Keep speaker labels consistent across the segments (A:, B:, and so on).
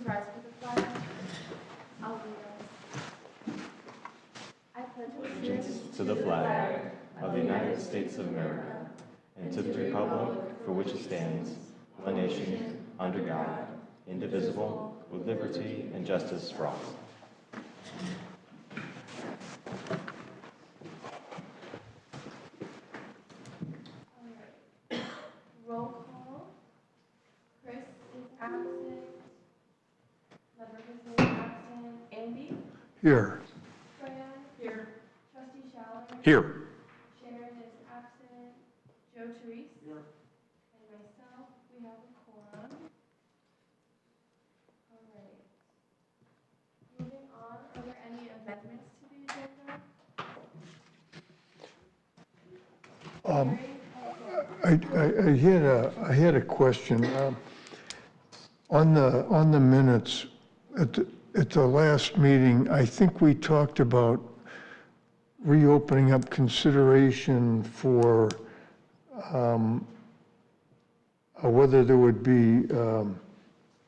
A: rise for the flag. I'll read it. I pledge allegiance
B: to the flag of the United States of America and to the republic for which it stands, one nation, under God, indivisible, with liberty and justice for all.
A: Roll call. Chris is absent. Leverkus is absent. Andy?
C: Here.
A: Fran? Here. Trustee Schaller?
C: Here.
A: Sharon is absent. Joe Therese? Here. And myself, we have a quorum. All right. Moving on, are there any amendments to the agenda?
C: I had a question. On the minutes, at the last meeting, I think we talked about reopening up consideration for whether there would be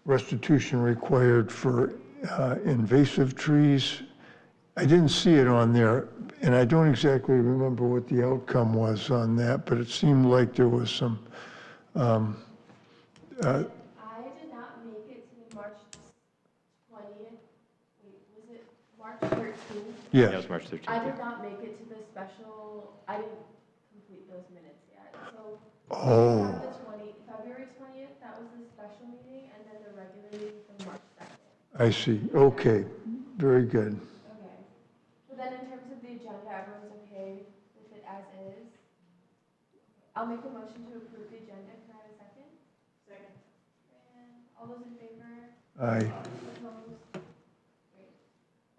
C: restitution required for invasive trees. I didn't see it on there, and I don't exactly remember what the outcome was on that, but it seemed like there was some.
A: I did not make it to the March 20th. Wait, was it March 13th?
C: Yeah.
B: That was March 13th.
A: I did not make it to the special. I didn't complete those minutes yet. So
C: Oh.
A: we have the February 20th. That was the special meeting, and then the regular meeting from March 2nd.
C: I see. Okay. Very good.
A: Okay. But then in terms of the agenda, everyone's okay with it as is? I'll make a motion to approve the agenda. Can I have a second? Second. And all those in favor?
C: Aye.
A: Opposed? Great.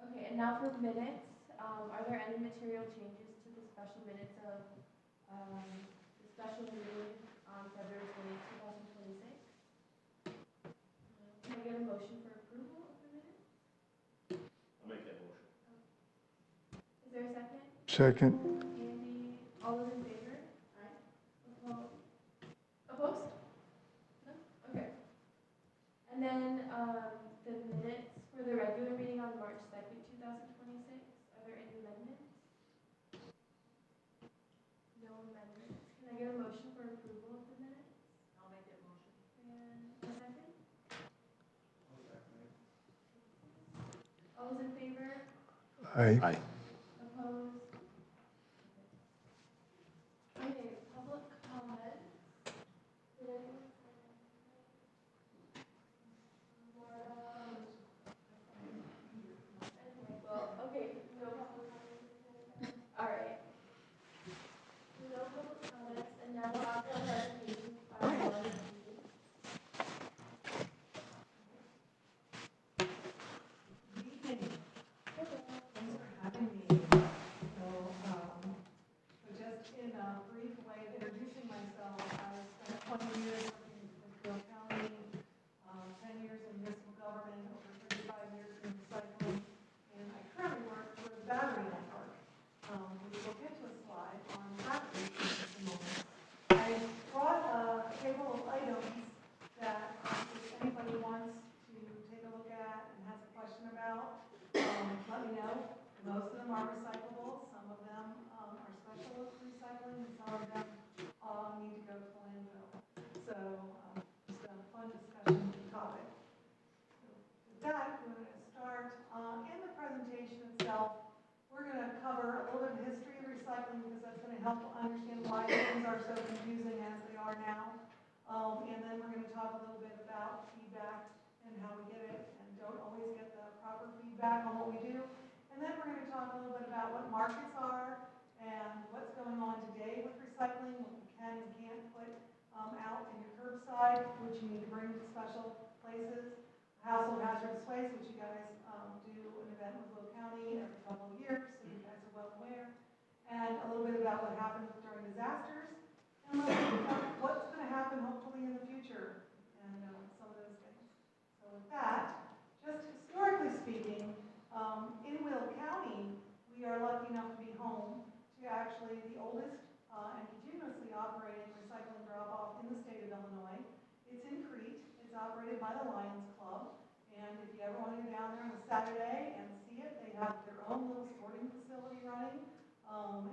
A: Okay, and now for minutes. Are there any material changes to the special minutes of the special meeting on February 20th, 2026? Can I get a motion for approval of the minutes?
B: I'll make that motion.
A: Is there a second?
C: Second.
A: Andy, all those in favor? Aye. Opposed? Opposed? No? Okay. And then the minutes for the regular meeting on March 2nd, 2026. Are there any amendments? No amendments. Can I get a motion for approval of the minutes? I'll make that motion. And a second? All those in favor?
C: Aye.
B: Aye.
A: Opposed? Okay, public comment. Did anyone? Okay, no public comments. All right. No public comments, and now we'll have the presentation by Glen.
D: Thanks for having me. So just in a brief way of introducing myself, I spent 20 years working with Glen County, 10 years in municipal government, over 35 years in recycling, and I currently work for the battery network. We will get to a slide on batteries in just a moment. I brought a table of items that if anybody wants to take a look at and has a question about, let me know. Most of them are recyclable. Some of them are special recycling, and some of them need to go to landfill. So just a fun discussion topic. So with that, we're going to start in the presentation itself. We're going to cover a little bit of history of recycling because that's going to help understand why things are so confusing as they are now. And then we're going to talk a little bit about feedback and how we get it and don't always get the proper feedback on what we do. And then we're going to talk a little bit about what markets are and what's going on today with recycling, what you can and can't put out in your curbside, which you need to bring to special places, household hazardous waste, which you guys do an event with Will County every couple of years, so you guys are well aware, and a little bit about what happened during disasters, and a little bit about what's going to happen hopefully in the future, and some of those things. So with that, just historically speaking, in Will County, we are lucky enough to be home to actually the oldest and continuously operating recycling drop-off in the state of Illinois. It's in Crete. It's operated by the Lions Club, and And if you ever want to go down there on a Saturday and see it, they have their own little sorting facility running.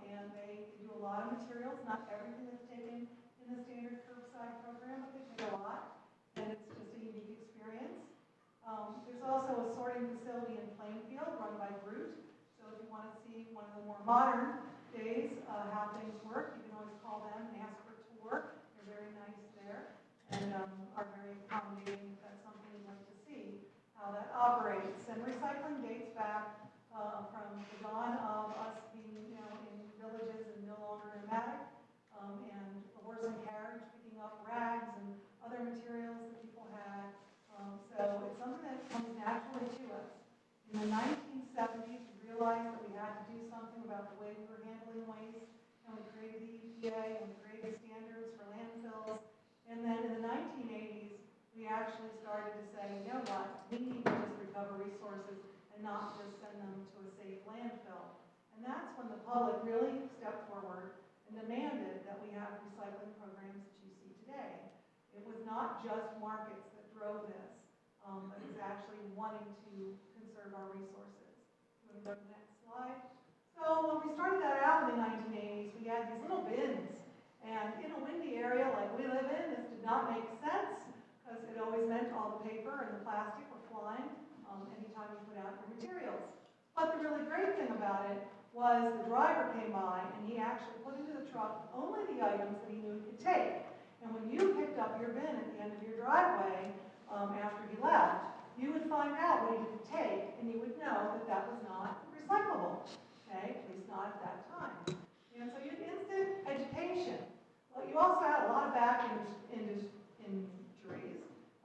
D: And they do a lot of materials, not everything that's taken in the standard curbside program, but they take a lot. And it's just a unique experience. There's also a sorting facility in Plainfield run by Groot. So if you want to see one of the more modern days how things work, you can always call them and ask for a tour. They're very nice there and are very accommodating if that's something you'd like to see, how that operates. And recycling dates back from the dawn of us being, in villages and no longer nomadic, and the horse and carriage picking up rags and other materials that people had. So it's something that comes naturally to us. In the 1970s, we realized that we had to do something about the way we were handling waste, and we created the EPA, and we created standards for landfills. And then in the 1980s, we actually started to say, you know what, we need to just recover resources and not just send them to a safe landfill. And that's when the public really stepped forward and demanded that we have recycling programs that you see today. It was not just markets that drove this, but it's actually wanting to conserve our resources. You want to go to the next slide? So when we started that out in the 1980s, we had these little bins. And in a windy area like we live in, this did not make sense because it always meant all the paper and the plastic were flying anytime you put out your materials. But the really great thing about it was the driver came by and he actually put into the truck only the items that he knew he could take. And when you picked up your bin at the end of your driveway after he left, you would find out what he didn't take and you would know that that was not recyclable, okay? At least not at that time. And so you had instant education. Well, you also had a lot of back injuries.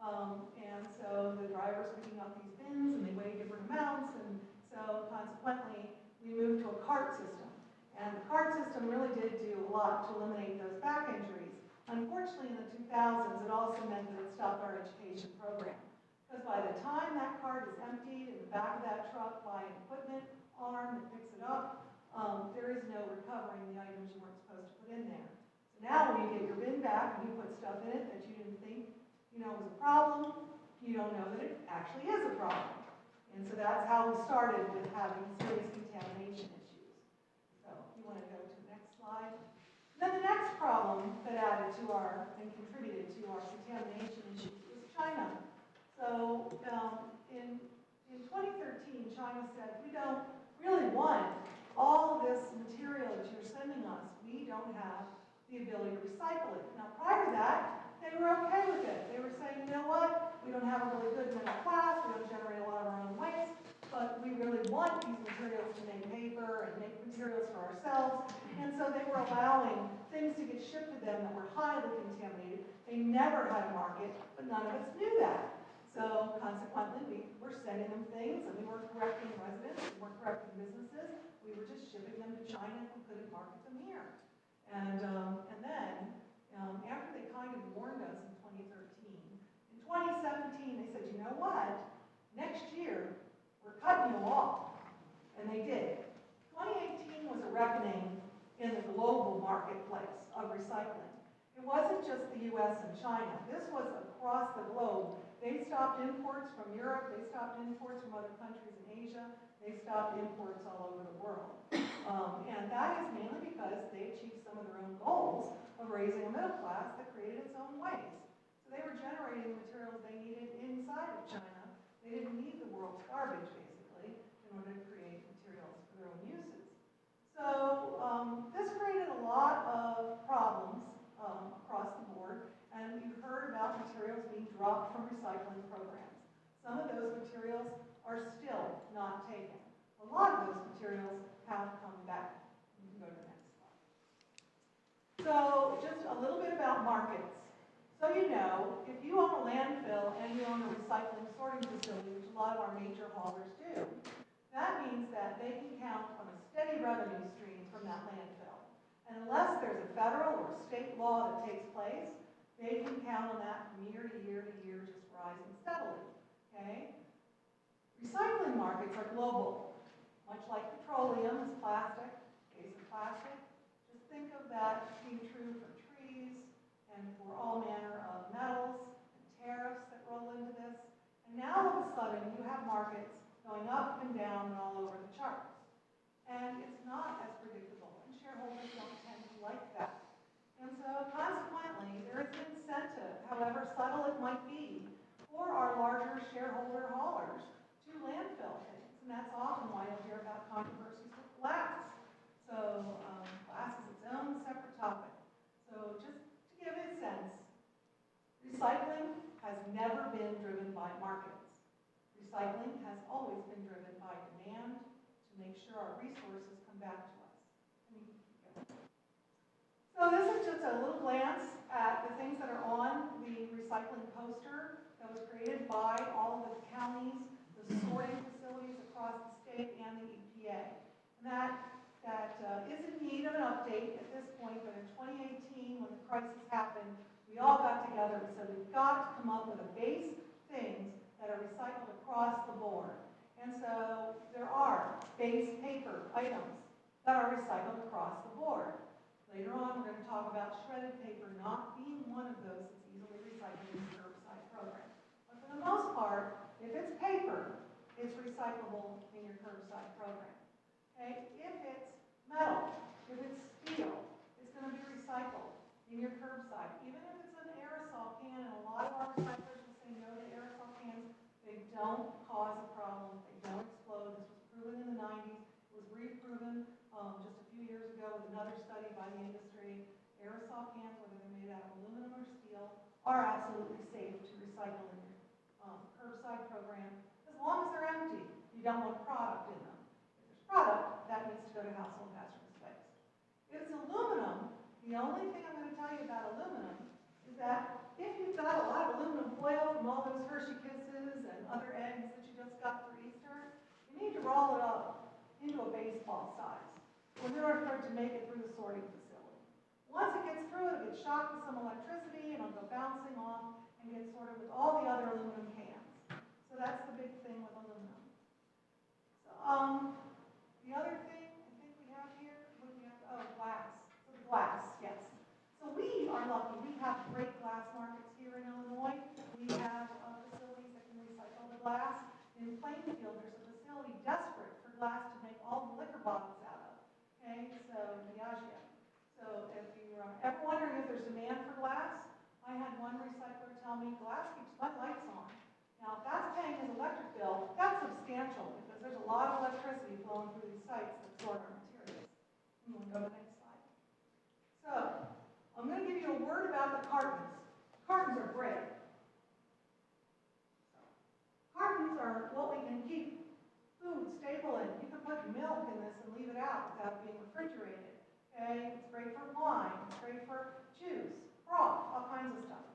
D: And so the drivers picking up these bins and they weigh different amounts. And so consequently, we moved to a cart system. And the cart system really did do a lot to eliminate those back injuries. Unfortunately, in the 2000s, it also meant that it stopped our education program. Because by the time that cart is emptied in the back of that truck by an equipment arm that picks it up, there is no recovering the items you weren't supposed to put in there. So now when you get your bin back and you put stuff in it that you didn't think, was a problem, you don't know that it actually is a problem. And so that's how we started with having serious contamination issues. So if you want to go to the next slide. And then the next problem that added to and contributed to our contamination issues was China. So in 2013, China said, we don't really want all of this material that you're sending us. We don't have the ability to recycle it. Now, prior to that, they were okay with it. They were saying, you know what, we don't have a really good middle class, we don't generate a lot of our own waste, but we really want these materials to make paper and make materials for ourselves. And so they were allowing things to get shipped to them that were highly contaminated. They never had a market, but none of us knew that. So consequently, we were sending them things, and we weren't correcting residents, we weren't correcting businesses. We were just shipping them to China and we couldn't market them here. And then, after they kind of warned us in 2013, in 2017 they said, you know what? Next year, we're cutting you off. And they did. 2018 was a reckoning in the global marketplace of recycling. It wasn't just the US and China. This was across the globe. They stopped imports from Europe. They stopped imports from other countries in Asia. They stopped imports all over the world. And that is mainly because they achieved some of their own goals of raising a middle class that created its own waste. So they were generating the materials they needed inside of China. They didn't need the world's garbage, basically, in order to create materials for their own uses. So this created a lot of problems across the board, and you've heard about materials being dropped from recycling programs. Some of those materials are still not taken. A lot of those materials have come back. You can go to the next slide. So just a little bit about markets. So you know, if you own a landfill and you own a recycling sorting facility, which a lot of our major haulers do, that means that they can count on a steady revenue stream from that landfill. And unless there's a federal or state law that takes place, they can count on that from year to year to year, just rising steadily. Okay? Recycling markets are global. Much like petroleum is plastic, case of plastic, just think of that being true for trees and for all manner of metals and tariffs that roll into this. And now all of a sudden, And that's often why you'll hear about controversies with glass. So glass is its own separate topic. So just to give you a sense, recycling has never been driven by markets. Recycling has always been driven by demand to make sure our resources come back to us. So this is just a little glance at the things that are on the recycling poster that was created by all of the counties, the sorting facilities across the state, and the EPA. And that is in need of an update at this point, but in 2018, when the crisis happened, we all got together and said we've got to come up with a base things that are recycled across the board. And so there are base paper items that are recycled across the board. Later on, we're going to talk about shredded paper not being one of those that's easily recycled in the curbside program. But for the most part, if it's paper, it's recyclable in your curbside program. Okay? If it's metal, if it's steel, it's going to be recycled in your curbside. Even if it's an aerosol can, and a lot of our recyclers will say no to aerosol cans, they don't cause a problem. They don't explode. This was proven in the 90s. It was reproven just a few years ago with another study by the industry. Aerosol cans, whether they're made out of aluminum or steel, are absolutely safe to recycle in your curbside program as long as they're empty. You don't want product in them. If there's product, that needs to go to household hazardous waste. If it's aluminum, the only thing I'm going to tell you about aluminum is that if you've got a lot of aluminum foil from all those Hershey Kisses and other eggs that you just got for Easter, you need to roll it up into a baseball size in order for it to make it through the sorting facility. Once it gets through, it'll get shocked with some electricity and it'll go bouncing off and get sorted with all the other aluminum cans. So that's the big thing with aluminum. So, the other thing I think we have here, what do we have? Oh, glass. So the glass, yes. So we are lucky. We have great glass markets here in Illinois. We have facilities that can recycle the glass. In Plainfield, there's a facility desperate for glass to make all the liquor bottles out of. Okay, so Diageo. So if you're ever wondering if there's demand for glass, I had one recycler tell me glass keeps my lights on. Now, if that's paying his electric bill, that's substantial because there's a lot of electricity flowing through these sites that store our materials. I'm going to go to the next slide. So, I'm going to give you a word about the cartons. Cartons are great. Cartons are what we can keep food stable in. You can put milk in this and leave it out without being refrigerated. Okay? It's great for wine. It's great for juice, broth, all kinds of stuff.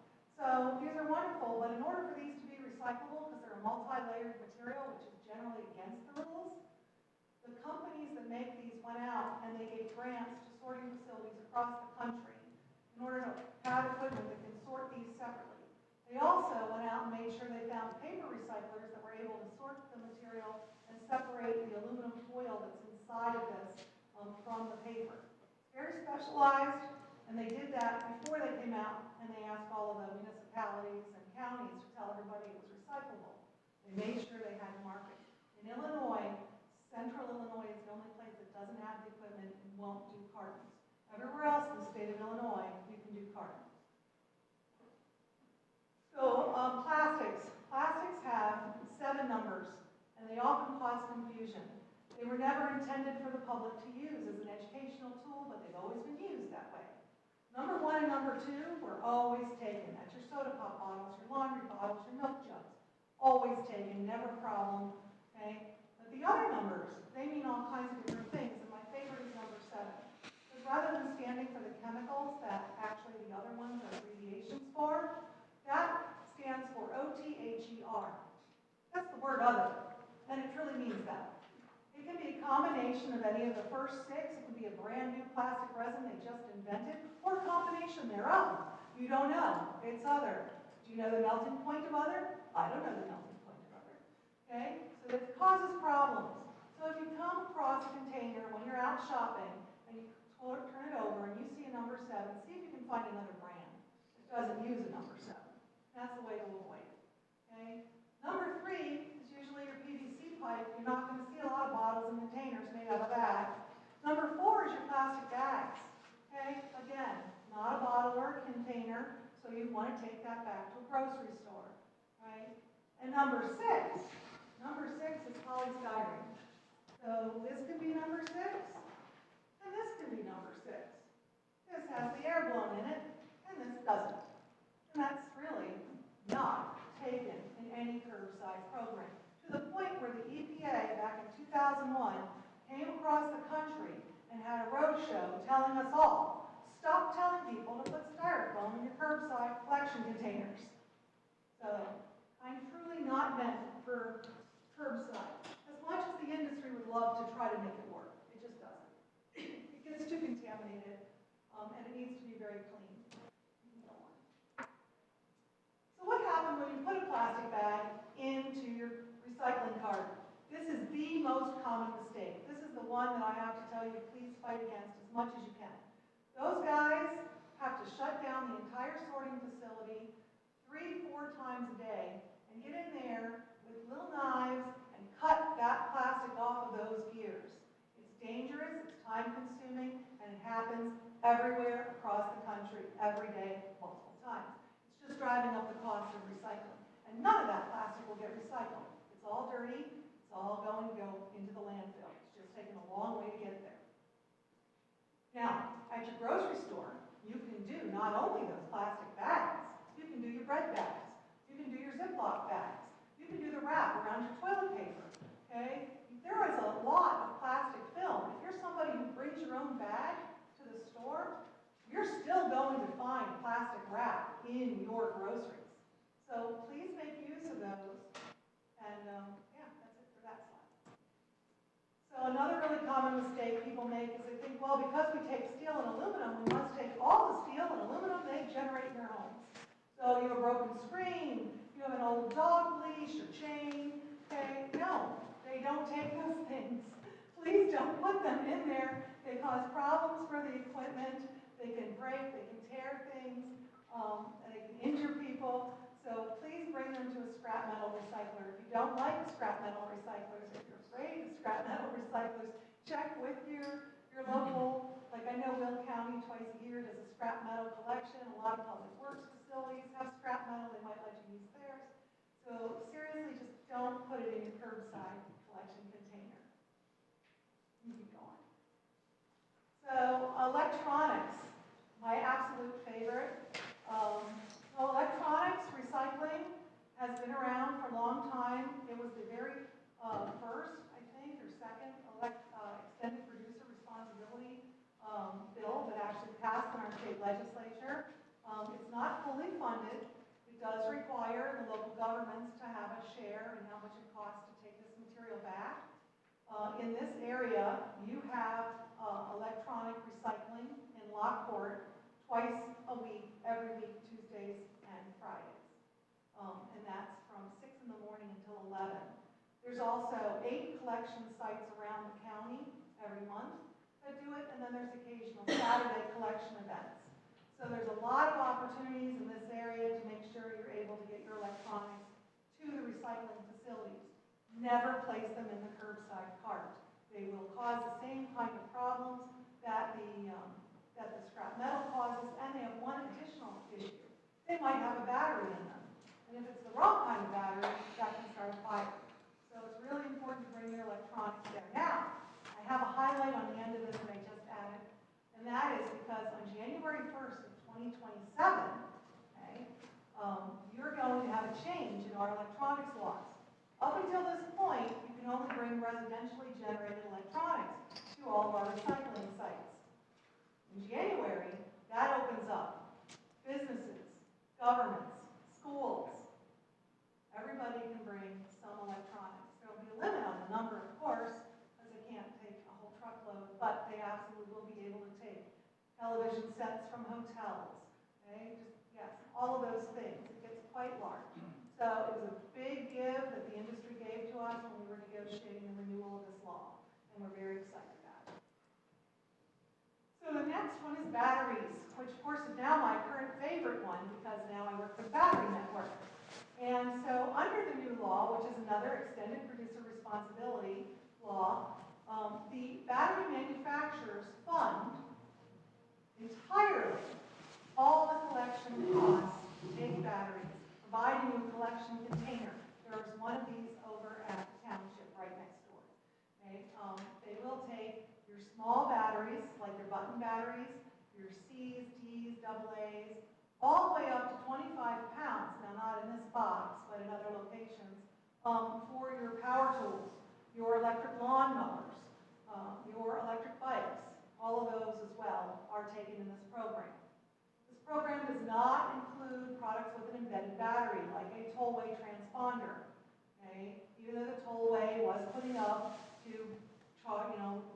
D: So these are wonderful, but in order for these to be recyclable, because they're a multi-layered material, which is generally against the rules, the companies that make these went out and they gave grants to sorting facilities across the country in order to have equipment that can sort these separately. They also went out and made sure they found paper recyclers that were able to sort the material and separate the aluminum foil that's inside of this from the paper. Very specialized, and they did that before they came out and they asked all of the municipalities and counties to tell everybody it was recyclable. They made sure they had a market. In Illinois, central Illinois is the only place that doesn't have the equipment and won't do cartons. Everywhere else in the state of Illinois, you can do cartons. So plastics. Plastics have 7 numbers, and they often cause confusion. They were never intended for the public to use as an educational tool, but they've always been used that way. Number 1 and number 2 were always taken. That's your soda pop bottles, your laundry bottles, your milk jugs. Always taken, never a problem. Okay? But the other numbers, they mean all kinds of different things, and my favorite is number 7. Because rather than standing for the chemicals that actually the other ones are abbreviations for, that stands for OTHER. That's the word other, and it truly means that. It can be a combination of any of the first 6. It can be a brand new plastic resin they just invented, or a combination thereof. You don't know. It's other. Do you know the melting point of other? I don't know the melting point of other. Okay? So this causes problems. So if you come across a container when you're out shopping and you turn it over and you see a number 7, see if you can find another brand that doesn't use a number 7. That's the way to avoid it. Okay? Number 3 is usually your PVC pipe. You're not going to see a lot of bottles and containers made out of that. Number 4 is your plastic bags. Okay? Again, not a bottle or a container, so you want to take that back to a grocery store. Right? And number 6, Number 6 is polystyrene. So this can be number 6, and this can be number 6. This has the air blown in it, and this doesn't. And that's really not taken in any curbside program. To the point where the EPA back in 2001 came across the country and had a roadshow telling us all, stop telling people to put styrofoam in your curbside collection containers. So I'm truly not meant for curbside. As much as the industry would love to try to make it work, it just doesn't. It gets too contaminated, and it needs to be very clean. So what happens when you put a plastic bag into your recycling cart? This is the most common mistake. This is the one that I have to tell you, please fight against as much as you can. Those guys have to shut down the entire sorting facility 3-4 times a day and get in there with little knives and cut that plastic off of those gears. It's dangerous, it's time consuming, and it happens everywhere across the country, every day, multiple times. It's just driving up the cost of recycling. And none of that plastic will get recycled. It's all dirty, it's all going to go into the landfill. It's just taking a long way to get there. Now, at your grocery store, you can do not only those plastic bags, you can do your bread bags, you can do your Ziploc bags, you can do the wrap around your toilet paper, okay? There is a lot of plastic film. If you're somebody who brings your own bag to the store, you're still going to find plastic wrap in your groceries. So please make use of those. And yeah, that's it for that slide. So another really common mistake people make is they think, well, because we take steel and aluminum, we must take all the steel and aluminum they generate in their homes. So you have a broken screen, you have an old dog leash or chain, okay? No, they don't take those things. Please don't put them in there. They cause problems for the equipment. They can break, they can tear things, they can injure people. So please bring them to a scrap metal recycler. If you don't like scrap metal recyclers, if you're afraid of scrap metal recyclers, check with your local, like I know Will County twice a year does a scrap metal collection. A lot of public works facilities have scrap metal. They might let you use theirs. So seriously, just don't put it in your curbside collection container. You keep going. So electronics, my absolute favorite. Well, electronics recycling has been around for a long time. It was the very first, I think, or second extended producer responsibility bill that actually passed in our state legislature. It's not fully funded. It does require the local governments to have a share in how much it costs to take this material back. In this area, you have electronic recycling in Lockport twice a week, every week, Tuesdays and Fridays. And that's from 6 in the morning until 11. There's also 8 collection sites around the county every month that do it, and then there's occasional Saturday collection events. So there's a lot of opportunities in this area to make sure you're able to get your electronics to the recycling facilities. Never place them in the curbside cart. They will cause the same kind of problems that the scrap metal causes, and they have one additional issue. They might have a battery in them. And if it's the wrong kind of battery, that can start a fire. So it's really important to bring your electronics there. Now, I have a highlight on the end of this that I just added, and that is because on January 1st of 2027, okay, you're going to have a change in our electronics laws. Up until this point, you can only bring residentially generated electronics to all of our recycling sites. In January, that opens up. Businesses, governments, schools, everybody can bring some electronics. There will be a limit on the number, of course, because they can't take a whole truckload, but they absolutely will be able to take television sets from hotels, okay? Just, yes, all of those things. It gets quite large. So it was a big give that the industry gave to us when we were negotiating the renewal of this law, and we're very excited about it. So the next one is batteries, which of course is now my current favorite one because now I work for the Battery Network. And so under the new law, which is another extended producer responsibility law, the battery manufacturers fund entirely all the collection costs to take batteries, providing you a collection container. There is one of these over at AA's, all the way up to 25 pounds, now not in this box, but in other locations, for your power tools, your electric lawnmowers, your electric bikes, all of those as well are taken in this program. This program does not include products with an embedded battery, like a tollway transponder. Okay? Even though the tollway was putting up to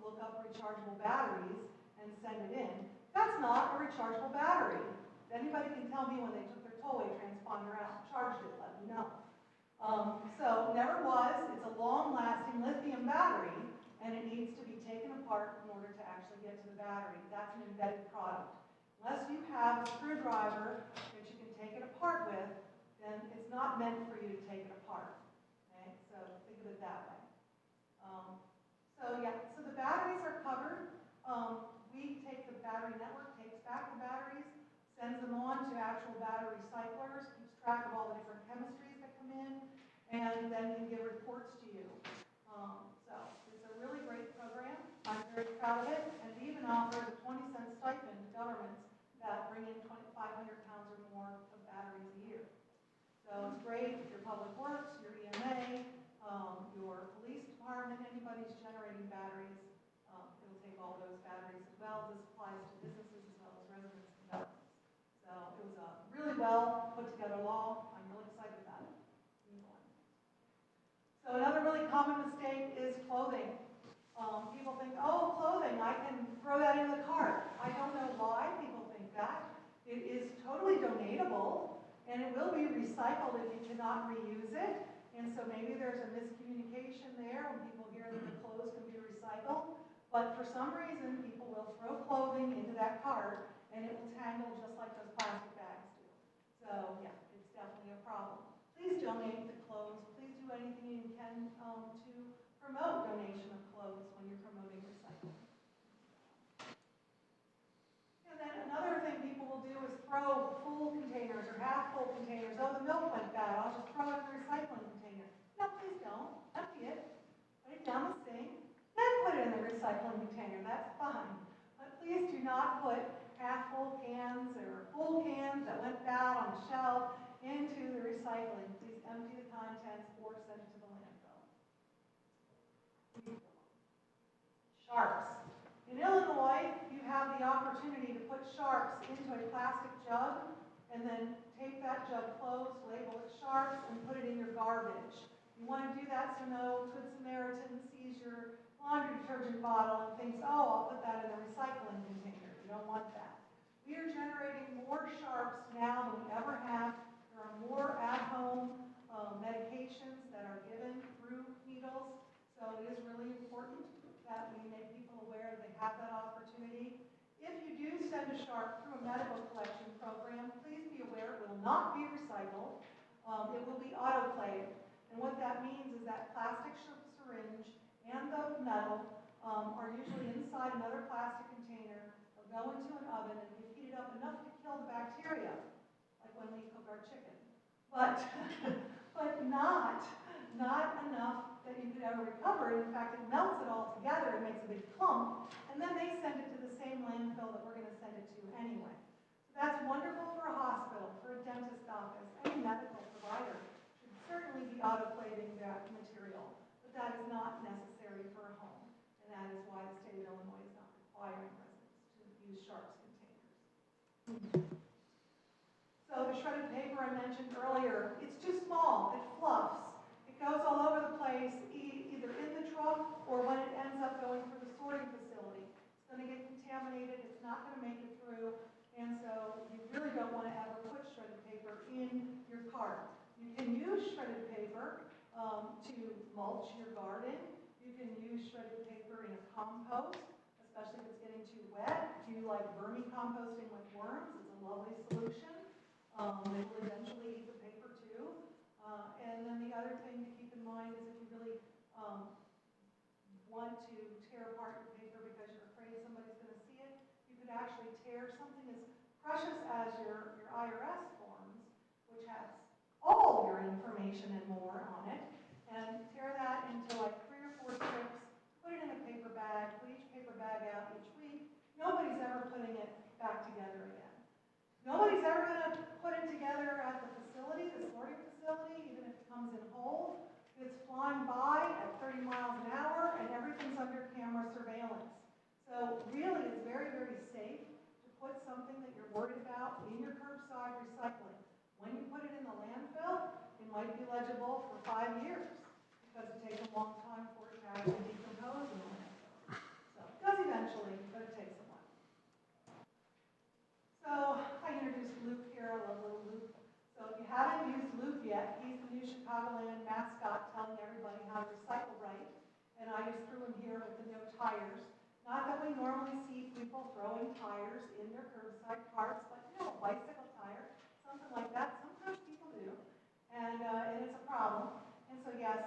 D: look up rechargeable batteries and send it in, that's not a rechargeable battery. If anybody can tell me when they took their tollway transponder out and charged it, let me know. So never was. It's a long-lasting lithium battery, and it needs to be taken apart in order to actually get to the battery. That's an embedded product. Unless you have a screwdriver that you can take it apart with, then it's not meant for you to take it apart. Okay? So think of it that way. So the batteries are covered. We take the battery network, takes back the batteries, sends them on to actual battery recyclers, keeps track of all the different chemistries that come in, and then can give reports to you. So it's a really great program. I'm very proud of it, and it even offers a 20-cent stipend to governments that bring in 500 pounds or more of batteries a year. So it's great if your public works, your EMA, your police department, anybody's generating batteries, it'll take all those batteries as well. This applies to businesses as well as residents and governments. So it was a really well put together law. I'm really excited about it. So another really common mistake is clothing. People think, oh, clothing, I can throw that in the cart. I don't know why people think that. It is totally donatable, and it will be recycled if you cannot reuse it. And so maybe there's a miscommunication there when people hear that the clothes can be recycled. But for some reason, people will throw clothing into that cart, and it will tangle just like those plastic bags do. So yeah, it's definitely a problem. Please donate the clothes. Please do anything you can to promote donation of clothes when you're promoting recycling. And then another thing people will do is throw full containers or half full containers. Oh, the milk went bad. I'll just throw it in the recycling container. No, please don't. Empty it. Put it down the sink. Then put it in the recycling container. That's fine. But please do not put half full cans or full cans that went bad on the shelf into the recycling. Please empty the contents or send it to the landfill. Sharps. In Illinois, you have the opportunity to put sharps into a plastic jug and then tape that jug closed, label it sharps, and put it in your garbage. You want to do that so no Good Samaritan sees your laundry detergent bottle and thinks, oh, I'll put that in the recycling container. You don't want that. We are generating more sharps now than we ever have. There are more at-home medications that are given through needles, so it is really important that we make people aware that they have that opportunity. If you do send a sharp through a medical collection program, please be aware it will not be recycled. It will be autoclaved. And what that means is that plastic syringe and the metal are usually inside another plastic container. They'll go into an oven and be heated up enough to kill the bacteria, like when we cook our chicken. But not enough that you could ever recover it. In fact, it melts it all together and makes a big clump, and then they send it to the same landfill that we're going to send it to anyway. So that's wonderful for a hospital, for a dentist office, any medical provider should certainly be autoclaving that material, but that is not necessary for a home, and that is why the state of Illinois is not requiring residents to use sharps containers. So the shredded paper I mentioned earlier, it's too small, it fluffs. It goes all over the place, either in the truck or when it ends up going through the sorting facility. It's going to get contaminated, it's not going to make it through, and so you really don't want to ever put shredded paper in your cart. You can use shredded paper to mulch your garden. You can use shredded paper in a compost, especially if it's getting too wet. If you like vermicomposting with worms, it's a lovely solution. They will eventually eat the paper too. And then the other thing to keep in mind is if you really want to tear apart your paper because you're afraid somebody's going to see it, you could actually tear something as precious as your IRS forms, which has all your information and more on it, and tear that into like 3 or 4 strips, put it in a paper bag, put each paper bag out each week. Nobody's ever putting it back together again. Nobody's ever going to put it together at the facility, the sorting facility, even if it comes in whole. It's flying by at 30 miles an hour and everything's under camera surveillance. So really, it's very, very safe to put something that you're worried about in your curbside recycling. When you put it in the landfill, it might be legible for 5 years because it takes a long time for it to actually decompose in the landfill. So it does eventually, but it takes a while. So I introduced Luke here. I love little Luke. So if you haven't used Luke yet, he's the new Chicagoland mascot telling everybody how to recycle right. And I just threw him here with the no tires. Not that we normally see people throwing tires in their curbside carts, but you know, a bicycle tire, something like that. Sometimes people do, and it's a problem. And so yes,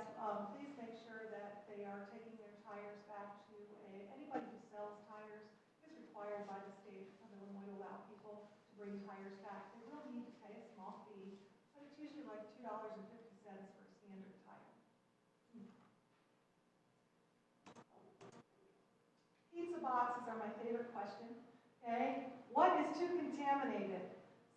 D: please make sure that they are taking their tires back to anybody who sells tires is required by the state of Illinois to allow people to bring tires back. They will need to pay a small fee, but it's usually like $2.50 for a standard tire. Pizza boxes are my favorite question. Okay, what is too contaminated?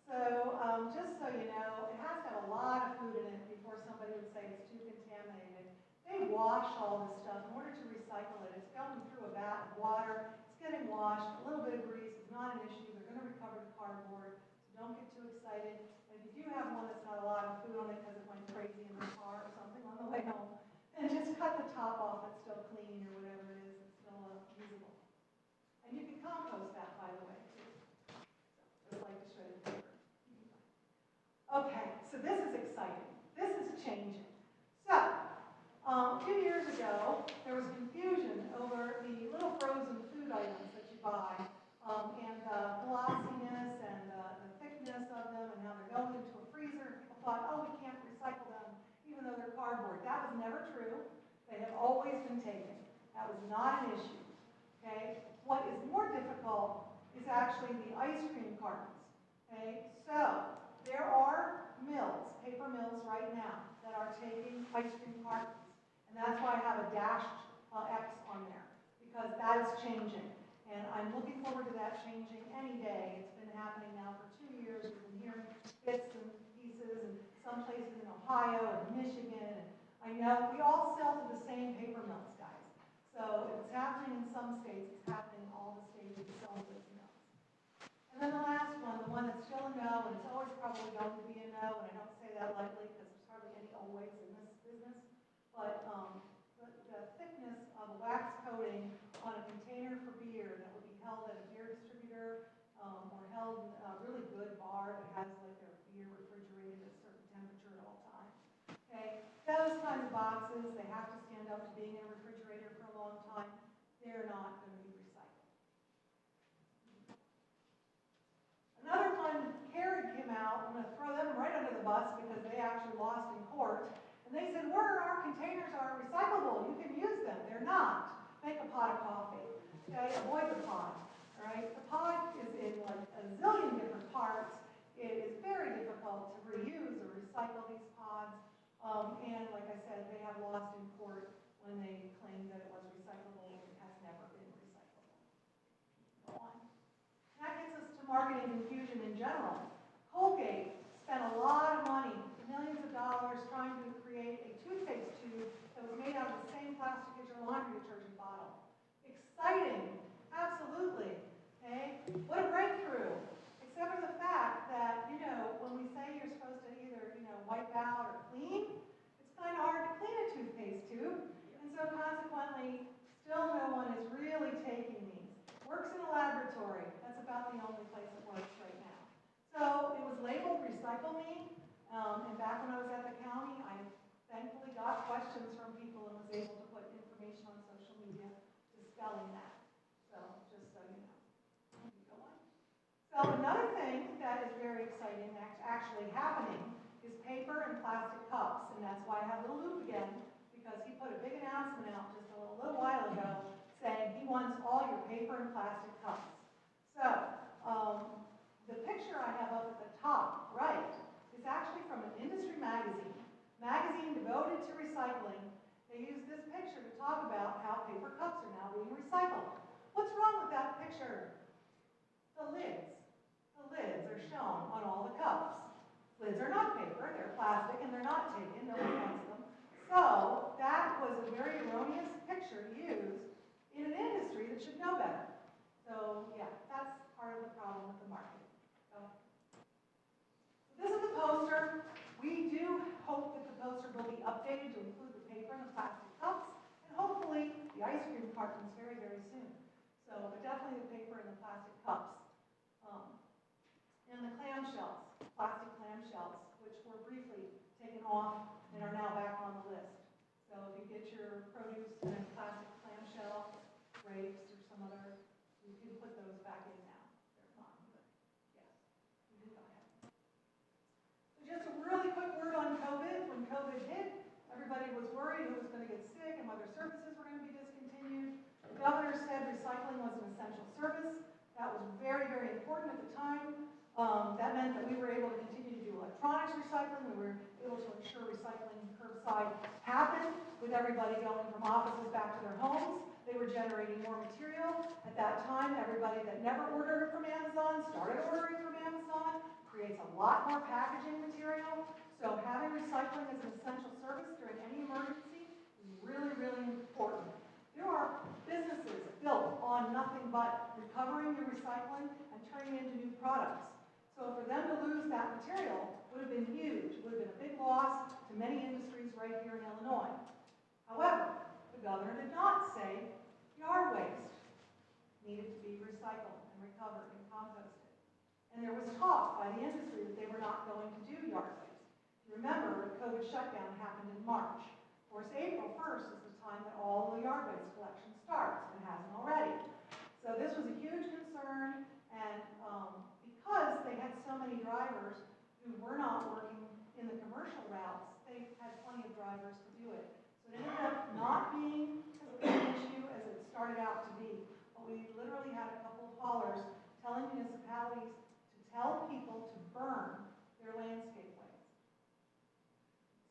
D: So just so you know, it has to have a lot of food in it before somebody would say it's too contaminated. They wash all this stuff in order to recycle it. It's going through a vat of water. It's getting washed. A little bit of grease is not an issue. They're going to recover the cardboard. So don't get too excited. And if you do have one that's got a lot of food on it because it went crazy in the car or something on the way home, then just cut the top off. It's still clean or whatever it is. It's still usable. And you can compost that, by the way, too. So, just like the shredded paper. Okay, so this is exciting. This is changing. So, a few years ago, there was confusion over the little frozen food items that you buy and the glossiness and the thickness of them and how they're going into a freezer. And people thought, oh, we can't recycle them even though they're cardboard. That was never true. They have always been taken. That was not an issue. Okay? What is more difficult is actually the ice cream cartons. Okay? So, there are mills, paper mills right now, that are taking ice cream cartons. And that's why I have a dashed X on there, because that is changing. And I'm looking forward to that changing any day. It's been happening now for 2 years. We've been hearing bits and pieces, and some places in Ohio and Michigan. And I know we all sell to the same paper mills, guys. So if it's happening in some states, it's happening in all the states that sell those mills. And then the last one, the one that's still a no, and it's always probably going to be a no, and I don't say that lightly because there's hardly any always in this business, but the thickness of a wax coating on a container for beer that would be held at a beer distributor or held in a really good bar that has like their beer refrigerated at a certain temperature at all times. Okay, those kinds of boxes, they have to stand up to being in a refrigerator for a long time. They're not going to be recycled. Another one, Kerry came out. I'm going to throw them right under the bus because they actually lost in court. And they said, our containers are recyclable. You can use them. They're not. Make a pot of coffee. Okay? Avoid the pot. All right? The pot is in like a zillion different parts. It is very difficult to reuse or recycle these pods. And like I said, they have lost in court when they claimed that it was recyclable and it has never been recyclable. Go on. That gets us to marketing confusion in general. Colgate spent a lot of money, millions of dollars, trying to create a toothpaste tube that was made out of the same plastic as your laundry detergent bottle. Exciting, absolutely. Okay? What a breakthrough. Except for the fact that, when we say you're supposed to either, wipe out or clean, it's kind of hard to clean a toothpaste tube. And so consequently, still no one is really taking these. Works in a laboratory. That's about the only place it works right now. So it was labeled Recycle Me, and back when I was at the county, I thankfully got questions from people and was able to put information on social media dispelling that. So just so you know. Go on. So another thing that is very exciting that's actually happening is paper and plastic cups, and that's why I have little Luke again, because he put a big announcement out just a little while ago saying he wants all your paper and plastic cups. So, the picture I have up at the top right is actually from an industry magazine devoted to recycling. They use this picture to talk about how paper cups are now being recycled. What's wrong with that picture? The lids. The The lids are shown on all the cups. Lids are not paper, they're plastic, and they're not taken, no one wants them. So that was a very erroneous picture to use in an industry that should know better. So yeah, that's part of the problem with the marketing. So this is the poster. We do hope that the poster will be updated to include the paper and the plastic cups, and hopefully the ice cream cartons very, very soon. So, but definitely the paper and the plastic cups. And the clamshells, plastic clamshells, which were briefly taken off and are now back on the list. So if you get your produce in a plastic clamshell, grapes or some other, you can put those back in now. They're fine, but yes, we did not have them. So just a really quick word on COVID. When COVID hit, everybody was worried who was going to get sick and whether services were going to be discontinued. The governor said recycling was an essential service. That was very, very important at the time. That meant that we were able to continue to do electronics recycling. We were able to ensure recycling curbside happened with everybody going from offices back to their homes. They were generating more material. At that time, everybody that never ordered from Amazon started ordering from Amazon. Creates a lot more packaging material. So having recycling as an essential service during any emergency is really, really important. There are businesses built on nothing but recovering your recycling and turning it into new products. So for them to lose that material would have been huge. It would have been a big loss to many industries right here in Illinois. However, the governor did not say yard waste needed to be recycled and recovered and composted. And there was talk by the industry that they were not going to do yard waste. Remember, the COVID shutdown happened in March. Of course, April 1st is the time that all the yard waste collection starts, and hasn't already. So this was a huge concern, and because they had so many drivers who were not working in the commercial routes, they had plenty of drivers to do it. So it ended up not being as big an issue as it started out to be. But we literally had a couple of haulers telling municipalities to tell people to burn their landscape waste.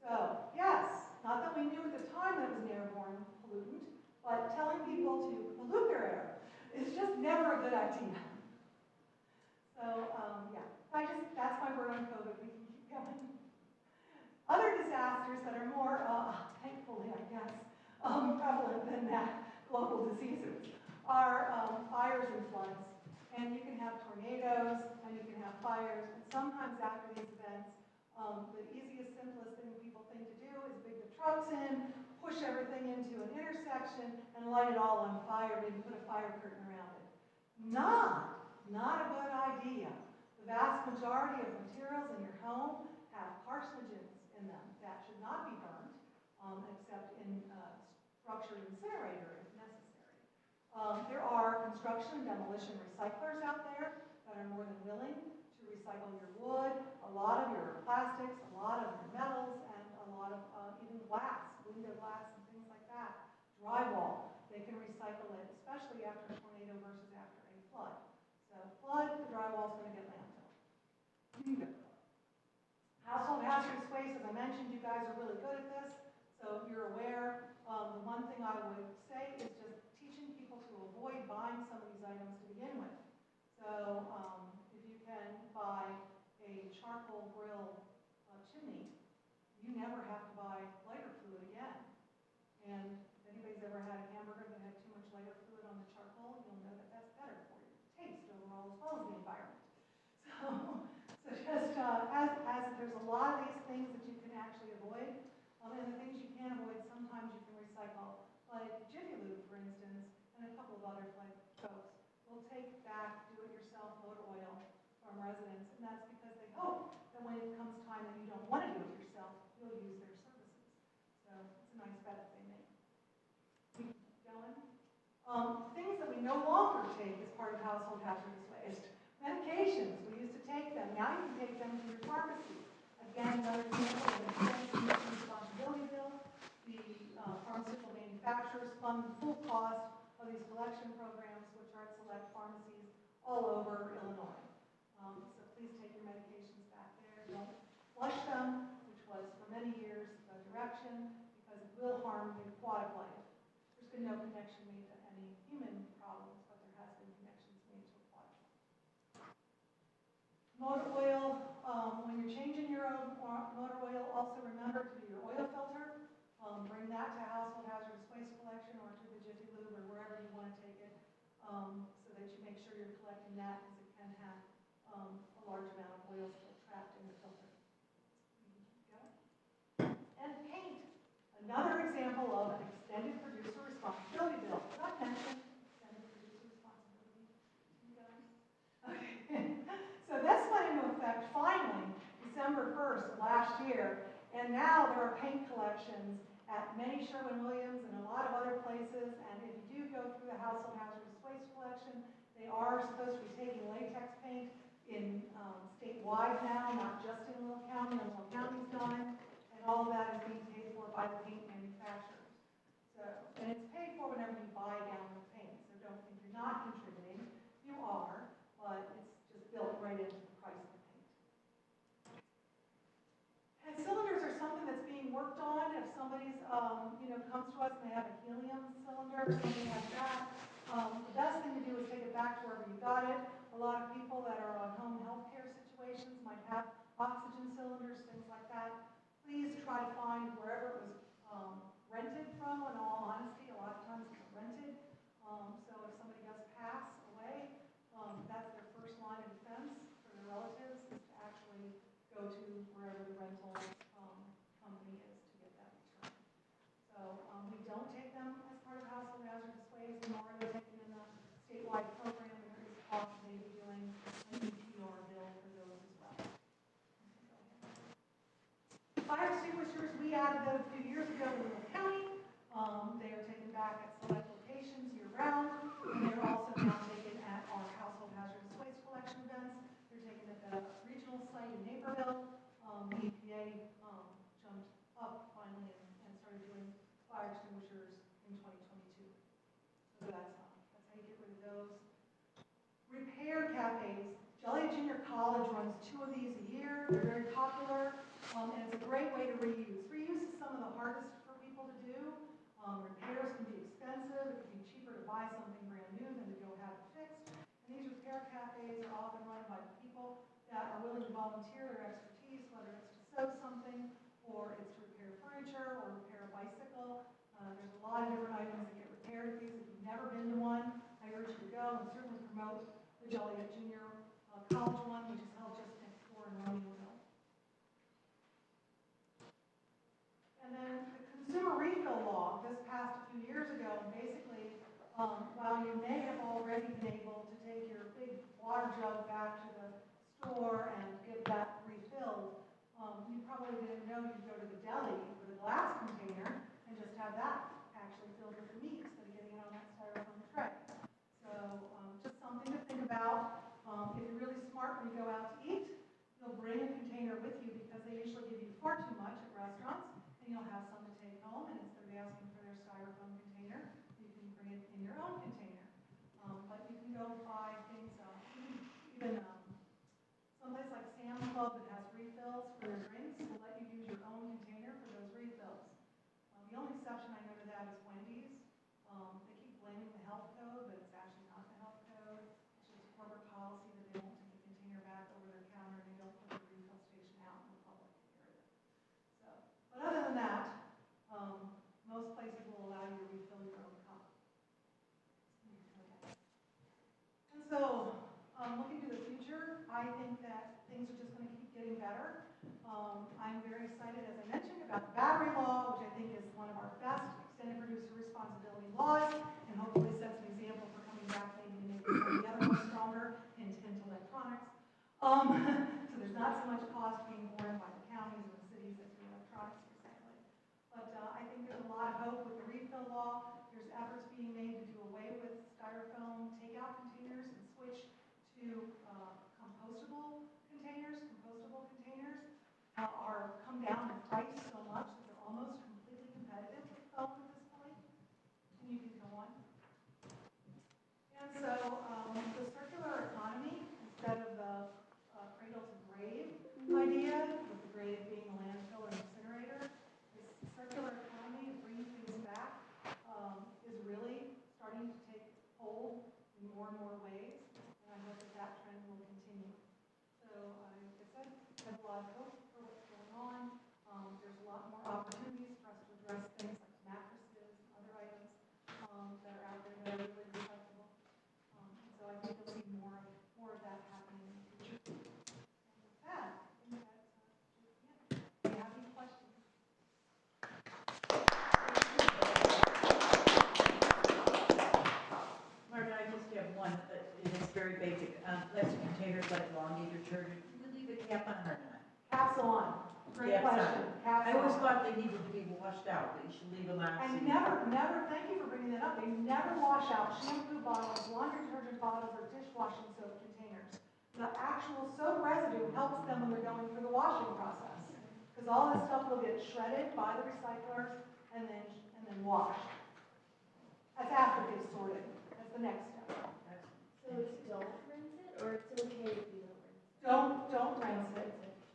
D: So, yes, not that we knew at the time that it was an airborne pollutant, but telling people to pollute their air is just never a good idea. So, yeah, that's my word on COVID. We can keep going. Other disasters that are more, thankfully, I guess, prevalent than that, global diseases, are fires and floods. And you can have tornadoes, and you can have fires, and sometimes after these events, the easiest, simplest thing people think to do is bring the trucks in, push everything into an intersection, and light it all on fire, maybe put a fire curtain around it. Not a good idea. The vast majority of materials in your home have carcinogens in them that should not be burned, except in structured incinerator if necessary. There are construction and demolition recyclers out there that are more than willing to recycle your wood, a lot of your plastics, a lot of your metals, and a lot of even glass, window glass and things like that. Drywall, they can recycle it, especially after a tornado versus after a flood. So flood, the drywall is going to get landfill. Household hazardous waste, as I mentioned, you guys are really good at this, so you're aware. The one thing I would say is just teaching people to avoid buying some of these items to begin with. So if you can buy a charcoal grill chimney, you never have to buy lighter fluid again. And if anybody's ever had a hamburger that had too much lighter fluid on the charcoal, you'll know that that's better for your taste overall as well as the environment. So just as there's a lot of these things that you can actually avoid, and the things you can't avoid, sometimes you can recycle. Like Jiffy Lube, for instance, and a couple of other folks will take back do-it-yourself motor oil from residents, and that's because they hope that when it comes time that you don't want to do it yourself, you'll use their services. So it's a nice bet that they make. We keep going. Things that we no longer take as part of household hazardous waste. Medications, we used to take them. Now you can take them to your pharmacy. Again, another example of an insurance responsibility bill. The pharmaceutical manufacturers fund the full cost of these collection programs, which are at select pharmacies all over Illinois. So please take your medications back there. Don't flush them, which was for many years the direction, because it will harm the aquatic life. There's been no connection made to any human problems, but there has been connections made to aquatic life. Motor oil, when you're changing your own motor oil, also remember to do your oil filter. Bring that to household hazardous waste collection or to the Jiffy Lube or wherever you want to take it, so that you make sure you're collecting that, because it can have a large amount of oil still trapped in the filter. And paint, another example of an extended producer responsibility bill. Did I mention extended producer responsibility? You guys? Okay. So this went into effect finally December 1st of last year, and now there are paint collections at many Sherwin-Williams and a lot of other places, and if you do go through the household hazardous waste collection, they are supposed to be taking latex paint in statewide now, not just in Will County, and Will County's done it, and all of that is being paid for by the paint manufacturers. So, and it's paid for whenever you buy a gallon of paint, so don't think you're not contributing. You are, but it's just built right into the price of the paint. And cylinders are something that's being worked on. If somebody's, comes to us and they have a helium cylinder or something like that, the best thing to do is take it back to wherever you got it. A lot of people that are on home health care situations might have oxygen cylinders, things like that. Please try to find wherever it was rented from. In all honesty, a lot of times it's rented. So if somebody does pass away, that's their first line of defense for their relatives, is to actually go to wherever the rental company is to get that returned. So we don't take them as part of household hazardous waste, nor are they taken in the statewide program. There is a cost they be doing an EPR bill for those as well. Fire extinguishers, we added those a few years ago in Will County. They are taken back at select locations year-round, and they're also now taken at our household hazardous waste collection events. They're taken at the regional site in Naperville. The EPA jumped up finally and started doing fire extinguishers in 2022. So that's how you get rid of those. Repair cafes. Joliet Junior College runs 2 of these a year. They're very popular, and it's a great way to reuse. Reuse is some of the hardest for people to do. Repairs can be expensive. It can be cheaper to buy something brand new than to go have it fixed. And these repair cafes are often run by people that are willing to volunteer their expertise, whether it's to sew something, or it's to repair furniture, or repair a bicycle. There's a lot of different items that get repaired at these. If you've never been to one, I urge you to go, and certainly promote the Joliet Junior College one, which is held just next door in Romeoville. And then the consumer refill law, this passed a few years ago, and basically, while you may have already been able to take your big water jug back to the store and get that refilled, you probably didn't know you'd go to the deli with a glass container and just have that actually filled with the meat instead of getting it on that styrofoam tray. So just something to think about. If you're really smart when you go out to eat, you'll bring a container with you, because they usually give you far too much at restaurants, and you'll have some to take home, and instead of asking for their styrofoam container, you can bring it in your own container. But you can go buy things, even someplace like Sam's Club that has refills for their drinks will let you use your own container for those refills. The only exception I know to that is Wendy's. They keep blaming the health code, but it's actually not the health code. It's just corporate policy that they won't take a container back over their counter, and they don't put the refill station out in the public area. So, but other than that, most places will allow you to refill your own cup. And so, looking to the future, I think that things are just going to keep getting better. I'm very excited, as I mentioned, about the battery law, which I think is one of our best extended producer responsibility laws, and hopefully sets an example for coming back maybe to make the other one stronger in electronics. So there's not so much cost being borne by the counties and the cities that do electronics, sadly. But I think there's a lot of hope with the refill law. There's efforts being made to do away with styrofoam takeout containers and switch to compostable containers. Compostable containers are come down in price so much that they're almost completely competitive with foam at this point. And you can go on. And so the circular economy, instead of the cradle to grave idea, with the grave being a landfill or incinerator, this circular economy of bringing things back is really starting to take hold in more and more ways. And I hope that that trend will continue. So hope for what's going on. There's a lot more opportunities for us to address things like mattresses and other items that are out there that are really recyclable. So I think you'll see more of that happening in the future. And with that, I think that's yeah. Do you have any questions?
E: Margaret, I just have one, and it's very basic. Plastic containers like laundry detergent, do we leave a cap on or not?
D: Capsule on. Great
E: Caps on.
D: question.
E: I
D: Capsule
E: always
D: on.
E: thought they needed to be washed out, that you should leave them on. so
D: And
E: you-
D: never, thank you for bringing that up. They never wash out shampoo bottles, laundry detergent bottles, or dishwashing soap containers. The actual soap residue helps them when they're going through the washing process. Because all this stuff will get shredded by the recyclers and then washed. That's after they've sorted. That's the next step.
A: So it's don't rinse it, or it's okay if you don't rinse it?
D: Don't rinse it.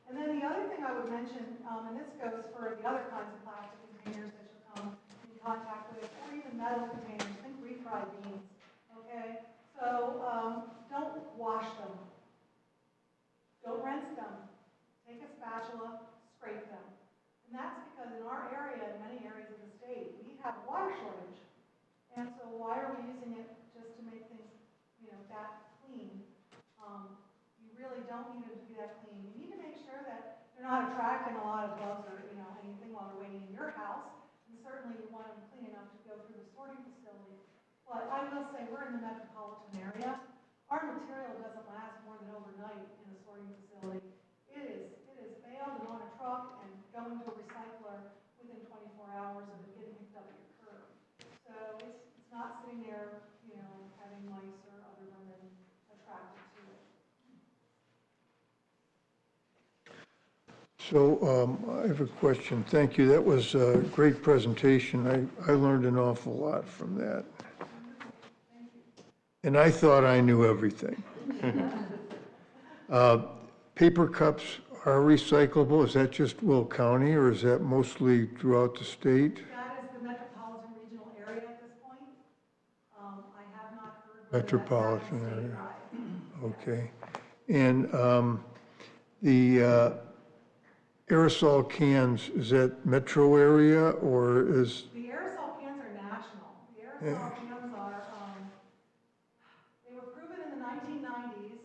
D: And then the other thing I would mention, and this goes for the other kinds of plastic containers that you'll come in contact with, or even metal containers, think refried beans, okay? So don't wash them. Don't rinse them. Take a spatula, scrape them. And that's because in our area, in many areas of the state, we have a water shortage. And so why are we using it just to make things, that clean? You really don't need it to be that clean. You need to make sure that they're not attracting a lot of bugs or, anything while they're waiting in your house. And certainly you want them clean enough to go through the sorting facility. But I will say we're in the metropolitan area. Our material doesn't last more than overnight in a sorting facility. It is baled and on a truck and going to a recycler within 24 hours of it getting picked up at your curb. So it's not sitting there, having mice or other vermin attracted to it.
C: So I have a question. Thank you. That was a great presentation. I learned an awful lot from that. And I thought I knew everything. Paper cups are recyclable. Is that just Will County, or is that mostly throughout the state?
D: That is the metropolitan regional area at this point. I have not heard whether that's
C: Metropolitan
D: happened
C: area.
D: statewide.
C: Okay. And the aerosol cans, is that metro area, or is,
D: The aerosol cans are national. The aerosol cans are, they were proven in the 1990s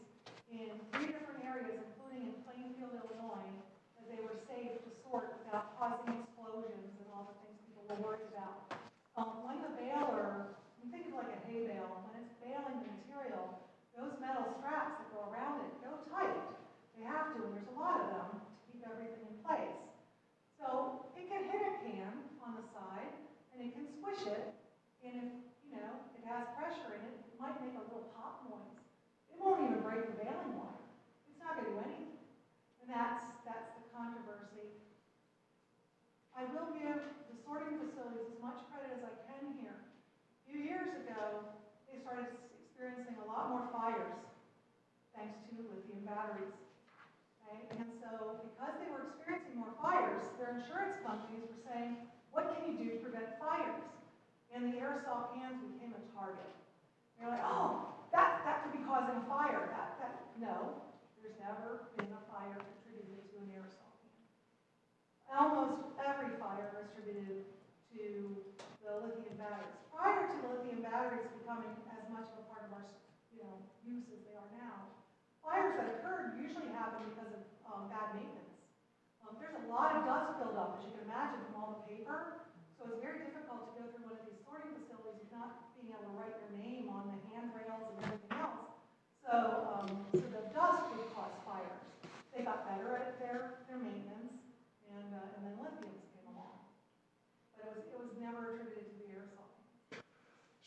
D: in 3 different areas, including in Plainfield, Illinois, that they were safe to sort without causing explosions and all the things people were worried about. When the baler, you think of like a hay bale, when it's baling the material, those metal straps that go around it go tight. They have to, and there's a lot of them to keep everything in place. So it can hit a can on the side, and it can squish it, and if, it has pressure in it, it might make a little pop noise. It won't even break the baling wire. It's not going to do anything. And that's the controversy. I will give the sorting facilities as much credit as I can here. A few years ago, they started experiencing a lot more fires, thanks to lithium batteries. Okay? And so, because they were experiencing more fires, their insurance companies were saying, what can you do to prevent fires? And the aerosol cans became a target. They're like, oh, that could be causing a fire. No, there's never been a fire attributed to an aerosol can. Almost every fire is attributed to the lithium batteries. Prior to the lithium batteries becoming as much of a part of our, use as they are now, fires that occurred usually happen because of bad maintenance. There's a lot of dust buildup, as you can imagine, from all the paper. So it's very difficult to go through one of these sorting facilities without being able to write your name on the handrails and everything else. So the dust would cause fires. They got better at their maintenance, and then lithiums came along. But it was never attributed to the aerosol.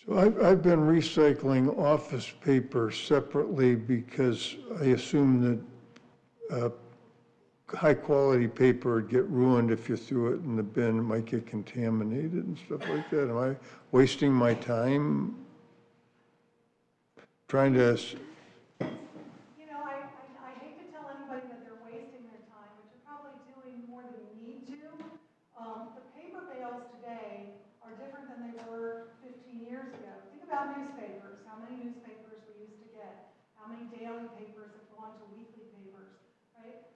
C: so I've been recycling office paper separately because I assume that high-quality paper would get ruined if you threw it in the bin. It might get contaminated and stuff like that. Am I wasting my time trying to,
D: I hate to tell anybody that they're wasting their time, but you're probably doing more than you need to. The paper bales today are different than they were 15 years ago. Think about newspapers, how many newspapers we used to get, how many daily papers have gone to weekly papers, right?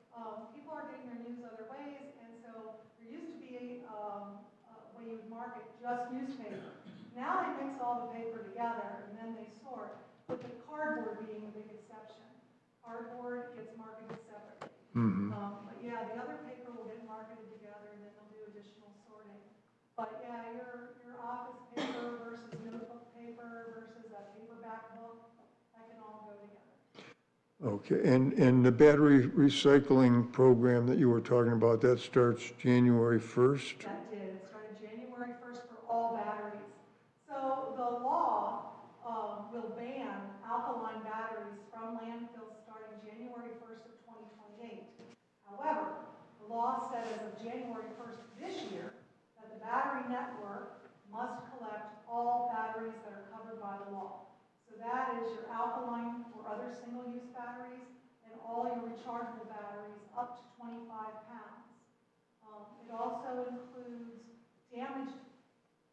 D: people are getting their news other ways, and so there used to be a way you would market just newspaper. Now they mix all the paper together and then they sort, with the cardboard being the big exception. Cardboard gets marketed separately. But yeah, the other paper will get marketed together and then they'll do additional sorting. But yeah, your office paper versus notebook paper versus a paperback book, that can all go together.
C: Okay, and the battery recycling program that you were talking about, that starts January 1st?
D: That did. It started January 1st for all batteries. So the law will ban alkaline batteries from landfills starting January 1st of 2028. However, the law said as of January 1st this year that the battery network must collect all batteries that are covered by the law. So that is your alkaline or other single-use batteries and all your rechargeable batteries up to 25 pounds. It also includes damaged,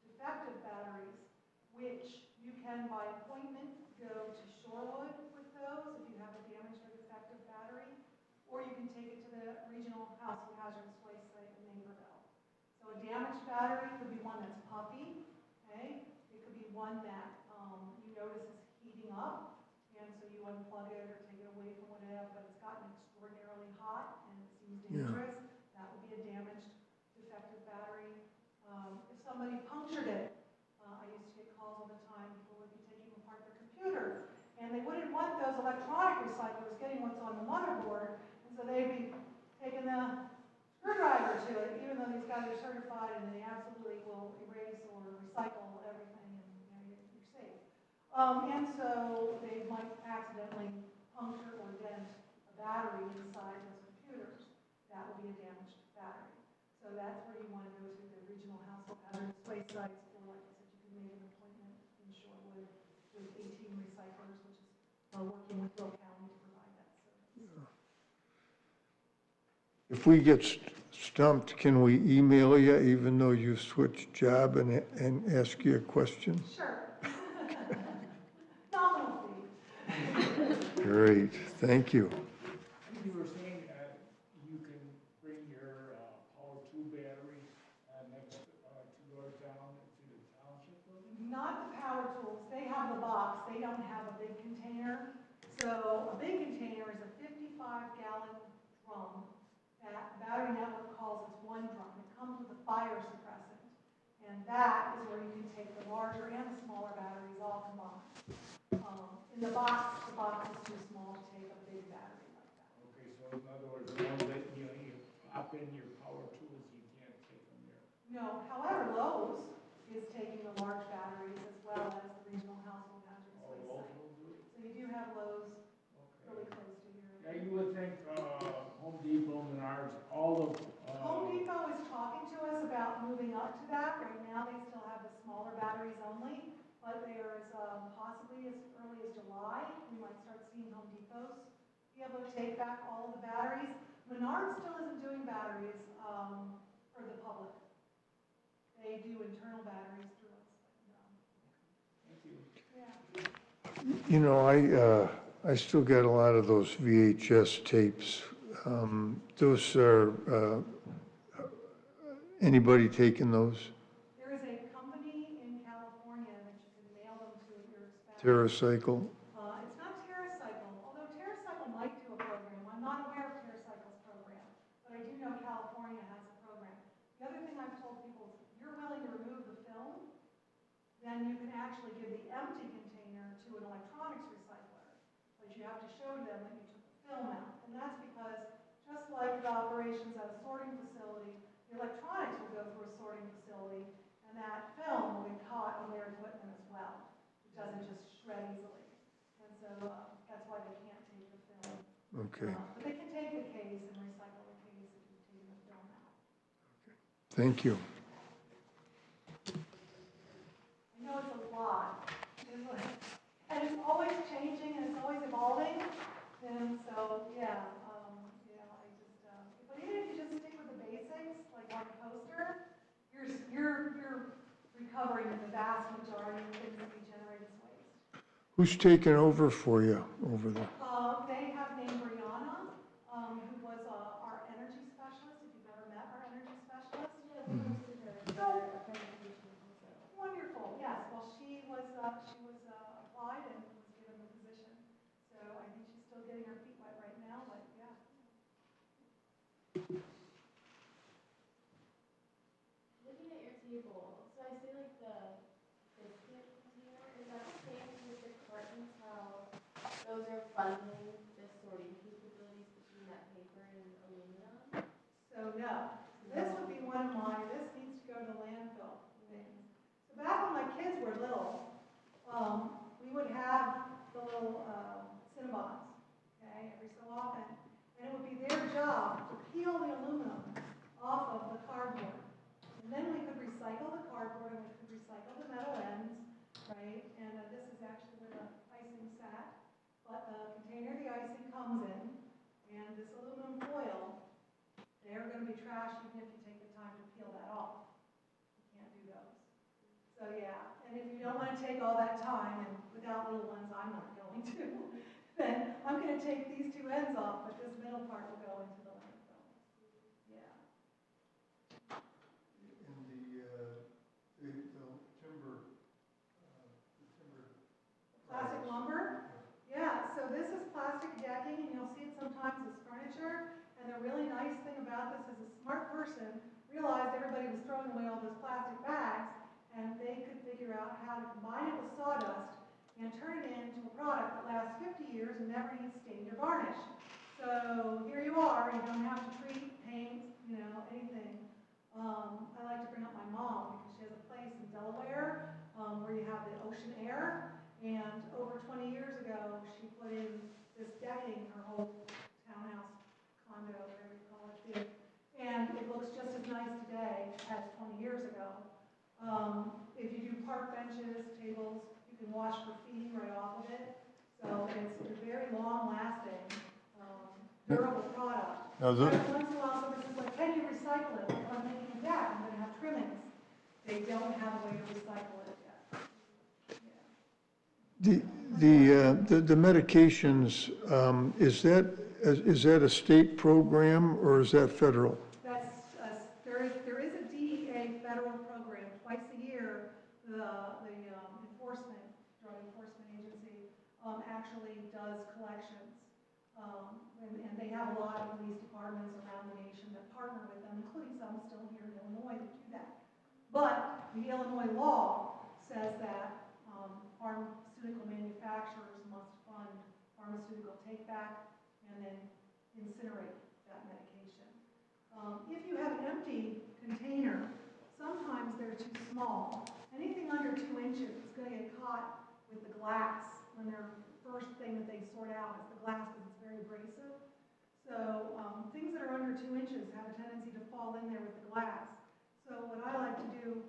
D: defective batteries, which you can, by appointment, go to Shorewood with those if you have a damaged or defective battery, or you can take it to the regional household hazardous waste site in Naperville. So a damaged battery could be one that's puffy, okay? It could be one that you notice is heating up, and so you unplug it or take it away from whatever, but it's gotten extraordinarily hot and it seems dangerous. That would be a damaged, defective battery. If somebody punctured it, I used to get calls all the time, people would be taking apart their computer, and they wouldn't want those electronic recyclers getting what's on the motherboard, and so they'd be taking the screwdriver to it, even though these guys are certified and they absolutely will erase or recycle everything, and you're safe. And so they might accidentally puncture or dent a battery inside those computers. That would be a damaged battery. So that's where you want to go to the regional household hazardous waste sites, or like I said, you can make an appointment in Shorewood with 18 recyclers, which is working with Will County to provide that service.
C: If we get stumped, can we email you even though you switched job and ask you a question?
D: Sure. Nominal fee.
C: Great, thank you.
F: You were saying you can bring your Power 2 battery next 2 doors down to the township building?
D: Not the power tools. They have the box. They don't have a big container. So a big container is a 55-gallon drum that Battery Network calls its one drum. It comes with a fire suppressant. And that is where you can take the larger and the smaller batteries all combined. In the box is too small to take a big battery like that.
F: Okay, so in other words, the ones that you pop in your Power tools, you can't take them there.
D: No, however, Lowe's is taking the large batteries as well as the regional household hazardous waste
F: Lowe's
D: site.
F: will do it?
D: So you do have Lowe's
F: Okay.
D: really close to here.
F: Yeah, you would think Home Depot, Menards, all of...
D: Home Depot is talking to us about moving up to that. Right now, they still have the smaller batteries only, but there's possibly as early as July, we might start seeing Home Depots be able to take back all of the batteries. Menards still isn't doing batteries for the public. They do internal batteries through us.
F: Thank you.
D: Yeah.
C: You know, I still got a lot of those VHS tapes. Those are, anybody taking those?
D: There is a company in California that you can mail them to at your expense.
C: TerraCycle?
D: It's not TerraCycle, although TerraCycle might do a program. I'm not aware of TerraCycle's program, but I do know California has a program. The other thing I've told people is if you're willing to remove the film, then you can actually give the empty container to an electronics recycler. But you have to show them that you took the film out. And that's because just like the operations at a sorting facility, the electronics will go through a sorting facility, and that film will get caught on their equipment as well. It doesn't just shred easily. And so that's why they can't take the film.
C: Okay,
D: But they can take the case and recycle the case if you've taken the film out.
C: thank you.
D: I know it's a lot. And it's always changing and it's always evolving. And so, yeah, I just, but even if you just stick with the basics, like on a poster, you're recovering the vast majority of things that we generate as waste.
C: Who's taking over for you over there?
D: They have named Brianna, who was
A: bundling the sorting capabilities between that paper and aluminum?
D: So no, this would be one of my, this needs to go to landfill things. So back when my kids were little, we would have the little Cinnabons, okay, every so often. And it would be their job to peel the aluminum off of the cardboard. And then we could recycle the cardboard and we could recycle the metal ends, right? And this is actually where the icing sat. But the container the icing comes in, and this aluminum foil, they're going to be trash even if you take the time to peel that off. You can't do those. So yeah, and if you don't want to take all that time, and without little ones, I'm not going to, then I'm going to take these two ends off, but this middle part will go into the landfill. Yeah.
C: And the timber,
D: Plastic lumber? Yeah, so this is plastic decking, and you'll see it sometimes as furniture. And the really nice thing about this is a smart person realized everybody was throwing away all those plastic bags, and they could figure out how to combine it with sawdust and turn it into a product that lasts 50 years and never needs stained or varnish. So here you are, you don't have to treat, paint, you know, anything. I like to bring up my mom because she has a place in Delaware where you have the ocean air, and over 20 years ago, she put in this decking, her whole townhouse, condo, whatever you call it, did. And it looks just as nice today as 20 years ago. If you do park benches, tables, you can wash graffiti right off of it. So it's a very long-lasting, durable product.
C: Now
D: Every once in a while, somebody says, like, can you recycle it? Like, I'm making a deck, I'm going to have trimmings. They don't have a way to recycle it yet. Yeah.
C: the medications, is that a state program or is that federal?
D: That's, there is a DEA federal program. Twice a year, the enforcement, drug enforcement agency, actually does collections. And they have a lot of police departments around the nation that partner with them, including some still here in Illinois that do that. But the Illinois law says that pharmaceutical manufacturers must fund pharmaceutical take-back and then incinerate that medication. If you have an empty container, sometimes they're too small. Anything under 2 inches is going to get caught with the glass when they're first thing that they sort out is the glass because it's very abrasive. So things that are under 2 inches have a tendency to fall in there with the glass. So what I like to do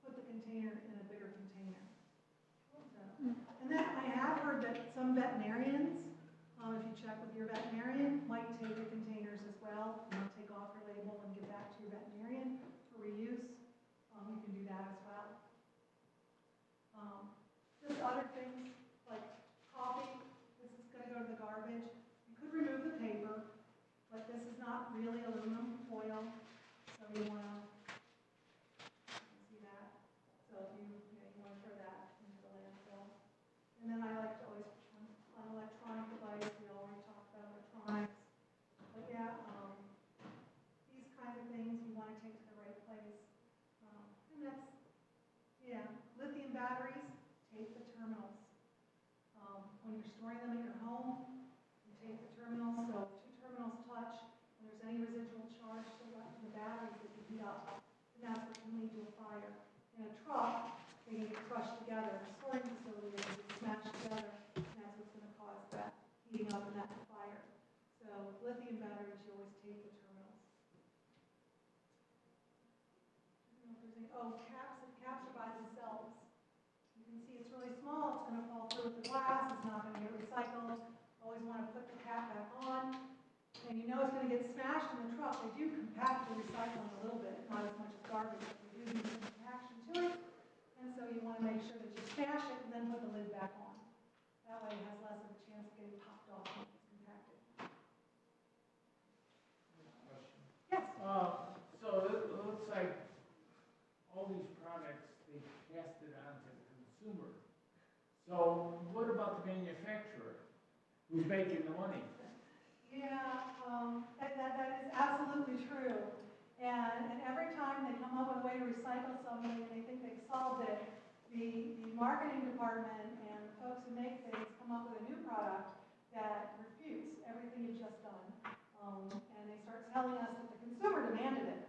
D: put the container in a bigger container. So, and then I have heard that some veterinarians, if you check with your veterinarian, might take the containers as well. You want to take off your label and give that to your veterinarian for reuse. You can do that as well. Just other things like coffee. This is going to go to the garbage. You could remove the paper, but this is not really aluminum foil, so you want to see that. So if you want to throw that into the landfill. And then I like to always on electronic device. We already talked about electronics, but yeah, these kinds of things you want to take to the right place. And that's lithium batteries. Take the terminals. When you're storing them at your home, you take the terminals. So if 2 terminals touch, and there's any residual charge still left in the batteries that you heat up, and that's what can lead to a fire. In a truck, they get crushed together. In a storing facility, they get smashed together, and that's what's going to cause that heating up and that fire. So lithium batteries, you always take the terminals. I don't know if there's any, caps. If caps are by themselves. You can see it's really small, it's going to fall through with the glass, it's not going to get recycled. Always want to put the cap back on. And you know it's going to get smashed in the truck. They do compact the recycling a little bit, not as much as garbage, but they do need some compaction to it. And so you want to make sure that you smash it and then put the lid back on. That way it has less of a chance of getting popped off when it's compacted. Yes?
F: So it looks like all these products, they passed it on to the consumer. So what about the manufacturer who's making the money?
D: Yeah, that is absolutely true. And every time they come up with a way to recycle something and they think they've solved it, the marketing department and the folks who make things come up with a new product that refutes everything you've just done. And they start telling us that the consumer demanded it.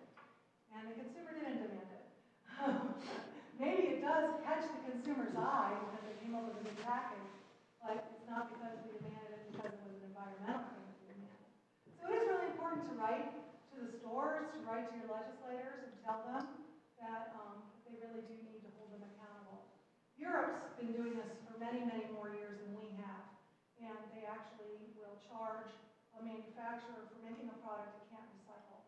D: And the consumer didn't demand it. Maybe it does catch the consumer's eye because they came up with a new package, but it's not because we demanded it because it was an environmental thing that we demanded. So it is really important to write to the stores, to write to your legislators and tell them that they really do need to hold them accountable. Europe's been doing this for many, many more years than we have, and they actually will charge a manufacturer for making a product it can't recycle,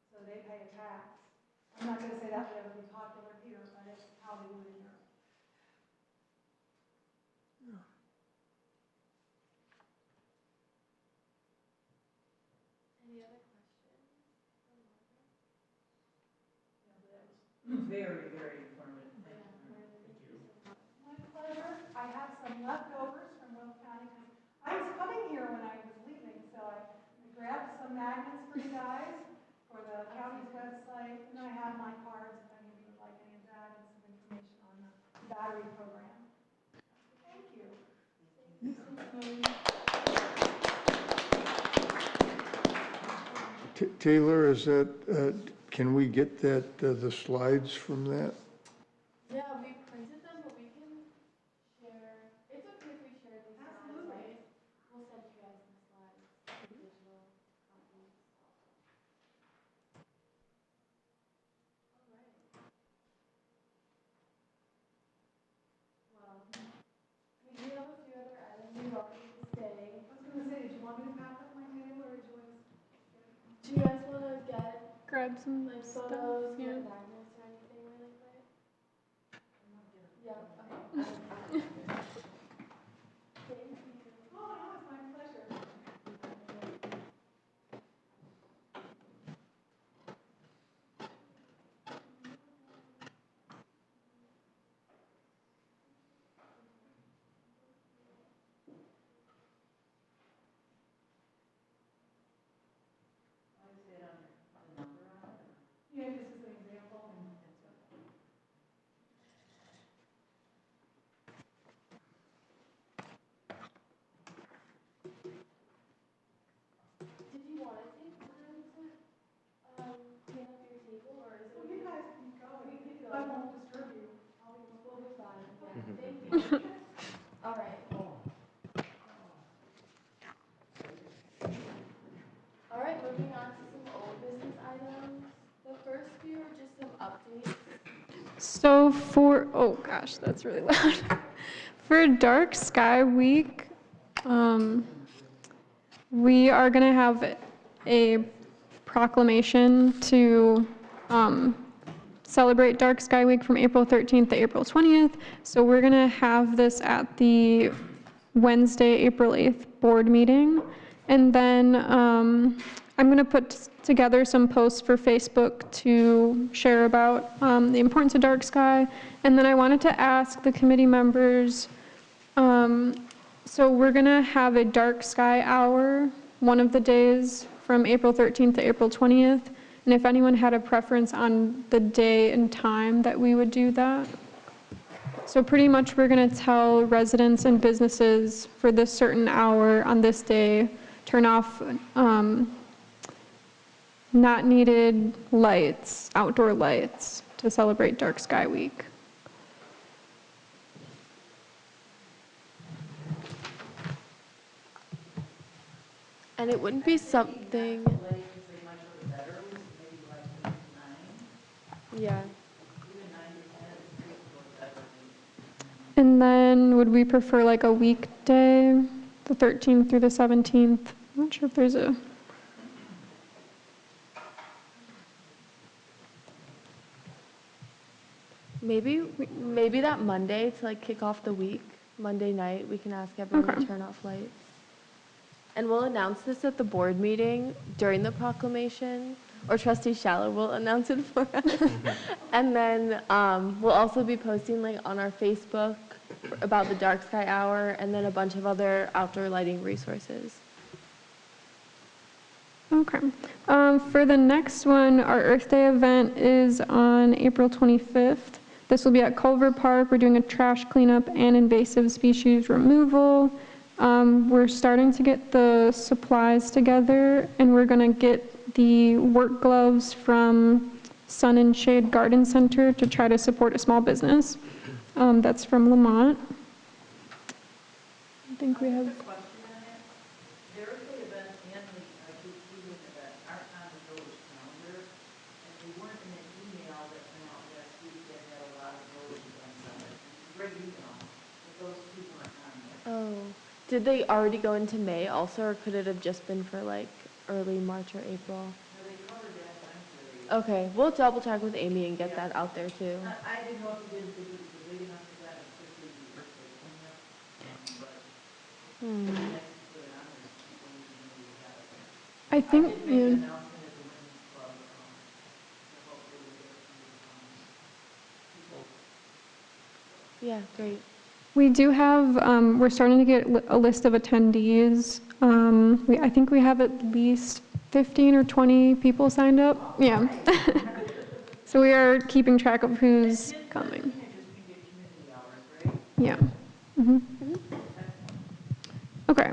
D: so they pay a tax. I'm not going to say that would ever be popular here, but it's how they do it in Europe.
A: Any other questions?
E: Very, very informative. Thank you.
D: My pleasure. I have some leftovers from Will County. I was coming here when I was leaving, so I grabbed some magnets for you guys for the county's website, and I have my cards if any of you would like any of that and some information on the battery program. Thank you.
C: Taylor, is that, can we get that, the slides from that?
A: Yeah, we printed them, but we can share. It's okay if we share these slides,
D: Absolutely.
A: right? We'll send you guys the slides, the digital copies. All right. Well, we do have a few other items we want you to stay.
D: I was going to say, did you want me to pack up my table, or did you want to?
A: Do you guys want to get
G: Grab some
A: like
G: stuff,
A: photos
G: yeah.
A: with magnets or anything really quick? Yeah, okay. Thank you.
D: Oh, no, it's my pleasure.
E: Why is it on the number on it?
D: Yeah, this is an example.
A: Did you want to take time to clean up your table, or is
D: Well,
A: it?
D: you guys can go.
A: We could go.
D: I won't disturb you.
A: We'll be fine. Yeah. Thank you. All right. All right, moving on to some old business items. The first few are just some updates.
G: So oh gosh, that's really loud. For Dark Sky Week, we are going to have a proclamation to celebrate Dark Sky Week from April 13th to April 20th. So we're going to have this at the Wednesday, April 8th board meeting. And then I'm going to put together some posts for Facebook to share about the importance of dark sky. And then I wanted to ask the committee members, so we're going to have a dark sky hour one of the days from April 13th to April 20th. And if anyone had a preference on the day and time that we would do that. So pretty much we're going to tell residents and businesses for this certain hour on this day, turn off not needed lights, outdoor lights, to celebrate Dark Sky Week.
A: And it wouldn't be something.
E: Late, because they might go to better, maybe like 8 to 9.
A: Yeah.
E: Even 9 to 10 is pretty good better.
G: And then would we prefer like a weekday, the 13th through the 17th? I'm not sure if there's a...
A: Maybe that Monday to like kick off the week, Monday night, we can ask everyone
G: Okay.
A: to turn off lights. And we'll announce this at the board meeting during the proclamation, or Trustee Shallow will announce it for us. And then we'll also be posting like on our Facebook about the Dark Sky Hour and then a bunch of other outdoor lighting resources.
G: Okay. For the next one, our Earth Day event is on April 25th. This will be at Culver Park. We're doing a trash cleanup and invasive species removal. We're starting to get the supplies together, and we're gonna get the work gloves from Sun and Shade Garden Center to try to support a small business. That's from Lamont. I think we have.
E: Question on that. The Earth Day event and the Duke Shooting event aren't on the village calendar, and they weren't in an email that went out last week that had a lot of village events on it. Great email, but those two weren't on there.
A: Oh, did they already go into May also, or could it have just been for like early March or April?
E: No, they covered that time period.
A: Okay, we'll double check with Amy and get that out there too.
E: I didn't know if you didn't think it was big enough for that, especially the Earth Day cleanup, but
A: Hmm.
E: next to put it on there, so people usually know we have it.
G: I think,
E: I did make an
G: yeah.
E: announcement at the women's club, to hopefully we'll get a few, people.
A: Yeah, great.
G: We do have, we're starting to get a list of attendees. I think we have at least 15 or 20 people signed up. Yeah. So we are keeping track of who's coming.
E: Teenagers can get community hours, right?
G: Yeah. Mhm. Okay.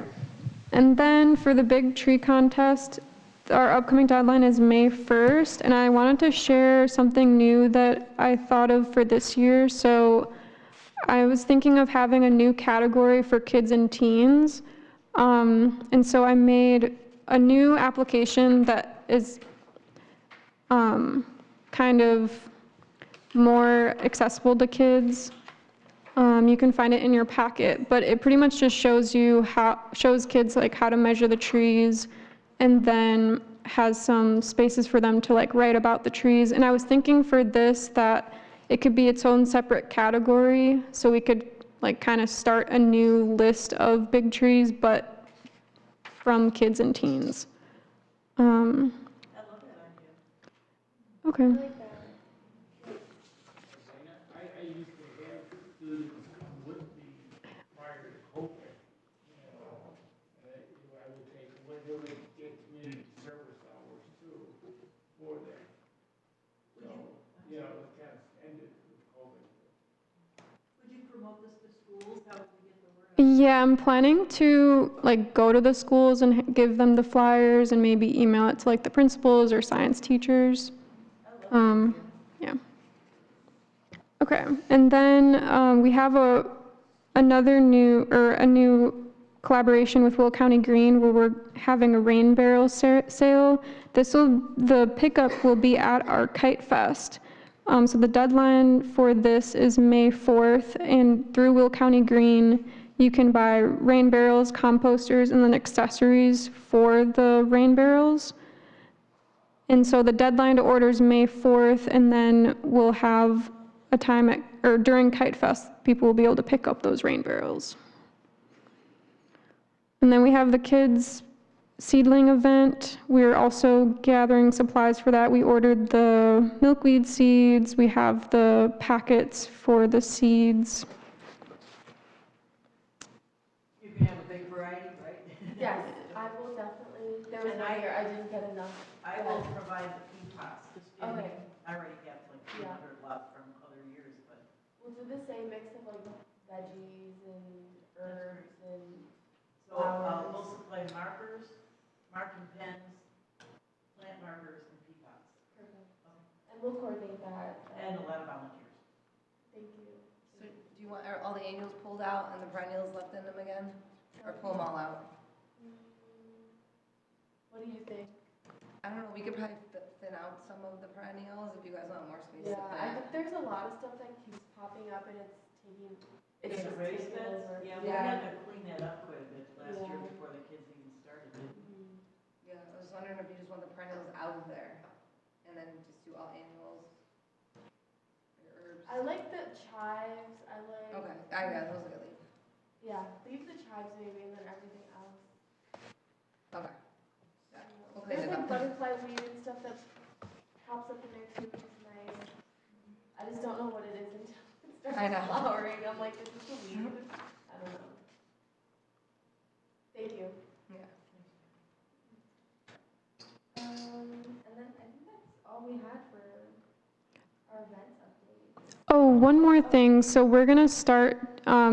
G: And then for the big tree contest, our upcoming deadline is May 1st, and I wanted to share something new that I thought of for this year. So I was thinking of having a new category for kids and teens. And so I made a new application that is kind of more accessible to kids. You can find it in your packet, but it pretty much just shows kids like how to measure the trees, and then has some spaces for them to like write about the trees. And I was thinking for this that it could be its own separate category, so we could like kind of start a new list of big trees, but from kids and teens.
E: I love that idea.
G: Okay.
A: I like that.
F: I used to have students come with me prior to COVID, I would take, when they would get community service hours too, for them. So, it kind of ended with COVID.
E: Would you promote this to schools? How would we get the word out?
G: Yeah, I'm planning to like go to the schools and give them the flyers and maybe email it to like the principals or science teachers. Yeah. Okay, and then we have a new collaboration with Will County Green where we're having a rain barrel sale. The pickup will be at our Kite Fest. So the deadline for this is May 4th, and through Will County Green, you can buy rain barrels, composters, and then accessories for the rain barrels. And so the deadline to order is May 4th, and then we'll have a time during Kite Fest, people will be able to pick up those rain barrels. And then we have the kids seedling event. We're also gathering supplies for that. We ordered the milkweed seeds. We have the packets for the seeds.
E: You can have a big variety, right?
A: Yes, I will definitely, there was
E: And
A: one year I didn't get enough.
E: I will provide the pea pots, just kidding.
A: Okay.
E: I already have like
A: Yeah.
E: 200 left from other years, but.
A: We'll do the same mix of like veggies and herbs and
E: So, we'll supply markers, marking pens, plant markers, and pea pots,
A: perfect. And we'll coordinate that.
E: and a lot of volunteers.
A: Thank you.
H: So do you want, are all the annuals pulled out and the perennials left in them again? Or pull them all out?
A: What do you think?
H: I don't know, we could probably thin out some of the perennials if you guys want more space to
A: Yeah, I think there's a lot of stuff that keeps popping up and it's
E: It's
A: just
E: raised
A: taking
E: beds,
A: over.
E: yeah, we had to clean that up quite a bit last year
A: Yeah.
E: before the kids even started.
A: Mhm.
H: Yeah, I was wondering if you just want the perennials out of there and then just do all annuals. Your herbs.
A: I like the chives, I like.
H: Okay, I got those are good.
A: Yeah, leave the chives maybe and then everything else.
H: Okay. Yeah, we'll clean
A: There's
H: it
A: like
H: up.
A: butterfly weed and stuff that pops up in there too, which is nice. I just don't know what it is until it starts
H: I know.
A: flowering. I'm like, is this a weed? I don't know. Thank you.
H: Yeah.
A: And then I think that's all we had for our events update.
G: Oh, one more thing. So we're going to start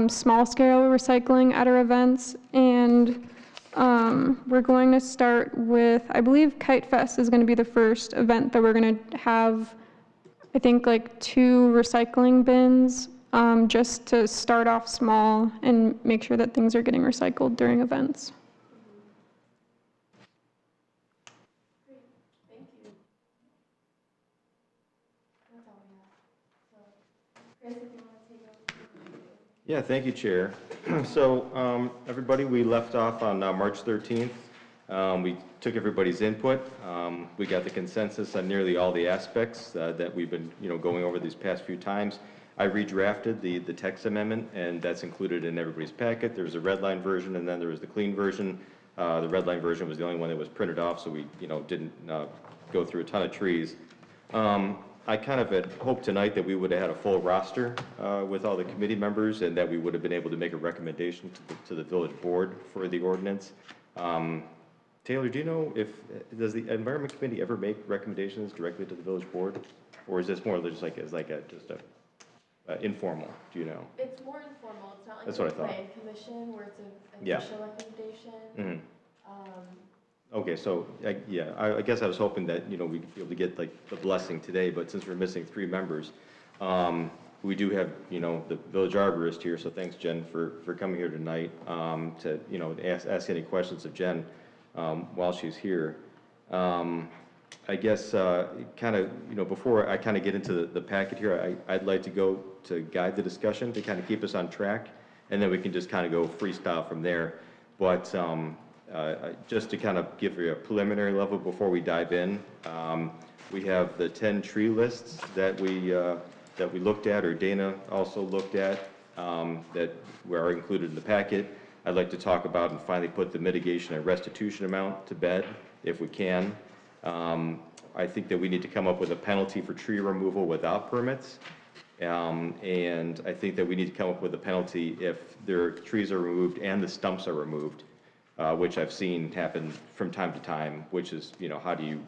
G: small scale recycling at our events, and we're going to start with, I believe Kite Fest is going to be the first event that we're going to have, I think, like 2 recycling bins, just to start off small and make sure that things are getting recycled during events.
A: Great, thank you. That's all we have. So, Chris, if you want to take over.
B: Yeah, thank you, Chair. So, everybody, we left off on March 13th. We took everybody's input. We got the consensus on nearly all the aspects that we've been, going over these past few times. I redrafted the text amendment, and that's included in everybody's packet. There's a red line version, and then there was the clean version. The red line version was the only one that was printed off, so we, didn't go through a ton of trees. I kind of had hoped tonight that we would have had a full roster with all the committee members, and that we would have been able to make a recommendation to the village board for the ordinance. Taylor, do you know does the Environment Committee ever make recommendations directly to the village board? Or is this more just like informal, do you know?
A: It's more informal, it's not like
B: That's
A: the
B: what I thought.
A: plan commission where it's an
B: Yeah.
A: official recommendation.
B: Mhm.
A: Um,
B: Okay, so, I guess I was hoping that, we'd be able to get like the blessing today, but since we're missing 3 members, we do have, the village arborist here, so thanks, Jen, for coming here tonight, to, ask any questions of Jen, while she's here. I guess, kind of, before I kind of get into the packet here, I'd like to go to guide the discussion to kind of keep us on track, and then we can just kind of go freestyle from there. But just to kind of give you a preliminary level before we dive in, we have the 10 tree lists that we looked at, or Dana also looked at, that were included in the packet. I'd like to talk about and finally put the mitigation and restitution amount to bed, if we can. I think that we need to come up with a penalty for tree removal without permits. And I think that we need to come up with a penalty if their trees are removed and the stumps are removed, which I've seen happen from time to time, which is, how do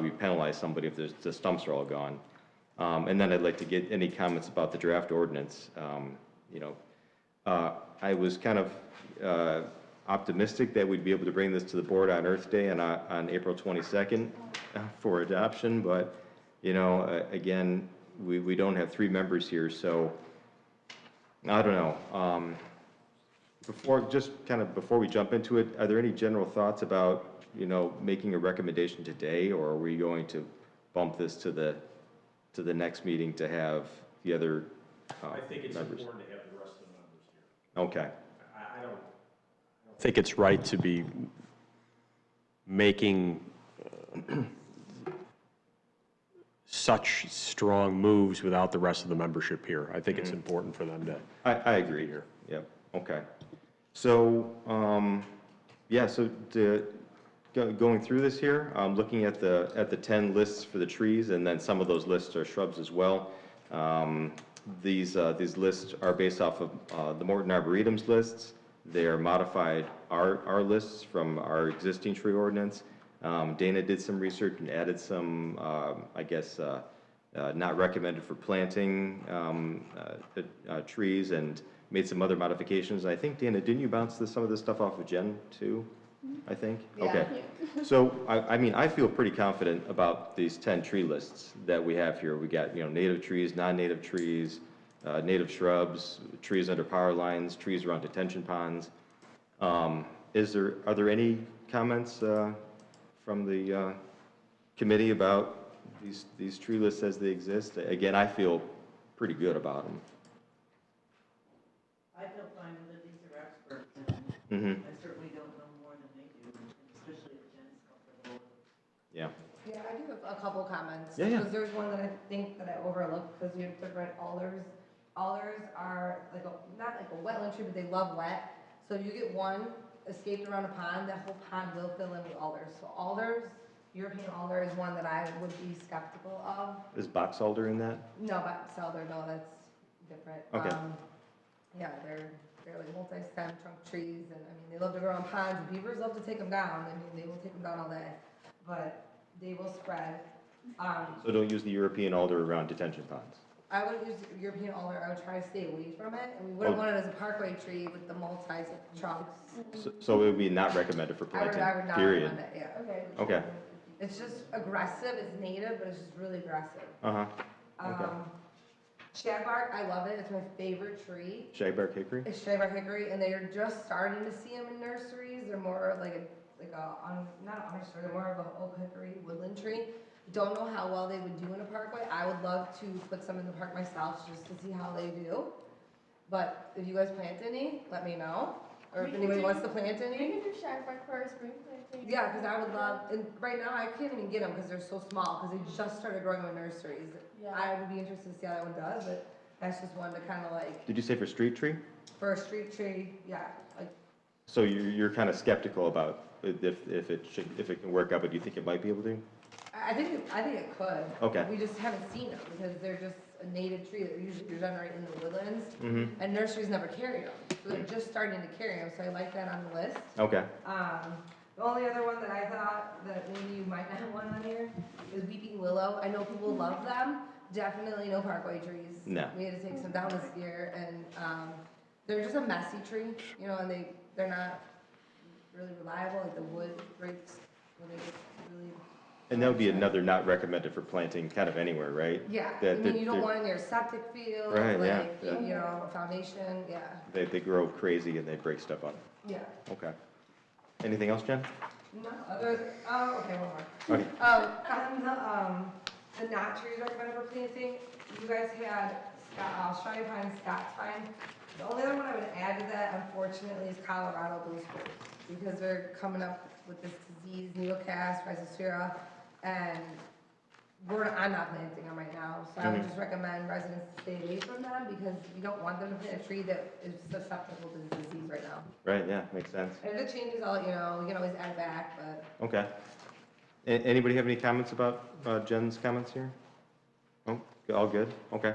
B: we penalize somebody if the stumps are all gone? And then I'd like to get any comments about the draft ordinance. I was kind of optimistic that we'd be able to bring this to the board on Earth Day and on April 22nd for adoption, but, again, we don't have 3 members here, so I don't know. Before we jump into it, are there any general thoughts about, making a recommendation today, or are we going to bump this to the next meeting to have the other
I: I think it's
B: members?
I: important to have the rest of the members here.
B: Okay.
I: I don't think it's right to be making such strong moves without the rest of the membership here. I think it's important for them to.
B: I agree here. Yep. Okay. So, going through this here, looking at the 10 lists for the trees, and then some of those lists are shrubs as well. These lists are based off of the Morton Arboretum's lists. They are modified our lists from our existing tree ordinance. Dana did some research and added some, not recommended for planting trees, and made some other modifications. I think, Dana, didn't you bounce some of this stuff off of Jen too, I think?
H: Yeah.
B: Okay. So, I feel pretty confident about these 10 tree lists that we have here. We got, native trees, non-native trees, native shrubs, trees under power lines, trees around detention ponds. Are there any comments from the committee about these tree lists as they exist? Again, I feel pretty good about them.
E: I feel fine with it, these are experts,
B: Mm-hmm.
E: I certainly don't know more than they do, especially if Jen's comfortable with it.
B: Yeah.
H: Yeah, I do have a couple comments.
B: Yeah, yeah.
H: Because there's one that I think that I overlooked, because you have different alders. Alders are not like a wetland tree, but they love wet. So if you get one escaped around a pond, that whole pond will fill in with alders. So alders, European alder is one that I would be skeptical of.
B: Is box alder in that?
H: No, but elder, no, that's different.
B: Okay.
H: Yeah, they're like multi-stem trunk trees, and they love to grow on ponds, and beavers love to take them down. They will take them down all day, but they will spread.
B: So don't use the European alder around detention ponds?
H: I wouldn't use European alder, I would try to stay away from it, and we wouldn't want it as a parkway tree with the multi-trunks.
B: So it would be not recommended for
H: I would
B: planting,
H: not
B: period?
H: recommend it, yeah.
A: Okay.
B: Okay,
H: It's just aggressive, it's native, but it's just really aggressive.
B: uh-huh. Okay.
H: Shagbark, I love it, it's my favorite tree.
B: Shagbark hickory?
H: It's shagbark hickory, and they're just starting to see them in nurseries. They're more like not an understory, they're more of a oak hickory woodland tree. Don't know how well they would do in a parkway. I would love to put some in the park myself just to see how they do. But if you guys plant any, let me know. Or if anybody wants to plant
A: We
H: any.
A: can do shagbark for our spring planting.
H: Yeah, because I would love, and right now I can't even get them because they're so small, because they just started growing in nurseries.
A: Yeah.
H: I would be interested to see how that one does, but that's just one to kind of like,
B: Did you say for street tree?
H: for a street tree, yeah, like,
B: So you're kind of skeptical about if it can work out, but do you think it might be able to?
H: I think it could.
B: Okay.
H: We just haven't seen them because they're just a native tree that usually regenerate in the woodlands.
B: Mm-hmm.
H: And nurseries never carry them, so they're just starting to carry them, so I like that on the list.
B: Okay,
H: The only other one that I thought that maybe you might not want on here is weeping willow. I know people love them, definitely no parkway trees.
B: No.
H: We had to take some down this year, and, they're just a messy tree, you know, and they're not really reliable, like the wood breaks when they get really.
B: and that would be another not recommended for planting kind of anywhere, right?
H: Yeah, I
B: That-
H: mean,
B: that-
H: you don't
B: they're-
H: want it near a septic field,
B: Right, yeah,
H: like,
B: yeah.
H: you know, a foundation, yeah,
B: They grow crazy and they break stuff up.
H: yeah.
B: Okay. Anything else, Jen?
H: No, other, okay, one more.
B: Okay.
H: On the knot trees recommended for planting, you guys had Australian pine, Scots pine. The only other one I would add to that, unfortunately, is Colorado blue spruce, because they're coming up with this disease, neocast, rhizosphera, and I'm not planting them right now, so I would just recommend residents stay away from them, because you don't want them to plant a tree that is susceptible to the disease right now.
B: Right, yeah, makes sense.
H: And if it changes, I'll, you know, we can always add back, but
B: Okay. Anybody have any comments about Jen's comments here? Oh, all good? Okay.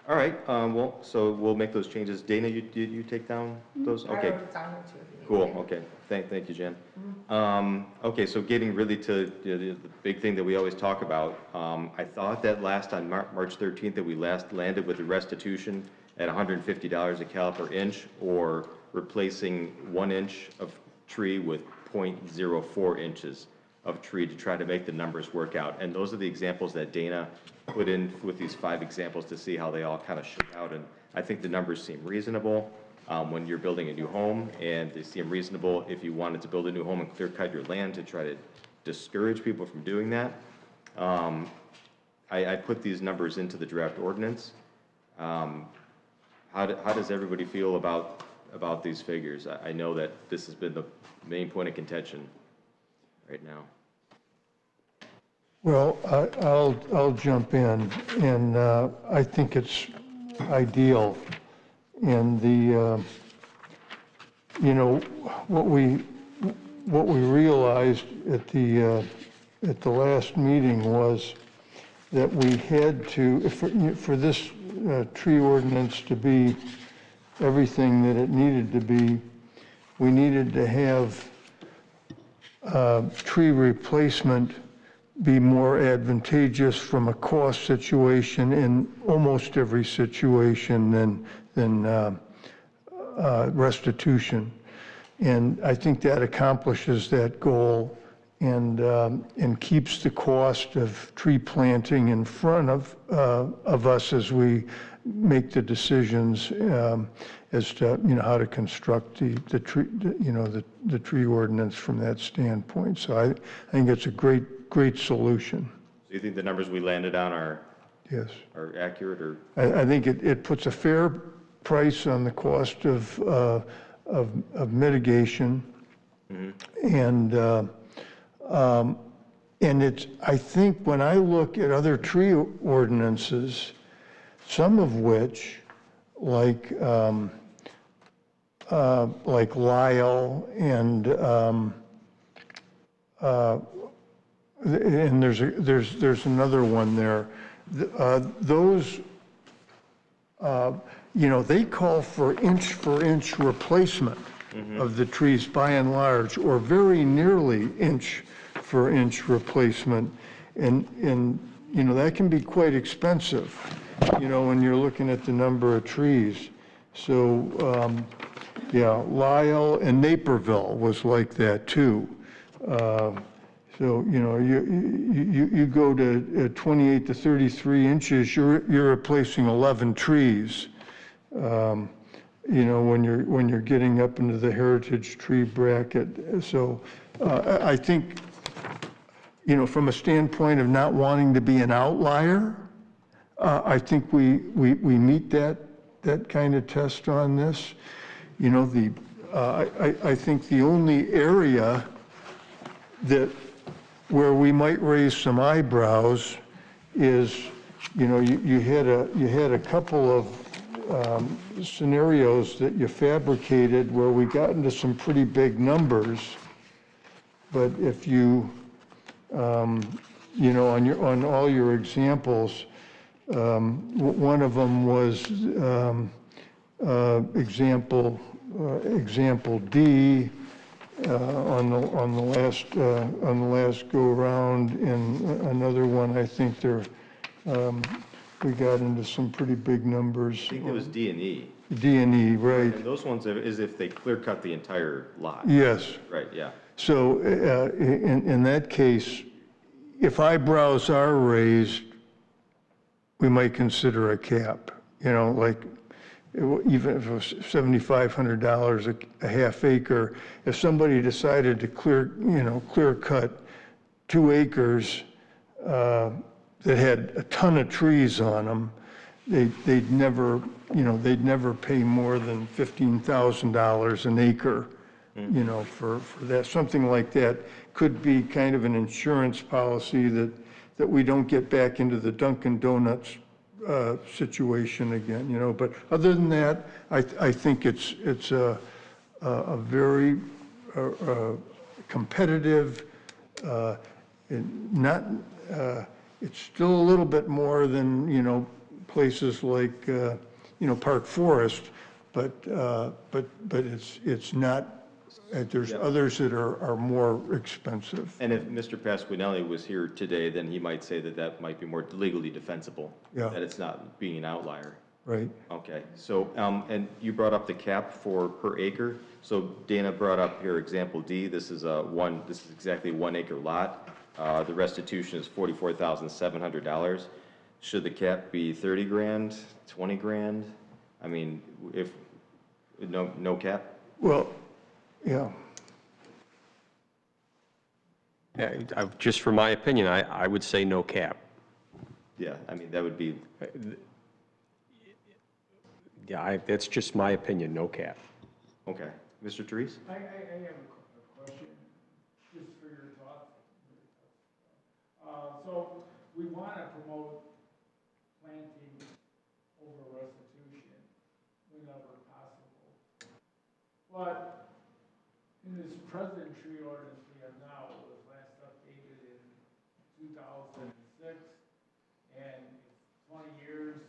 B: All right, well, so we'll make those changes. Dana, you take down those?
H: I
B: Okay,
H: wrote it down here too. if you need
B: cool,
H: it.
B: okay. Thank you, Jen. Okay, so getting really to the big thing that we always talk about, I thought that last on March 13th that we last landed with the restitution at $150 a caliper inch, or replacing 1 inch of tree with 0.04 inches of tree to try to make the numbers work out. And those are the examples that Dana put in with these 5 examples to see how they all kind of shook out. And I think the numbers seem reasonable when you're building a new home, and they seem reasonable if you wanted to build a new home and clear cut your land to try to discourage people from doing that. I put these numbers into the draft ordinance. How does everybody feel about these figures? I know that this has been the main point of contention right now.
C: Well, I'll jump in, and I think it's ideal. And you know, what we realized at the last meeting was that we had to, for this tree ordinance to be everything that it needed to be, we needed to have tree replacement be more advantageous from a cost situation in almost every situation than restitution. And I think that accomplishes that goal and keeps the cost of tree planting in front of us as we make the decisions as to, you know, how to construct the tree ordinance from that standpoint. So I think it's a great solution.
B: Do you think the numbers we landed on
C: Yes.
B: are accurate, or?
C: I think it puts a fair price on the cost of mitigation. And it's, I think when I look at other tree ordinances, some of which, like Lyle and there's another one there. Those, you know, they call for inch replacement of the trees by and large, or very nearly inch for inch replacement. And you know, that can be quite expensive. when you're looking at the number of trees. So, yeah, Lyle and Naperville was like that too. So, you go to 28 to 33 inches, you're replacing 11 trees. When you're getting up into the heritage tree bracket. So I think, from a standpoint of not wanting to be an outlier, I think we meet that kind of test on this. I think the only area where we might raise some eyebrows is, you had a couple of scenarios that you fabricated where we got into some pretty big numbers. But if you, on all your examples, one of them was example D on the last go around, and another one I think we got into some pretty big numbers.
B: I think it was D and E.
C: D and E, right?
B: And those ones is if they clear cut the entire lot.
C: Yes.
B: Right. Yeah.
C: So in that case, if eyebrows are raised, we might consider a cap. Like even if it was $7,500 a half acre, if somebody decided to clear cut 2 acres that had a ton of trees on them, they'd never pay more than $15,000 an acre, for that. Something like that could be kind of an insurance policy that we don't get back into the Dunkin' Donuts situation again, But other than that, I think it's a very competitive, it's still a little bit more than, places like, Park Forest, but it's not, there's others that are more expensive.
B: And if Mr. Pasquinelli was here today, then he might say that might be more legally defensible.
C: Yeah.
B: That it's not being an outlier.
C: Right.
B: Okay, so, and you brought up the cap for per acre. So Dana brought up here example D. This is exactly 1 acre lot. The restitution is $44,700. Should the cap be 30 grand, 20 grand? I mean, if, no cap?
C: Well, yeah.
I: Yeah, just for my opinion, I would say no cap.
B: Yeah, I mean, that would be,
I: Yeah, that's just my opinion, no cap.
B: okay. Mr. Therese?
F: I have a question, just for your thoughts. So we want to promote planting over restitution whenever possible. But in this present tree ordinance we have now, it was last updated in 2006, and it's 20 years.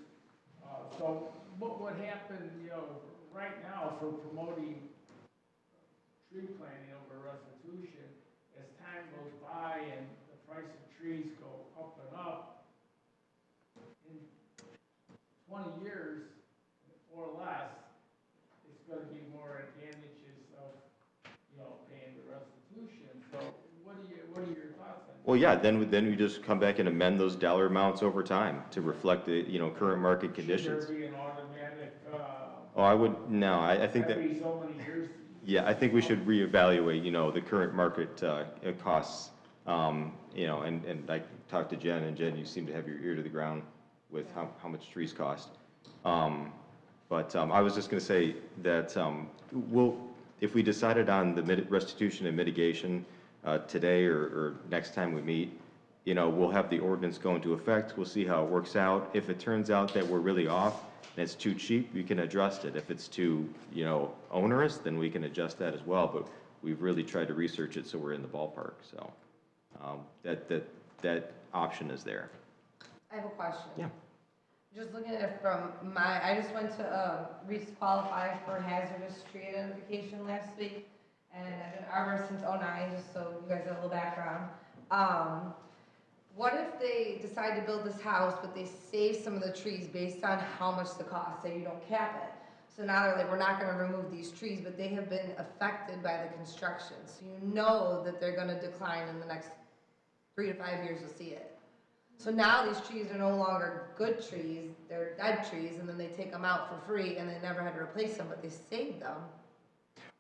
F: So what happened, right now for promoting tree planting over restitution, as time goes by and the price of trees go up and up, in 20 years or less, it's going to be more advantageous of, paying the restitution. So what are your thoughts on that?
B: Well, yeah, then we just come back and amend those dollar amounts over time to reflect the, current market conditions.
F: Should there be an automatic,
B: Oh, I think that,
F: every so many years?
B: yeah, I think we should reevaluate, the current market costs. And I talked to Jen, and Jen, you seem to have your ear to the ground with how much trees cost. But I was just going to say that if we decided on the restitution and mitigation today or next time we meet, we'll have the ordinance go into effect. We'll see how it works out. If it turns out that we're really off and it's too cheap, we can adjust it. If it's too, onerous, then we can adjust that as well. But we've really tried to research it so we're in the ballpark. So that option is there.
H: I have a question.
B: Yeah.
H: Just looking at it I just went to re-qualify for hazardous tree identification last week, and I've been arborist since '09, just so you guys have a little background. What if they decide to build this house, but they save some of the trees based on how much the cost, say you don't cap it? So now they're like, we're not gonna remove these trees, but they have been affected by the construction, so you know that they're gonna decline in the next 3 to 5 years, you'll see it. So now these trees are no longer good trees, they're dead trees, and then they take them out for free, and they never had to replace them, but they saved them.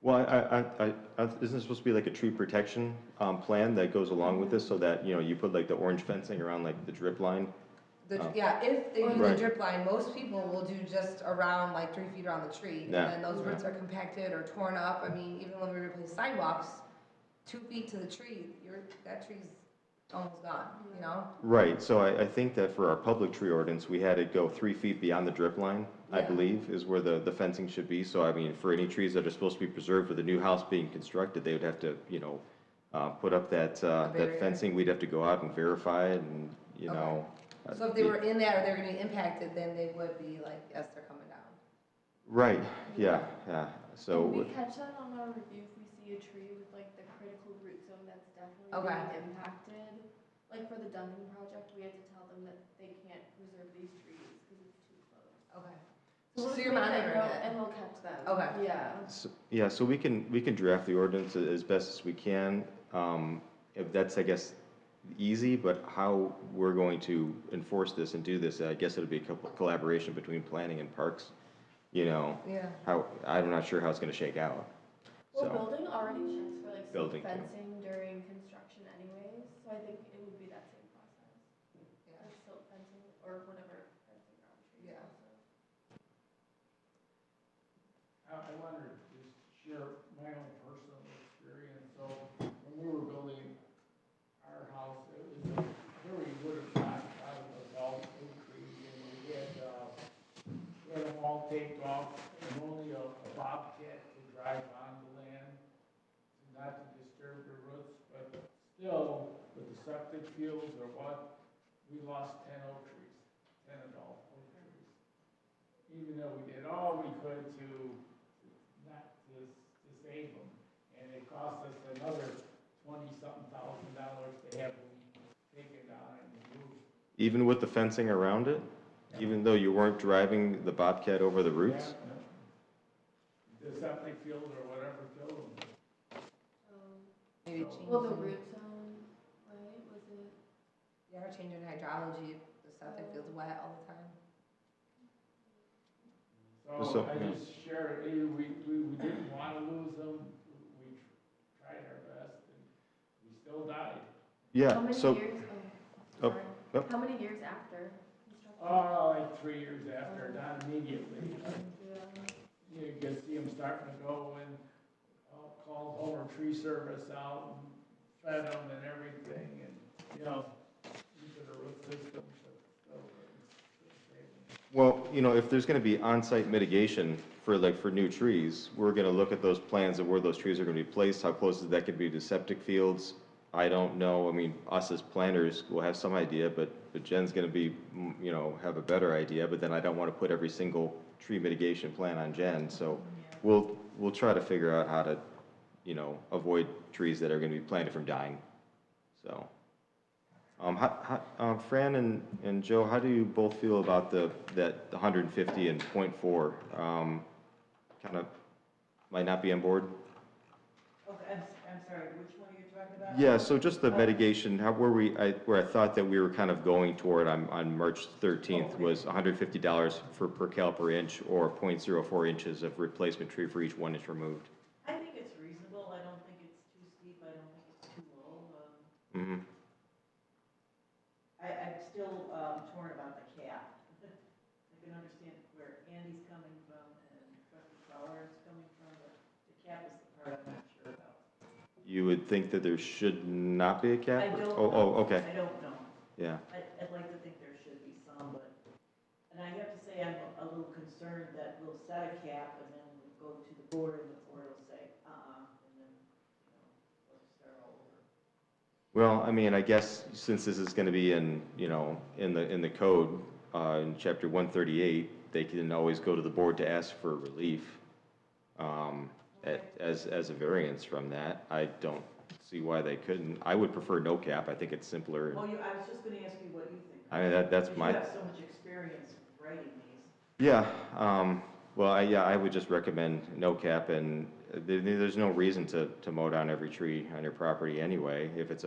B: Well, isn't there supposed to be like a tree protection plan that goes along with this, so that, you know, you put like the orange fencing around like the drip line?
H: Yeah, if they do the
B: Right.
H: drip line, most people will do just around like 3 feet around the tree. And
B: Yeah,
H: then those
B: yeah.
H: roots are compacted or torn up. I mean, even when we replace sidewalks, 2 feet to the tree, that tree's almost gone, you know?
B: Right, so I think that for our public tree ordinance, we had it go 3 feet beyond the drip line, I
H: Yeah.
B: believe, is where the fencing should be. So I mean, for any trees that are supposed to be preserved for the new house being constructed, they would have to, you know, put up that
H: barrier.
B: fencing. We'd have to go out and verify it, and, you
H: Okay.
B: know.
H: So if they were in that or they're gonna be impacted, then they would be like, yes, they're coming down.
B: Right, yeah, yeah, so.
A: Can we catch that on our review if we see a tree with like the critical root zone that's definitely
H: Okay.
A: being impacted? Like for the Duncan project, we had to tell them that they can't preserve these trees because it's too close.
H: Okay.
A: So we'll
H: So
A: just
H: you're
A: make that
H: monitoring
A: note
H: it?
A: and we'll catch them.
H: Okay.
A: Yeah.
B: Yeah, so we can draft the ordinance as best as we can. If that's, I guess, easy, but how we're going to enforce this and do this, I guess it'll be a collaboration between planning and parks, you know.
H: Yeah.
B: I'm not sure how it's gonna shake out,
A: Well,
B: so.
A: building already checks for like
B: Building,
A: silk
B: too.
A: fencing during construction anyways, so I think it would be that same process.
H: Yeah.
A: Like silk fencing or whatever fencing around trees
H: Yeah.
A: also.
F: I wanted to just share my own personal experience. So when we were building our house, it was a very wooden lot, out of a belt oak tree, and we had them all taped off, and only a bobcat could drive on the land, not to disturb the roots, but still, with the septic fields or what, we lost 10 oak trees, 10 adult oak trees. Even though we did all we could to save them, and it cost us another $20-something thousand to have them taken down and moved.
B: Even with the fencing around it, even though you weren't driving the bobcat over the roots?
F: The septic field or whatever killed them.
H: Maybe change.
A: Well, the root zone, right, was it?
H: Yeah, we're changing hydrology, the septic field's wet all the time.
B: So,
F: I
B: yeah.
F: just shared, we didn't want to lose them, we tried our best, and we still died.
A: How
B: Yeah,
A: many
B: so,
A: years,
B: oh,
A: sorry.
B: oh.
A: How many years after construction?
F: Like 3 years after, not immediately.
A: Yeah.
F: You can see them starting to go, and called Homer Tree Service out and fed them and everything, and, you know, into the root system.
B: Well, you know, if there's gonna be on-site mitigation for new trees, we're gonna look at those plans of where those trees are gonna be placed, how close is that could be to septic fields. I don't know, I mean, us as planners will have some idea, but Jen's gonna be, you know, have a better idea, but then I don't wanna put every single tree mitigation plan on Jen, so we'll try to figure out how to, you know, avoid trees that are gonna be planted from dying, so. Fran and Joe, how do you both feel about that 150 and .4? Kind of might not be on board?
E: Okay, I'm sorry, which one are you talking about?
B: Yeah, so just the mitigation, where I thought that we were kind of going toward on March 13th was $150 per caliper inch or .04 inches of replacement tree for each 1 inch removed.
E: I think it's reasonable, I don't think it's too steep, I don't think it's too low.
B: Mm-hmm.
E: I'm still torn about the cap. I can understand where Andy's coming from and Trustee Fowler is coming from, but the cap is the part I'm not sure about.
B: You would think that there should not be a cap?
E: I don't
B: Oh,
E: know.
B: okay,
E: I don't know.
B: yeah.
E: I'd like to think there should be some, but, and I have to say, I'm a little concerned that we'll set a cap and then we'll go to the board and the board will say, and then, let's start all over.
B: Well, I mean, I guess since this is gonna be in, you know, in the code, in chapter 138, they can always go to the board to ask for relief, as a variance from that. I don't see why they couldn't. I would prefer no cap. I think it's simpler.
E: Oh, I was just gonna ask you what you think.
B: I mean, that's
E: Because
B: my,
E: you have so much experience writing these.
B: yeah, well, I would just recommend no cap, and there's no reason to mow down every tree on your property anyway, if it's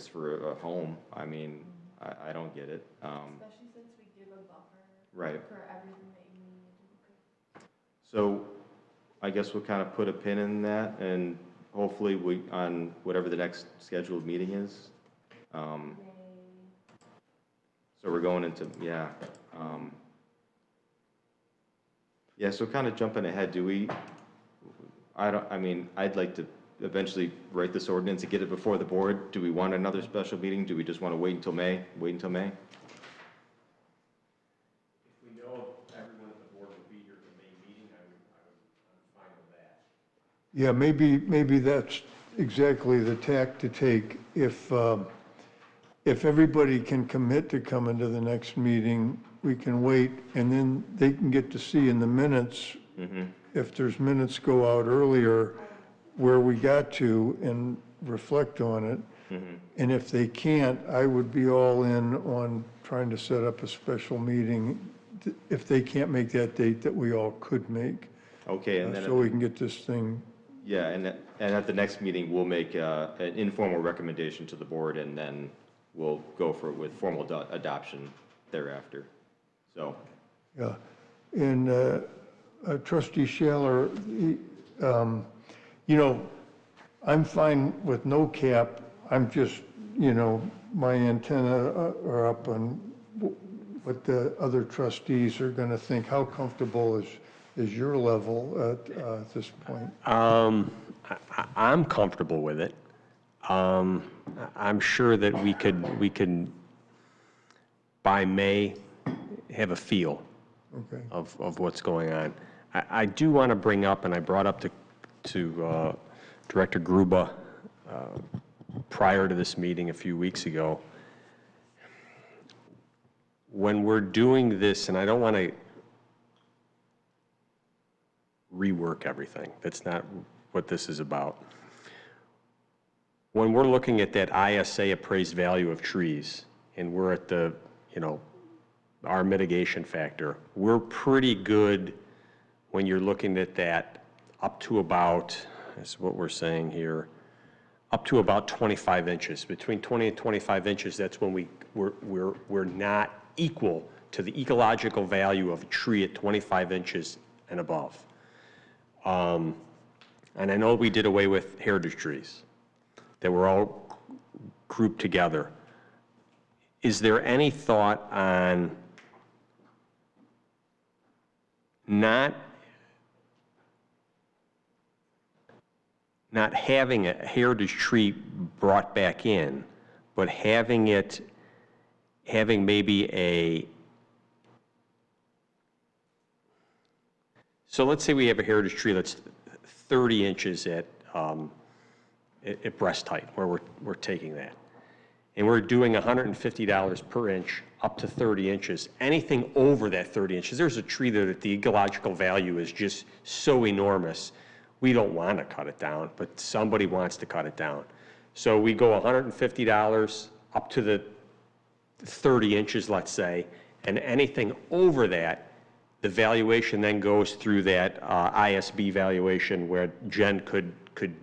B: for a home. I mean, I don't get it.
A: Especially since we give a buffer.
B: Right.
A: For everything that you need.
B: So I guess we'll kind of put a pin in that, and hopefully on whatever the next scheduled meeting is.
A: May.
B: So we're going into, yeah. Yeah, so kind of jumping ahead, I'd like to eventually write this ordinance and get it before the board. Do we want another special meeting? Do we just want to wait until May?
I: If we know everyone at the board will be here at the May meeting, I'm fine with that.
C: Yeah, maybe that's exactly the tack to take. If everybody can commit to coming to the next meeting, we can wait, and then they can get to see in the minutes, if there's minutes go out earlier, where we got to and reflect on it. And if they can't, I would be all in on trying to set up a special meeting, if they can't make that date that we all could make.
B: Okay, and then.
C: So we can get this thing.
B: Yeah, and at the next meeting, we'll make an informal recommendation to the board, and then we'll go for it with formal adoption thereafter. So.
C: Yeah, and Trustee Shaler, I'm fine with no cap. I'm just, my antenna are up on what the other trustees are going to think. How comfortable is your level at this point?
I: I'm comfortable with it. I'm sure that we could by May have a feel of what's going on. I do want to bring up, and I brought up to Director Gruba prior to this meeting a few weeks ago, when we're doing this, and I don't want to rework everything. That's not what this is about. When we're looking at that ISA appraised value of trees, and we're at the, our mitigation factor, we're pretty good when you're looking at that up to about, that's what we're saying here, up to about 25 inches. Between 20 and 25 inches, that's when we're not equal to the ecological value of a tree at 25 inches and above. And I know we did away with heritage trees that were all grouped together. Is there any thought on not having a heritage tree brought back in, but having maybe so let's say we have a heritage tree that's 30 inches at breast height, where we're taking that. And we're doing $150 per inch up to 30 inches. Anything over that 30 inches, there's a tree there that the ecological value is just so enormous, we don't want to cut it down, but somebody wants to cut it down. So we go $150 up to the 30 inches, let's say, and anything over that, the valuation then goes through that ISB valuation where Jen could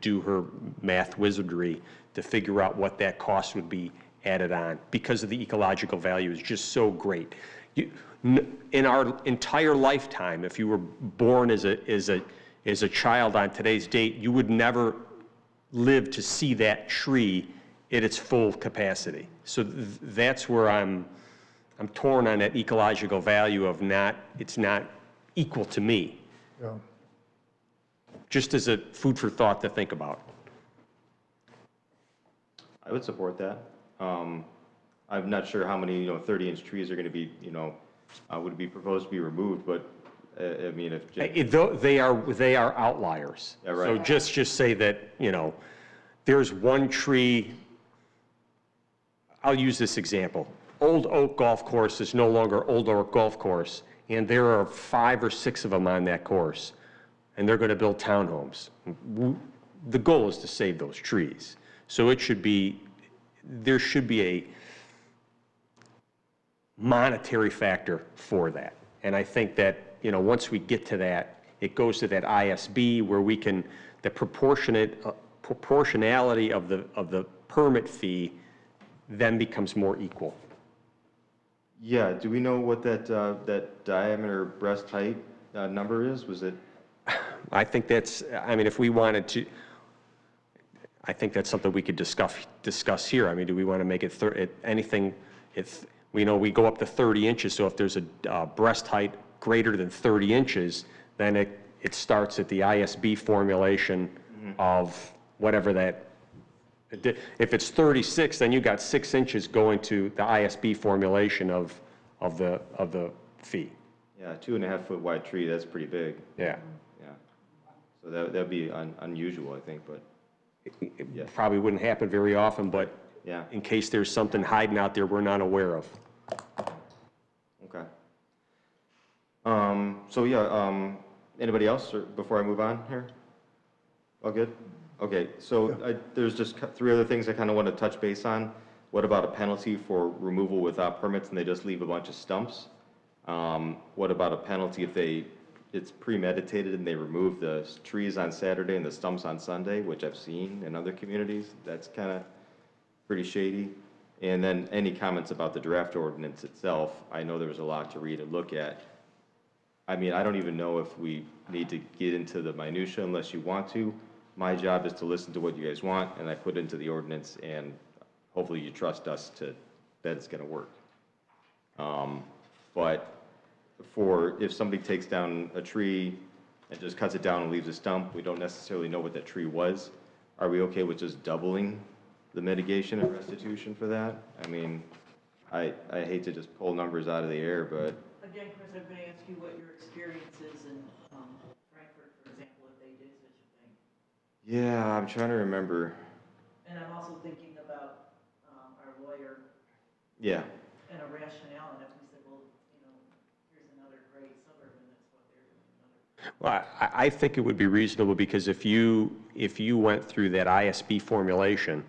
I: do her math wizardry to figure out what that cost would be added on, because of the ecological value is just so great. In our entire lifetime, if you were born as a child on today's date, you would never live to see that tree at its full capacity. So that's where I'm torn on that ecological value of it's not equal to me.
C: Yeah.
I: Just as a food for thought to think about.
B: I would support that. I'm not sure how many, 30-inch trees are going to be, would be proposed to be removed, but I mean, if
I: They are outliers.
B: Yeah, right.
I: So just say that, there's one tree. I'll use this example. Old Oak Golf Course is no longer Old Oak Golf Course, and there are 5 or 6 of them on that course, and they're going to build townhomes. The goal is to save those trees. So it should be, there should be a monetary factor for that. And I think that, you know, once we get to that, it goes to that ISB where we can, the proportionality of the permit fee then becomes more equal.
B: Yeah, do we know what that, that diameter breast height number is? Was it?
I: I think that's, I mean, if we wanted to, I think that's something we could discuss here. I mean, do we want to make it anything, if, we know we go up to 30 inches, so if there's a breast height greater than 30 inches, then it starts at the ISB formulation of whatever that, if it's 36, then you got 6 inches going to the ISB formulation of the fee.
B: Yeah, 2.5 foot wide tree, that's pretty big.
I: Yeah.
B: Yeah. So that'd be unusual, I think, but.
I: It probably wouldn't happen very often, but
B: Yeah.
I: in case there's something hiding out there we're not aware of.
B: Okay. So yeah, anybody else, or before I move on here? All good? Okay, so there's just 3 other things I kind of want to touch base on. What about a penalty for removal without permits and they just leave a bunch of stumps? What about a penalty if it's premeditated and they remove the trees on Saturday and the stumps on Sunday, which I've seen in other communities? That's kind of pretty shady. And then any comments about the draft ordinance itself? I know there was a lot to read and look at. I mean, I don't even know if we need to get into the minutia unless you want to. My job is to listen to what you guys want, and I put it into the ordinance, and hopefully you trust us that it's going to work. But if somebody takes down a tree and just cuts it down and leaves a stump, we don't necessarily know what that tree was. Are we okay with just doubling the mitigation and restitution for that? I mean, I hate to just pull numbers out of the air, but.
E: Again, Chris, I'm going to ask you what your experience is in Frankfurt, for example, if they did such a thing.
B: Yeah, I'm trying to remember.
E: And I'm also thinking about our lawyer.
B: Yeah.
E: And a rationale, and if we said, well, you know, here's another great suburb, and that's what they're doing.
I: Well, I think it would be reasonable because if you went through that ISB formulation,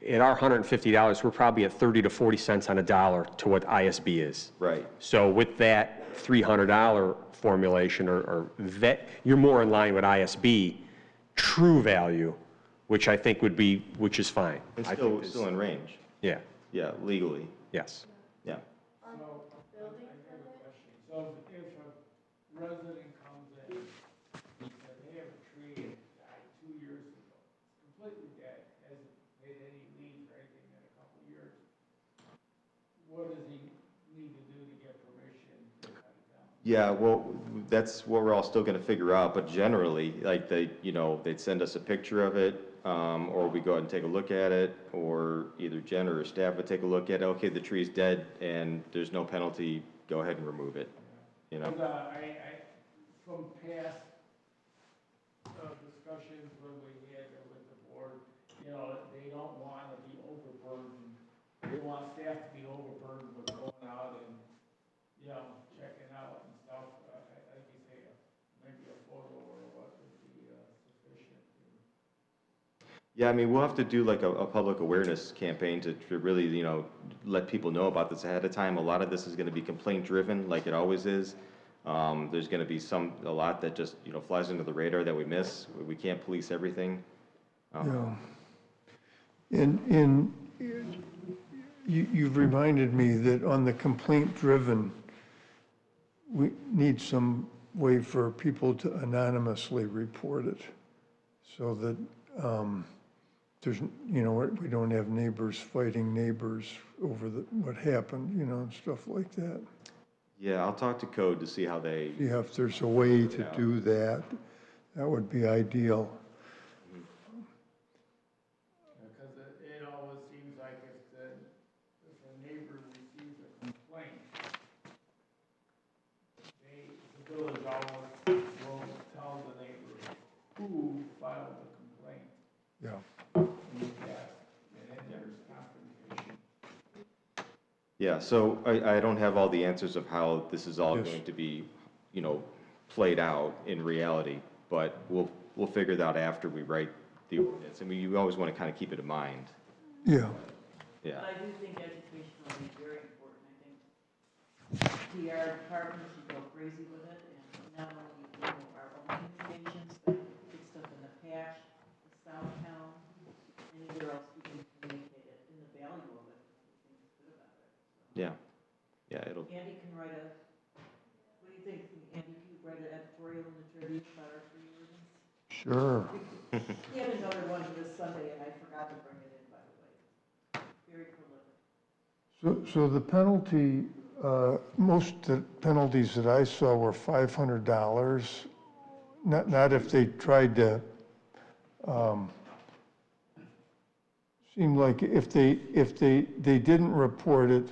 I: at our $150, we're probably at 30 to 40 cents on a dollar to what ISB is.
B: Right.
I: So with that $300 formulation, or that, you're more in line with ISB true value, which I think which is fine.
B: It's
I: I think
B: still in range.
I: Yeah,
B: Yeah, legally.
I: yes.
B: Yeah.
F: So,
A: Building
F: I have a
A: permit?
F: question. So if a resident comes in, and said they have a tree and it died 2 years ago, completely dead, hasn't made any leaves or anything in a couple of years, what does he need to do to get permission to cut it down?
B: Yeah, well, that's what we're all still gonna figure out, but generally, like they'd send us a picture of it, or we go out and take a look at it, or either Jen or her staff would take a look at it, okay, the tree's dead and there's no penalty, go ahead and remove it, you know?
F: From past discussions when we had it with the board, you know, they don't want to be overburdened. They want staff to be overburdened with going out and, you know, checking out and stuff. Like you say, maybe a photo or what would be sufficient.
B: Yeah, I mean, we'll have to do like a public awareness campaign to really, you know, let people know about this ahead of time. A lot of this is gonna be complaint driven, like it always is. There's gonna be a lot that just, you know, flies under the radar that we miss. We can't police everything.
C: Yeah. You've reminded me that on the complaint-driven, we need some way for people to anonymously report it, so that there's, you know, we don't have neighbors fighting neighbors over what happened, you know, and stuff like that.
B: Yeah, I'll talk to code to see how they.
C: Yeah, if there's a way to do that, that would be ideal.
F: Because it always seems like if a neighbor receives a complaint, the village always will tell the neighbor who filed the complaint.
C: Yeah.
F: And then there's confrontation.
B: Yeah, so I don't have all the answers of how this is all
C: Yes.
B: going to be, you know, played out in reality, but we'll we'll figure that out after we write the ordinance. I mean, you always want to kind of keep it in mind.
C: Yeah,
B: Yeah.
E: But I do think education will be very important. I think PR departments should go crazy with it, and not only, our own communications, but get stuff in the patch, the South Town, anywhere else we can communicate it, and the value of it, and the things good about it. So.
B: Yeah. Yeah, it'll,
E: Andy can write what do you think? Andy, can you write an editorial in the Tribune about our tree ordinance?
C: sure.
E: He had another one this Sunday, and I forgot to bring it in, by the way. Very prolific.
C: So the penalty, most of the penalties that I saw were $500. Not if they tried to, seemed like if they didn't report it,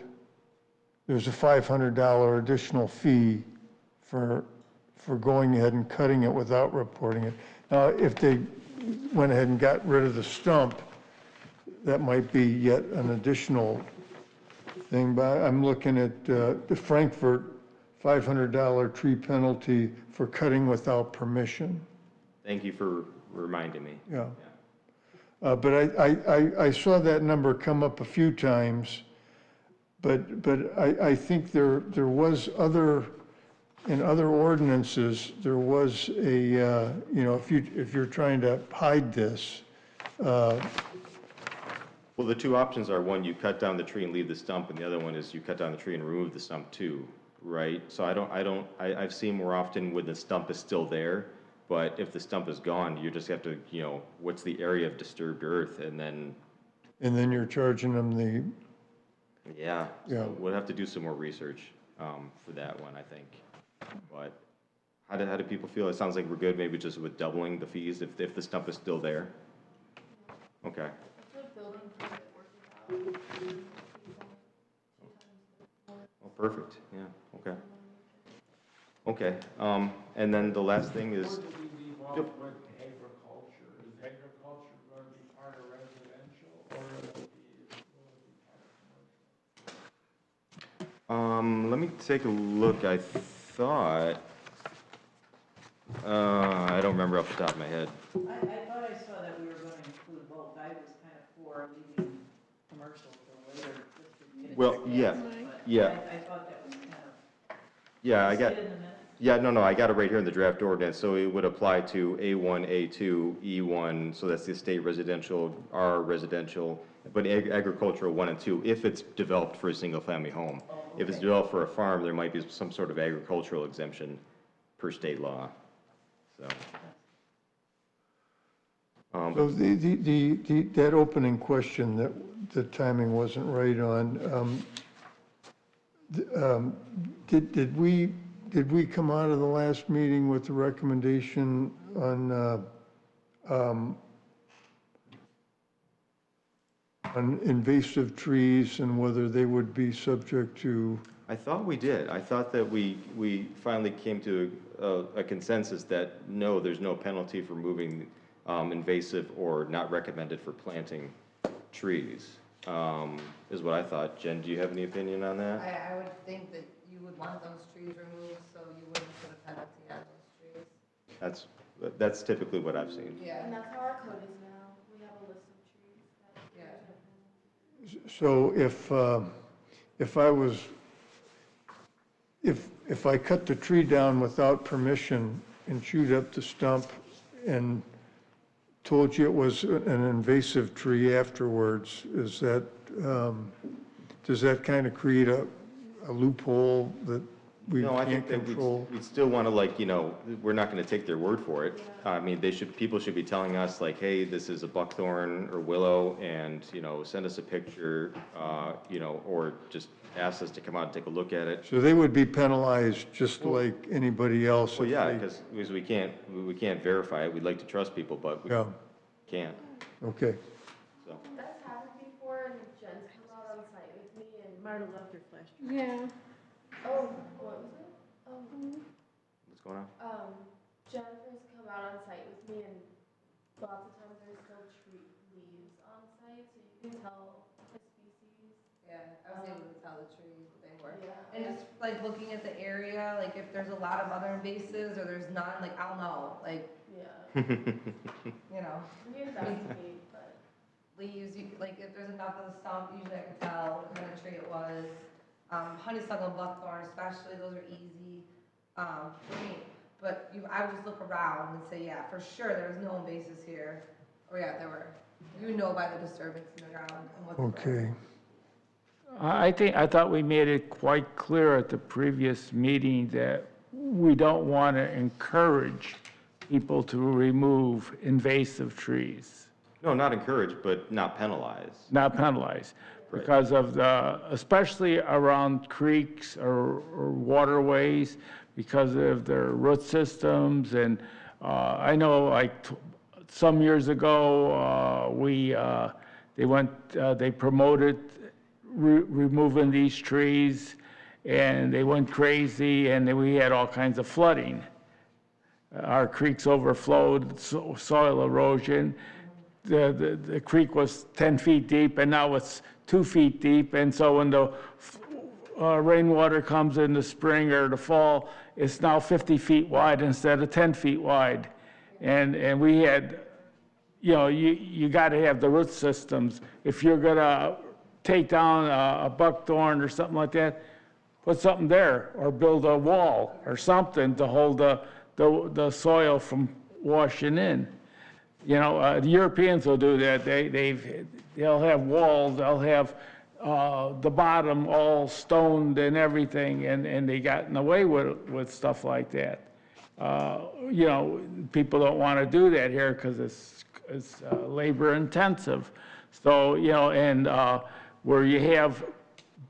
C: there's a $500 additional fee for going ahead and cutting it without reporting it. Now, if they went ahead and got rid of the stump, that might be yet an additional thing, but I'm looking at the Frankfurt $500 tree penalty for cutting without permission.
B: thank you for reminding me.
C: Yeah. But I saw that number come up a few times, but I think there was in other ordinances, there was a, if you're trying to hide this,
B: Well, the two options are, one, you cut down the tree and leave the stump, and the other one is you cut down the tree and remove the stump too, right? So I've seen more often when the stump is still there, but if the stump is gone, you just have to, what's the area of disturbed earth, and then.
C: and then you're charging them the,
B: Yeah.
C: Yeah.
B: So we'll have to do some more research for that one, I think. But how do people feel? It sounds like we're good, maybe just with doubling the fees if the stump is still there. Okay.
A: That's what building permit works out.
B: Well, perfect. Yeah. Okay. Okay. And then the last thing
F: Where
B: is.
F: do we leave off
B: Yep.
F: with agriculture? Is agriculture going to be part of residential, or will it be part of commercial?
B: Let me take a look. I thought. I don't remember off the top of my head.
E: I thought I saw that we were going to include both. I was kind of for leaving commercial till later, just to get it.
B: Well, yeah,
E: But
B: yeah.
E: I thought that was kind of.
B: Yeah, I
E: Say
B: got.
E: it in the minutes.
B: Yeah, no, I got it right here in the draft ordinance, so it would apply to A1, A2, E1, so that's the estate residential, R residential, but agricultural 1 and 2, if it's developed for a single-family home.
E: Oh,
B: If it's
E: okay.
B: developed for a farm, there might be some sort of agricultural exemption per state law, so.
C: so that opening question that the timing wasn't right on, did we come out of the last meeting with the recommendation on invasive trees and whether they would be subject to?
B: I thought we did. I thought that we finally came to a consensus that no, there's no penalty for moving invasive or not recommended for planting trees, is what I thought. Jen, do you have any opinion on that?
H: I would think that you would want those trees removed, so you wouldn't put a penalty on those trees.
B: That's typically what I've seen.
H: Yeah.
A: And that's how our code is now. We have a list of trees that.
H: Yeah.
C: So if I cut the tree down without permission and chewed up the stump and told you it was an invasive tree afterwards, is that, does that kind of create a loophole that we
B: No, I
C: can't
B: think that
C: control?
B: we'd still want to we're not going to take their word for it. I mean, people should be telling us like, hey, this is a buckthorn or willow, and, send us a picture, or just ask us to come out and take a look at it.
C: So they would be penalized just like anybody else?
B: Well,
C: if
B: yeah,
C: they-
B: because we can't verify it. We'd like to trust people, but we
C: Yeah,
B: can't,
C: okay.
B: so.
A: That's happened before, and Jen's come out on site with me, and.
E: Marta left her flash.
G: Yeah.
A: Oh, what was it?
B: What's going on?
A: Jennifer's come out on site with me, and lots of times there's still leaves on site, so you can tell the species.
H: Yeah, I was able to tell the trees what they were.
A: Yeah.
H: And just like looking at the area, like if there's a lot of other invasives or there's none, like I'll know, like
A: Yeah,
H: you know.
A: we investigate, but.
H: Leaves, like if there's enough of the stump, usually I can tell what kind of tree it was. Honeysuckle and buckthorn especially, those are easy, for me. But I would just look around and say, yeah, for sure, there was no invasives here. Or yeah, there were. You know by the disturbance in the ground and what's growing.
C: Okay.
F: I thought we made it quite clear at the previous meeting that we don't want to encourage people to remove invasive trees,
B: No, not encourage, but not penalize.
F: not penalize.
B: Right.
F: Because of especially around creeks or waterways, because of their root systems. And I know like some years ago, they promoted removing these trees, and they went crazy, and then we had all kinds of flooding. Our creeks overflowed, soil erosion. The creek was 10 feet deep, and now it's 2 feet deep. And so when the rainwater comes in the spring or the fall, it's now 50 feet wide instead of 10 feet wide. And we had, you got to have the root systems. If you're going to take down a buckthorn or something like that, put something there, or build a wall or something to hold the soil from washing in. The Europeans will do that. They'll have walls, they'll have the bottom all stoned and everything, and they gotten away with stuff like that. People don't want to do that here because it's labor intensive. So, and where you have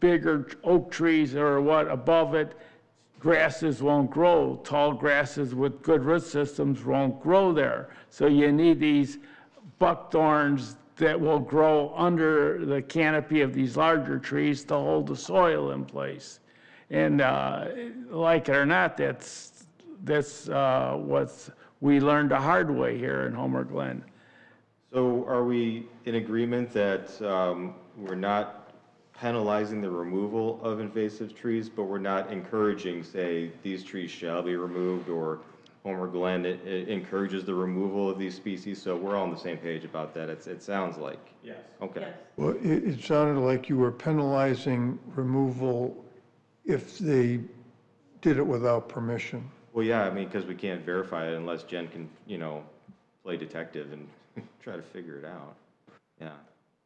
F: bigger oak trees or above it, grasses won't grow. Tall grasses with good root systems won't grow there. So you need these buckthorns that will grow under the canopy of these larger trees to hold the soil in place. And like it or not, that's what we learned the hard way here in Homer Glen.
B: So are we in agreement that we're not penalizing the removal of invasive trees, but we're not encouraging, say, these trees shall be removed, or Homer Glen it encourages the removal of these species? So we're all on the same page about that. It sounds like.
I: Yes.
B: Okay.
E: Yes.
C: Well, it sounded like you were penalizing removal if they did it without permission.
B: Well, yeah, I mean, because we can't verify it unless Jen can, play detective and try to figure it out. Yeah.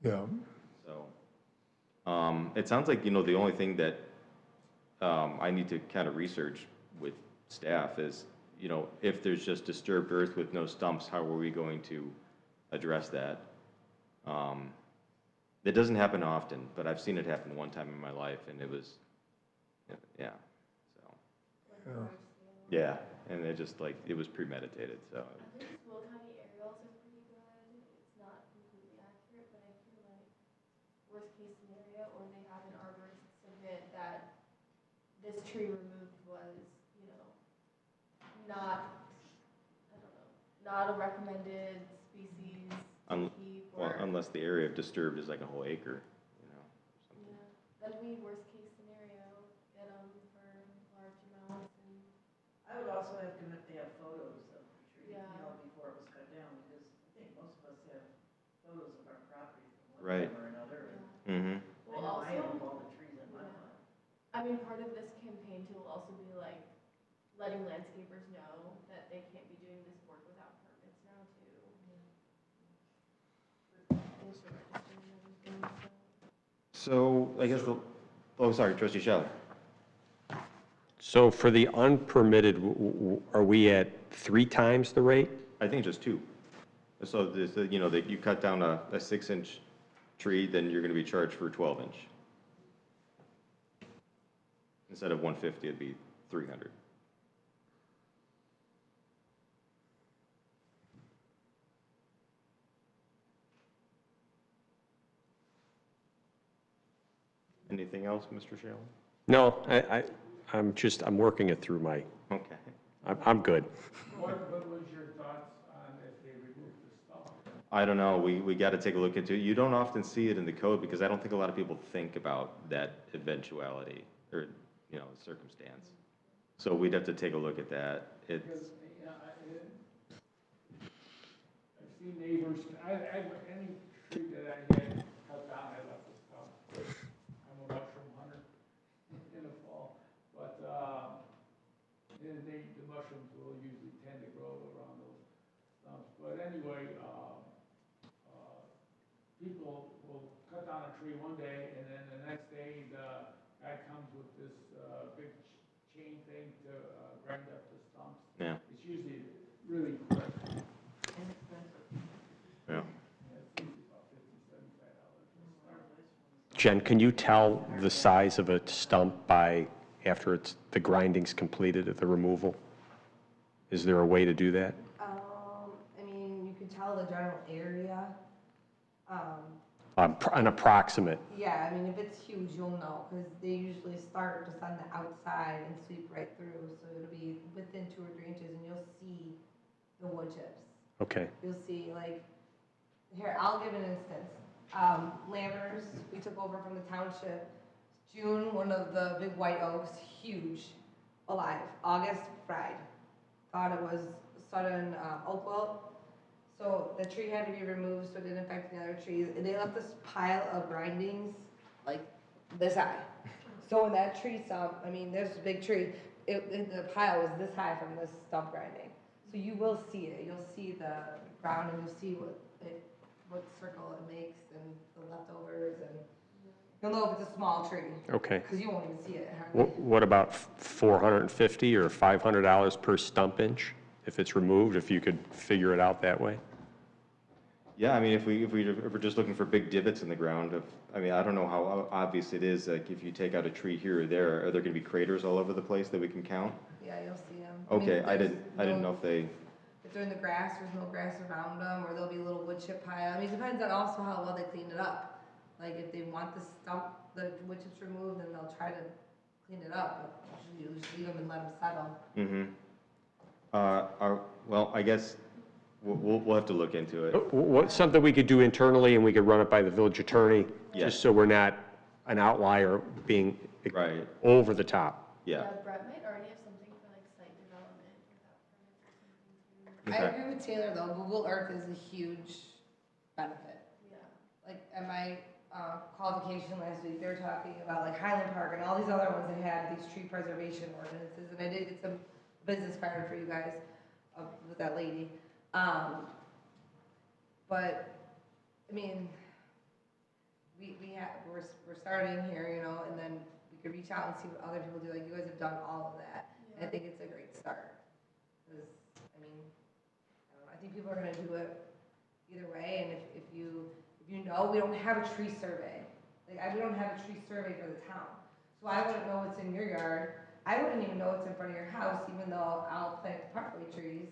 C: Yeah.
B: So, it sounds like, the only thing that I need to kind of research with staff is, if there's just disturbed earth with no stumps, how are we going to address that? It doesn't happen often, but I've seen it happen one time in my life, and it was, yeah, so. Yeah, and it just it was premeditated, so.
A: I think Will County aerials are pretty good. It's not completely accurate, but I feel like worst case scenario, or they have an arborist submit that this tree removed was, not, I don't know, not a recommended species to keep,
B: Well,
A: or.
B: unless the area of disturbed is like a whole acre, something.
A: Yeah, then we, worst case scenario, get them for large amounts and.
E: I would also have to have photos of the tree,
A: Yeah.
E: before it was cut down, because I think most of us have photos of our property from one
B: Right.
E: time or another. And
B: Mm-hmm.
E: I know I have all the trees in my
A: Yeah.
E: lot.
A: I mean, part of this campaign too will also be letting landscapers know that they can't be doing this work without permits now too. Things for registering and everything, so.
B: So, I guess sorry, Trustee Scheller.
I: So for the unpermitted, are we at 3 times the rate?
B: I think just 2. So, that you cut down a 6-inch tree, then you're going to be charged for a 12-inch. Instead of 150, it'd be 300. Anything else, Mr. Scheller?
I: No, I'm working it through
B: Okay.
I: I'm good.
F: What was your thoughts on if they removed the stump?
B: I don't know. We got to take a look into it. You don't often see it in the code because I don't think a lot of people think about that eventuality or, circumstance. So we'd have to take a look at that.
F: Because, see neighbors, any tree that I had cut down, I left the stump. I'm a mushroom hunter in the fall, but, and the mushrooms will usually tend to grow around those stumps. But anyway, people will cut down a tree one day, and then the next day, the guy comes with this, big chain thing to, grind up the stumps.
B: Yeah.
F: It's usually really quick.
E: Inexpensive.
B: Yeah.
F: Yeah, it's usually about $50, $75 to start.
I: Jen, can you tell the size of a stump by, after the grinding's completed at the removal? Is there a way to do that?
H: I mean, you can tell the general area.
I: An approximate?
H: Yeah, I mean, if it's huge, you'll know, because they usually start just on the outside and sweep right through, so it'll be within 2 or 3 inches, and you'll see the wood chips.
I: Okay.
H: You'll see, like, here, I'll give an instance. Lammers, we took over from the township. June, one of the big white oaks, huge, alive. August, fried. Thought it was sudden oak wilt. So the tree had to be removed so it didn't affect the other trees. And they left this pile of grindings like this high. So when that tree stump, I mean, there's a big tree, the pile was this high from this stump grinding. So you will see it. You'll see the ground and you'll see what circle it makes and the leftovers, and you'll know if it's a small tree.
I: Okay.
H: Because you won't even see it hardly.
I: What about $450 or $500 per stump inch if it's removed, if you could figure it out that way?
B: Yeah, I mean, if we're just looking for big divots in the ground, I mean, I don't know how obvious it is, like, if you take out a tree here or there, are there gonna be craters all over the place that we can count?
H: Yeah, you'll see them.
B: Okay, I didn't know if they,
H: If they're in the grass, there's no grass around them, or there'll be a little wood chip pile. I mean, it depends on also how well they cleaned it up. Like, if they want the stump, the wood chips removed, then they'll try to clean it up, but usually you just leave them and let them settle.
B: well, I guess we'll have to look into it.
I: Something we could do internally, and we could run it by the village attorney,
B: Yeah.
I: just so we're not an outlier being
B: Right.
I: over the top.
B: Yeah,
A: Brett might already have something for like site development without permits or something too.
H: I
B: Okay.
H: agree with Taylor, though. Google Earth is a huge benefit.
A: Yeah.
H: Like, at my qualification last week, they were talking about like Highland Park and all these other ones that had these tree preservation ordinances, and I did get some business card for you guys with that lady. But, I mean, we're starting here, you know, and then we could reach out and see what other people do, like you guys have done all of that. And I think it's a great start, because, I mean, I don't know, I think people are gonna do it either way, and if you know, we don't have a tree survey. Like, we don't have a tree survey for the town, so I wouldn't know what's in your yard, I wouldn't even know what's in front of your house, even though I'll plant the parkway trees,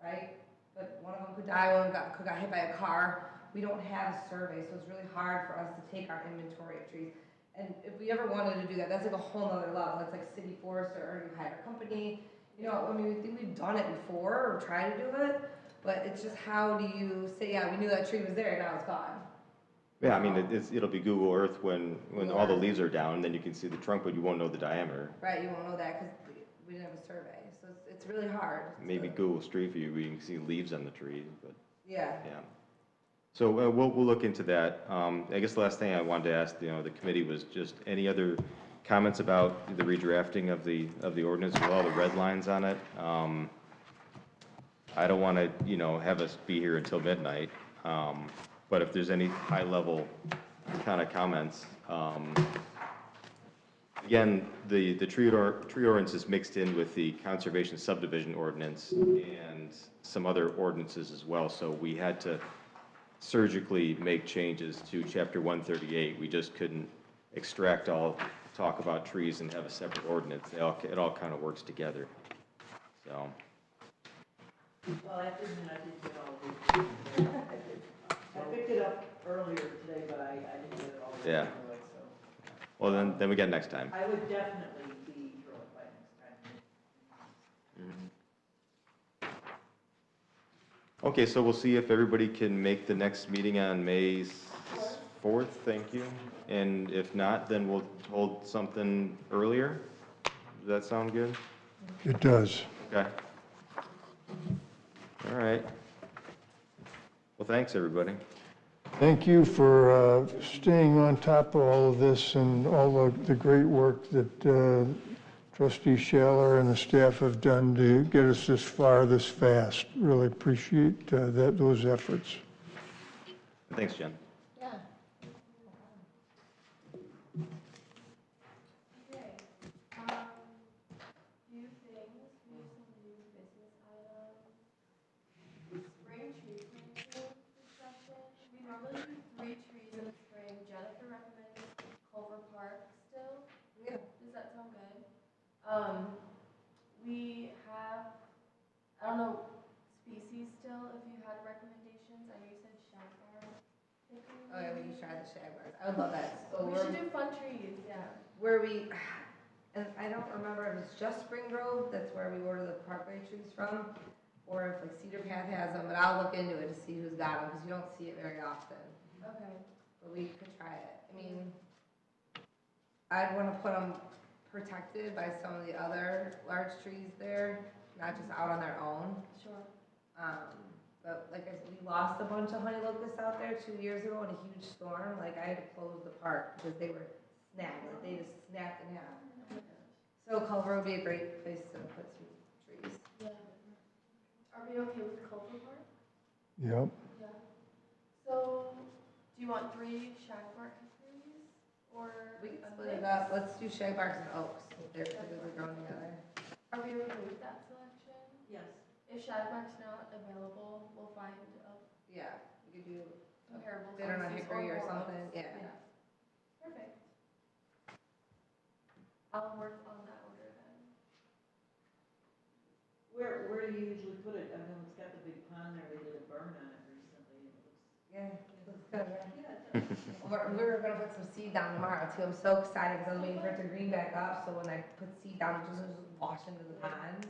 H: right? But one of them could die, one could got hit by a car. We don't have a survey, so it's really hard for us to take our inventory of trees. And if we ever wanted to do that, that's like a whole nother level. That's like city forester, or you hire a company. You know, I mean, we think we've done it before, or tried to do it, but it's just how do you say, yeah, we knew that tree was there, now it's gone.
B: yeah, I mean, it'll be Google Earth when all the leaves are down, then you can see the trunk, but you won't know the diameter.
H: Right, you won't know that because we didn't have a survey, so it's really hard.
B: Maybe Google Street View, where you can see leaves on the trees, but,
H: Yeah.
B: yeah. So we'll look into that. I guess the last thing I wanted to ask, you know, the committee was just any other comments about the redrafting of the ordinance with all the red lines on it? I don't want to, you know, have us be here until midnight, but if there's any high-level kind of comments. Again, the tree ordinance is mixed in with the conservation subdivision ordinance and some other ordinances as well, so we had to surgically make changes to chapter 138. We just couldn't extract all talk about trees and have a separate ordinance. It all kind of works together. So,
E: Well, I didn't get all the, I picked it up earlier today, but I didn't get it all.
B: Yeah.
E: Anyway, so
B: well, then we get next time.
E: I would definitely be through it by next time.
B: Okay, so we'll see if everybody can make the next meeting on May 4th. Thank you. And if not, then we'll hold something earlier. Does that sound good?
C: It does.
B: Okay. All right. Well, thanks, everybody.
C: Thank you for staying on top of all of this and all the great work that Trustee Schaller and the staff have done to get us this far, this fast. Really appreciate those efforts.
B: Thanks, Jen.
H: Yeah.
A: Okay, few things, we have some new business items. Spring tree planting discussion, we normally do 3 trees in the spring, Jennifer recommends Culver Park still.
H: Yeah.
A: Does that sound good? We have, I don't know, species still, if you had recommendations, I know you said shagbark.
H: Oh, yeah, we can try the shagbarks. I would love that. So
A: We should do fun trees, yeah.
H: where we, and I don't remember if it's just Spring Grove, that's where we order the parkway trees from, or if like Cedar Path has them, but I'll look into it to see who's got them, because you don't see it very often.
A: Okay.
H: But we could try it. I mean, I'd want to put them protected by some of the other large trees there, not just out on their own.
A: Sure.
H: But like I said, we lost a bunch of honey locusts out there 2 years ago in a huge storm. Like I had to close the park because they were snapped, like they just snapped in half. So Culver would be a great place to put some trees.
A: Yeah. Are we okay with Culver Park?
C: Yep.
A: Yeah. So, do you want 3 shagbark trees, or?
H: We can
A: a
H: split it
A: mix?
H: up. Let's do shagbarks and oaks. They're typically grown together.
A: Are we okay with that selection?
E: Yes.
A: If shagbark's not available, we'll find a
H: Yeah, we could do
A: comparable
H: bitter on a
A: species
H: hickory or
A: more
H: something.
A: oaks.
H: Yeah.
A: Perfect. I'll work on that order then.
E: Where do you usually put it? I know it's got the big pond there, they did a burn on it recently, and it looks.
H: Yeah, looks good, right? We're gonna put some seed down tomorrow too. I'm so excited because I was waiting for it to green back up, so when I put seed down, it just wash into the pond.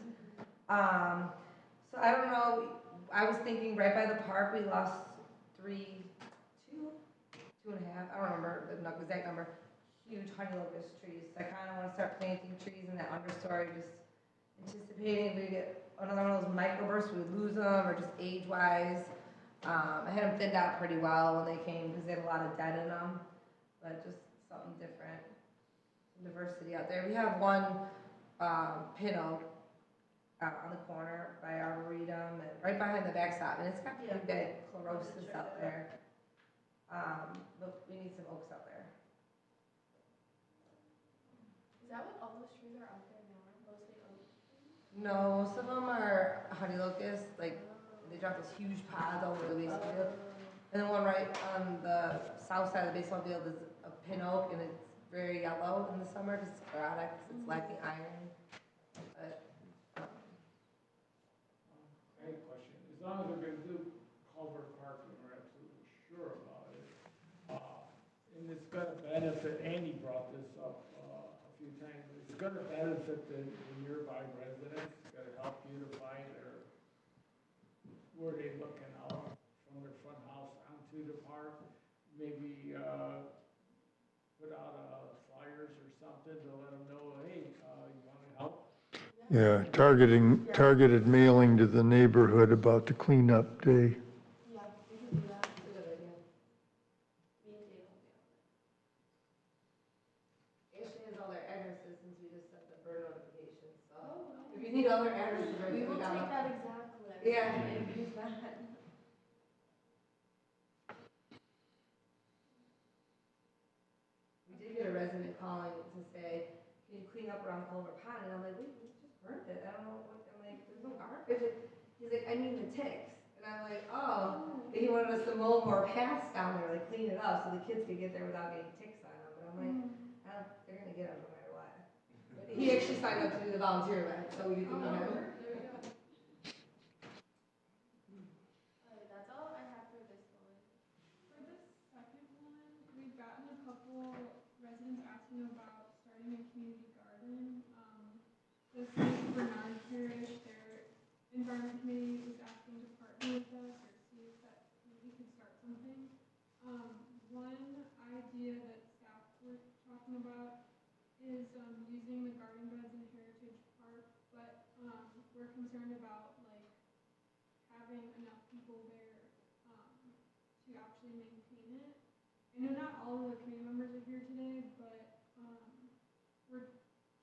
H: So I don't know, I was thinking right by the park, we lost 2 and a half, I don't remember the exact number, huge honey locust trees. So I kinda wanna start planting trees in that understory, just anticipating if we get another one of those microbursts, we would lose them, or just age-wise. I had them thinned out pretty well when they came, because they had a lot of dead in them, but just something different, some diversity out there. We have one, pin oak out on the corner by Arboretum, and right behind the backstop, and it's got pretty big chlorosis out there. But we need some oaks out there.
A: Is that what all those trees are out there now, mostly oak trees?
H: No, most of them are honey locusts, like, they drop those huge pods all over the baseball field. And the one right on the south side of the baseball field is a pin oak, and it's very yellow in the summer because it's chlorotic, because it's lacking iron. But,
F: I have a question. As long as we're gonna do Culver Park and we're absolutely sure about it, and it's gonna benefit, Andy brought this up, a few times, it's gonna benefit the nearby residents, it's gonna help beautify where they looking out from their front house onto the park. Maybe, put out, flyers or something to let them know, hey, you wanna help?
C: Yeah, targeted mailing to the neighborhood about the cleanup day.
A: Yeah, we can do that.
H: it's a good idea.
A: Me and Dave will be on it.
H: Ashley has all their addresses since we just sent the burn notification, so.
A: Oh,
H: If you need all their addresses,
A: We will
H: down.
A: take that exact list.
H: Yeah.
A: And use that.
H: We did get a resident calling to say, can you clean up around Culver Pond? And I'm like, wait, we just burned it. I don't know what, I'm like, there's no garbage. He's like, I mean the ticks. And I'm like, oh. And he wanted us to mow more paths down there, like clean it up so the kids could get there without getting ticks on them. But I'm like, they're gonna get them no matter what. But he actually signed up to do the volunteer event, so we get to meet him.
A: There we go. That's all I have for this one.
G: For the second one, we've gotten a couple residents asking about starting a community garden. The St. Bernard Parish, their environment committee was asking to partner with us or see if that we could start something. One idea that staff were talking about is using the garden beds in Heritage Park, but we're concerned about like having enough people there know not all of the committee members are here today, but we're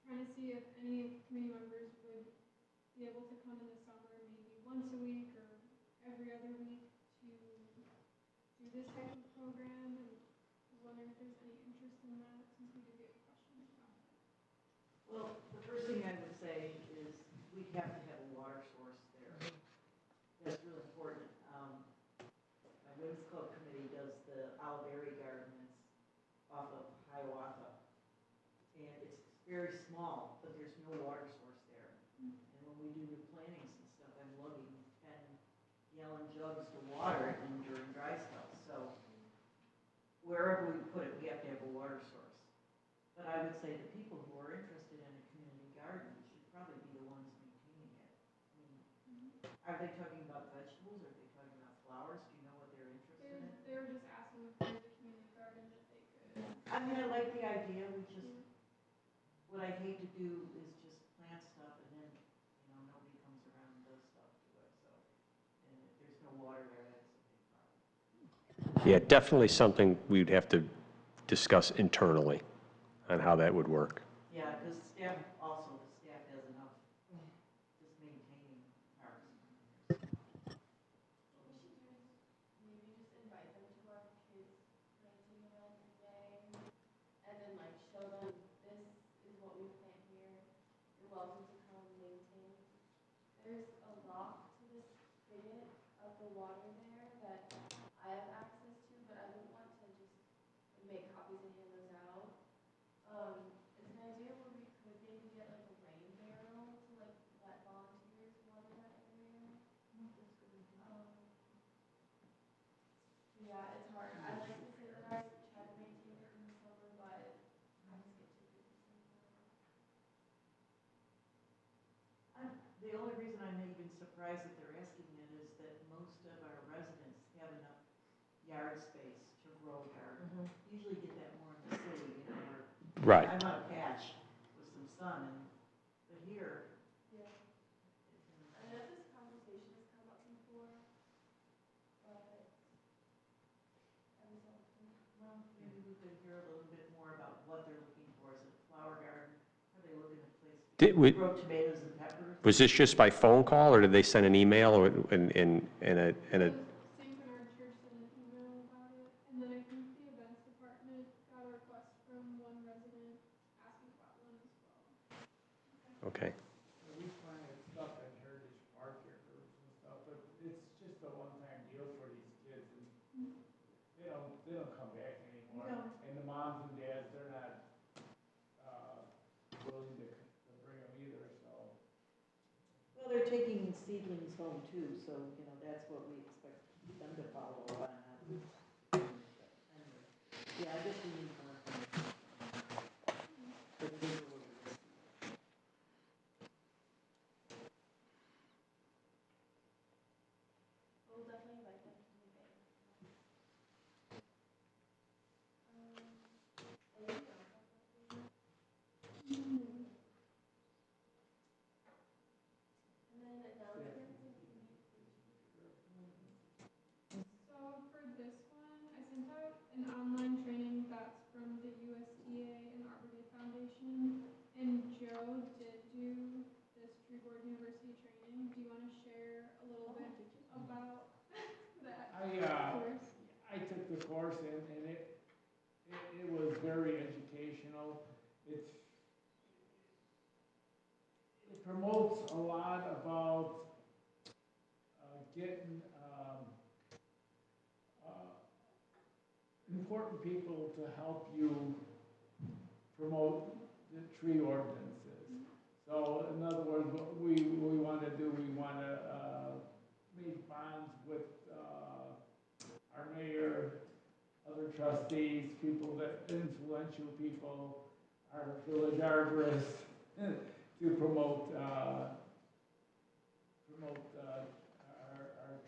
G: trying to see if any committee members would be able to come in the summer, maybe once a week or every other week to do this type of program. And I was wondering if there's any interest in that, since we do get questions about it.
E: Well, the first thing I would say is we have to have a water source there. That's really important. My Women's Club committee does the Oliveri Gardens off of Hiawatha. And it's very small, but there's no water source there. And when we do new plantings and stuff, I'm lugging 10-gallon jugs to water it in during dry spells. So wherever we put it, we have to have a water source. But I would say the people who are interested in a community garden should probably be the ones maintaining it. I mean, are they talking about vegetables? Are they talking about flowers? Do you know what they're interested in?
G: They were just asking if there's a community garden that they could.
E: I mean, I like the idea. We just, what I hate to do is just plant stuff and then, nobody comes around and does stuff to it. So, and if there's no water there, that's a big problem.
I: Yeah, definitely something we'd have to discuss internally on how that would work.
E: Yeah, because the staff has enough just maintaining parks.
A: What we should do is maybe just invite them to our kids' planting event in May, and then like show them this is what we plant here. You're welcome to come maintain. There's a lock to this spigot of the water there that I have access to, but I wouldn't want to just make copies and hand those out. Is an idea where we could maybe get like a rain barrel to like let volunteers water that area. Yeah, it's hard. I like to say that I try to maintain it in the summer, but I just get too busy sometimes.
E: The only reason I'm even surprised that they're asking it is that most of our residents have enough yard space to grow a garden. Usually get that more in the city, where
I: Right.
E: I'm on a patch with some sun, but here.
A: Yeah. I know this conversation has come up before, but every so often.
E: Well, maybe we could hear a little bit more about what they're looking for. Is it a flower garden? Are they looking at places to grow tomatoes and peppers?
I: Was this just by phone call, or did they send an email or in a?
G: St. Bernard Church sent an email about it, and then I think the events department got a request from one resident asking about one as well.
I: Okay.
F: We planted stuff in Heritage Park here, herbs and stuff, but it's just a one-time deal for these kids, and they don't come back anymore.
E: No.
F: And the moms and dads, they're not willing to bring them either, so.
E: Well, they're taking seedlings home too, so, that's what we expect them to follow up on. But anyway, yeah, I guess we need more information. But it is a little risky.
A: We'll definitely invite them to the day. Anything else? And then announcements and communication.
G: So for this one, I sent out an online training that's from the USDA and Arbor Day Foundation, and Joe did do this Tree Board University training. Do you want to share a little bit about that course?
F: I took the course and it was very educational. It promotes a lot about getting important people to help you promote the tree ordinances. So in other words, what we want to do, we want to make bonds with our mayor, other trustees, people influential people, our village arborists, to promote our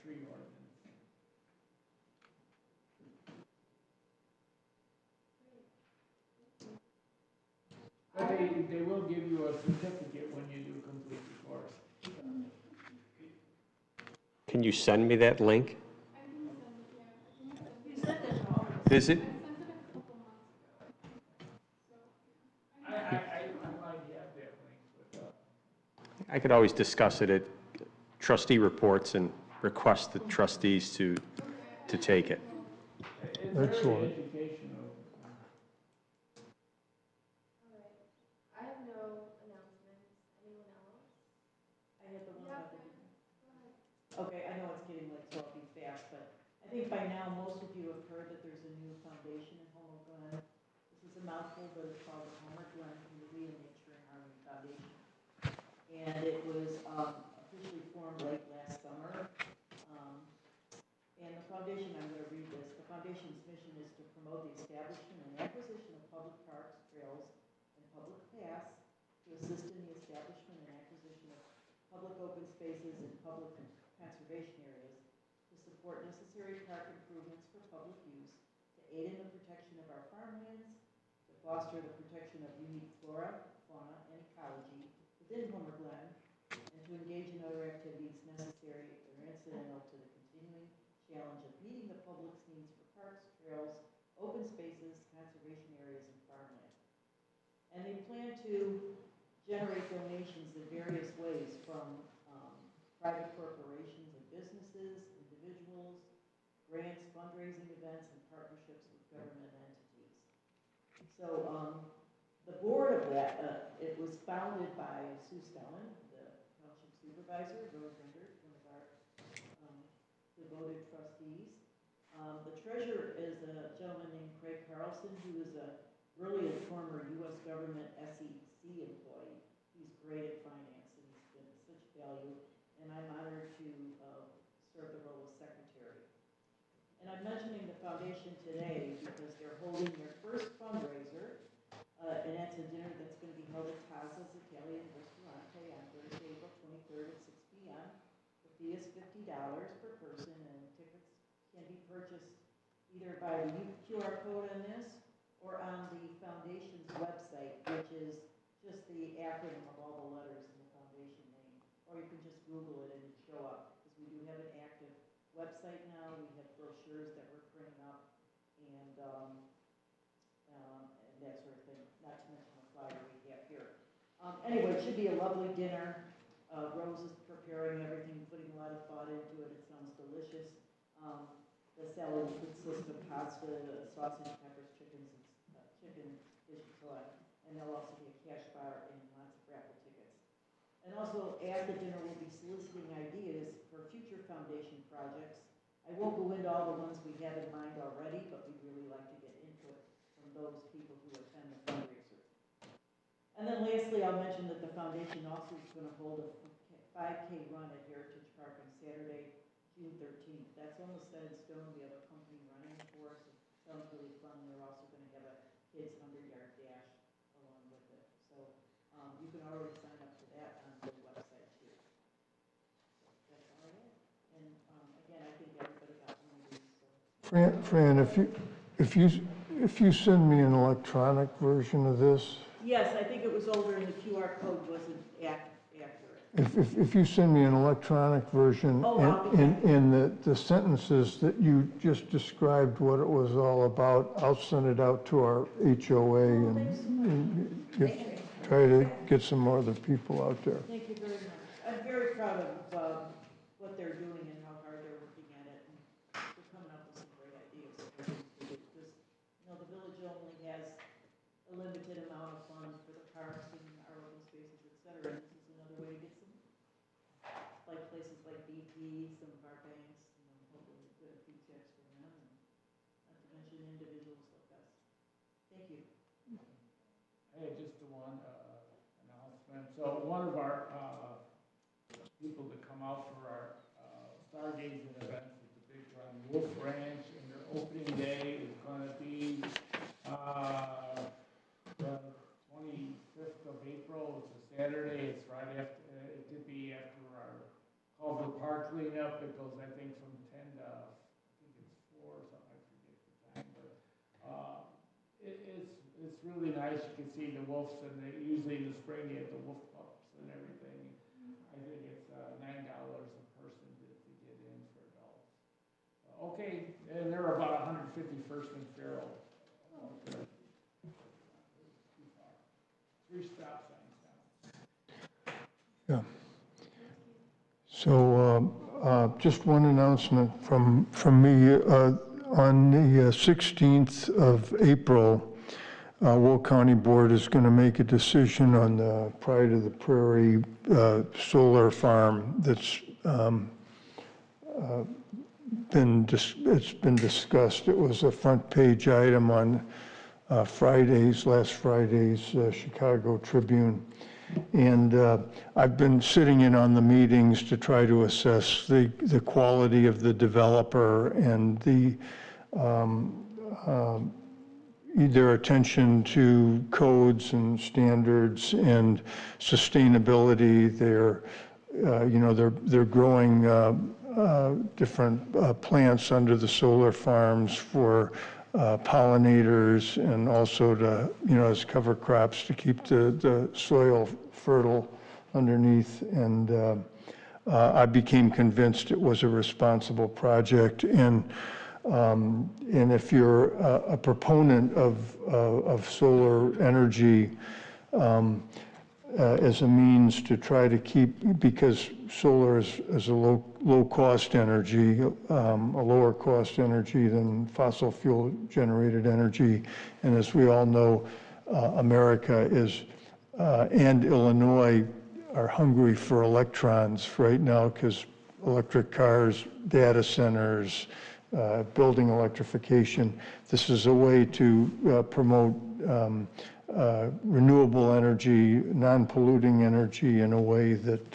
F: tree ordinance. But they will give you a certificate when you do complete the course.
I: Can you send me that link?
G: I can send it, yeah.
E: You sent it to all of us.
I: Is it?
G: I sent it
I: I could always discuss it at trustee reports and request the trustees to take it.
F: It's very
C: Excellent.
F: educational.
A: All right. I have no announcements. Anyone else?
E: I had the one
A: Yeah,
E: about the,
A: Fran, go ahead.
E: okay, I know it's getting late, so I'll be fast, but I think by now, most of you have heard that there's a new foundation in Homer Glen. This is a mouthful, but it's called the Homer Glen Community and Nature and Harmony Foundation. And it was officially formed late last summer. And the foundation, I'm going to read this, the foundation's mission is to promote the establishment and acquisition of public parks, trails, and public paths, to assist in the establishment and acquisition of public open spaces and public conservation areas, to support necessary park improvements for public use, to aid in the protection of our farmlands, to foster the protection of unique flora, fauna, and ecology within Homer Glen, and to engage in other activities necessary or incidental to the continuing challenge of meeting the public's needs for parks, trails, open spaces, conservation areas, and farmland. And they plan to generate donations in various ways from private corporations and businesses, individuals, grants, fundraising events, and partnerships with government entities. So the board of that, it was founded by Sue Stellan, the township supervisor, Rose Renders, one of our devoted trustees. The treasurer is a gentleman named Craig Carlson, who is a brilliant former U.S. government SEC employee. He's great at finance and he's been such value. And I'm honored to serve the role of secretary. And I'm mentioning the foundation today because they're holding their first fundraiser, and that's a dinner that's going to be held at Taza's Italian Ristorante on Thursday, April 23rd at 6 p.m. The fee is $50 per person, and tickets can be purchased either by the QR code on this or on the foundation's website, which is just the acronym of all the letters in the foundation name. Or you can just Google it and it'll show up, because we do have an active website now. We have brochures that we're printing up and that sort of thing, not to mention the flyer we have here. Anyway, it should be a lovely dinner. Rose is preparing everything, putting a lot of thought into it. It sounds delicious. The salad will consist of pasta, sausage, peppers, chicken dish, and so on. And there'll also be a cash bar and lots of raffle tickets. And also at the dinner, we'll be soliciting ideas for future foundation projects. I won't go into all the ones we have in mind already, but we'd really like to get input from those people who attend the fundraiser. And then lastly, I'll mention that the foundation also is going to hold a 5K run at Heritage Park on Saturday, June 13th. That's almost set in stone. We have a company running it for us. It sounds really fun. They're also going to have a kids 100-yard dash along with it. So you can already sign up for that on the website too. So that's all I have. And again, I think everybody got one of these. So.
C: Fran, if you send me an electronic version of this,
E: Yes, I think it was older and the QR code wasn't accurate.
C: if you send me an electronic version and the sentences that you just described what it was all about, I'll send it out to our HOA and try to get some more other people out there.
E: Thank you very much. I'm very proud of what they're doing and how hard they're working at it. And they're coming up with some great ideas for things to do. Because, the village only has a limited amount of funds for the parks and our open spaces, et cetera. And this is another way to get some, like places like BP, some of our banks, hopefully get a few checks from them, and not to mention individuals like us. Thank you.
F: I had just the one announcement. So one of our people that come out for our stargazing events at the Big Run Wolf Ranch, and their opening day is going to be the 25th of April. It's a Saturday. It's right after. It could be after our Culver Park cleanup. It goes, I think, from 10 to I think it's 4 or something. I forget the time, but it's really nice. You can see the wolves, and usually in the spring they have the wolf pups and everything. I think it's $9 a person to get in for adults. Okay, and they're about 151st and Farrell. Too far. 3 stop signs down.
C: Yeah. So just one announcement from me. On the 16th of April, Will County Board is going to make a decision on the Pride of the Prairie solar farm that's it's been discussed. It was a front page item on last Friday's Chicago Tribune. And I've been sitting in on the meetings to try to assess the quality of the developer and their attention to codes and standards and sustainability. They're growing different plants under the solar farms for pollinators and also to, as cover crops to keep the soil fertile underneath. And I became convinced it was a responsible project. And if you're a proponent of solar energy as a means to try to keep, because solar is a low cost energy, a lower cost energy than fossil fuel generated energy. And as we all know, America is, and Illinois are hungry for electrons right now because electric cars, data centers, building electrification. This is a way to promote renewable energy, non-polluting energy in a way that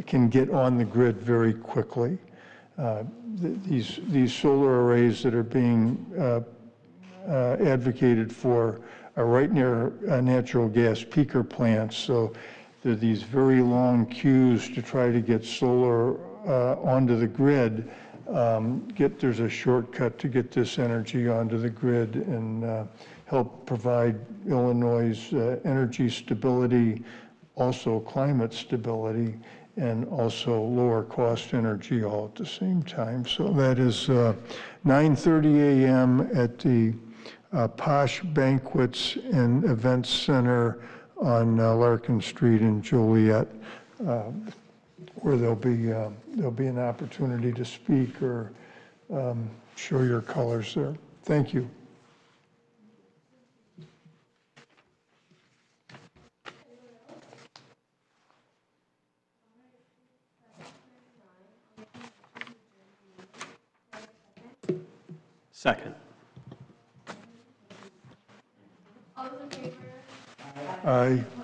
C: can get on the grid very quickly. These solar arrays that are being advocated for are right near natural gas peaker plants. So there are these very long queues to try to get solar onto the grid. There's a shortcut to get this energy onto the grid and help provide Illinois' energy stability, also climate stability, and also lower cost energy all at the same time. So that is 9:30 a.m. at the Posh Banquets and Events Center on Larkin Street in Joliet, where there'll be an opportunity to speak or show your colors there. Thank you.
I: Second.
A: All those in favor?
C: Aye.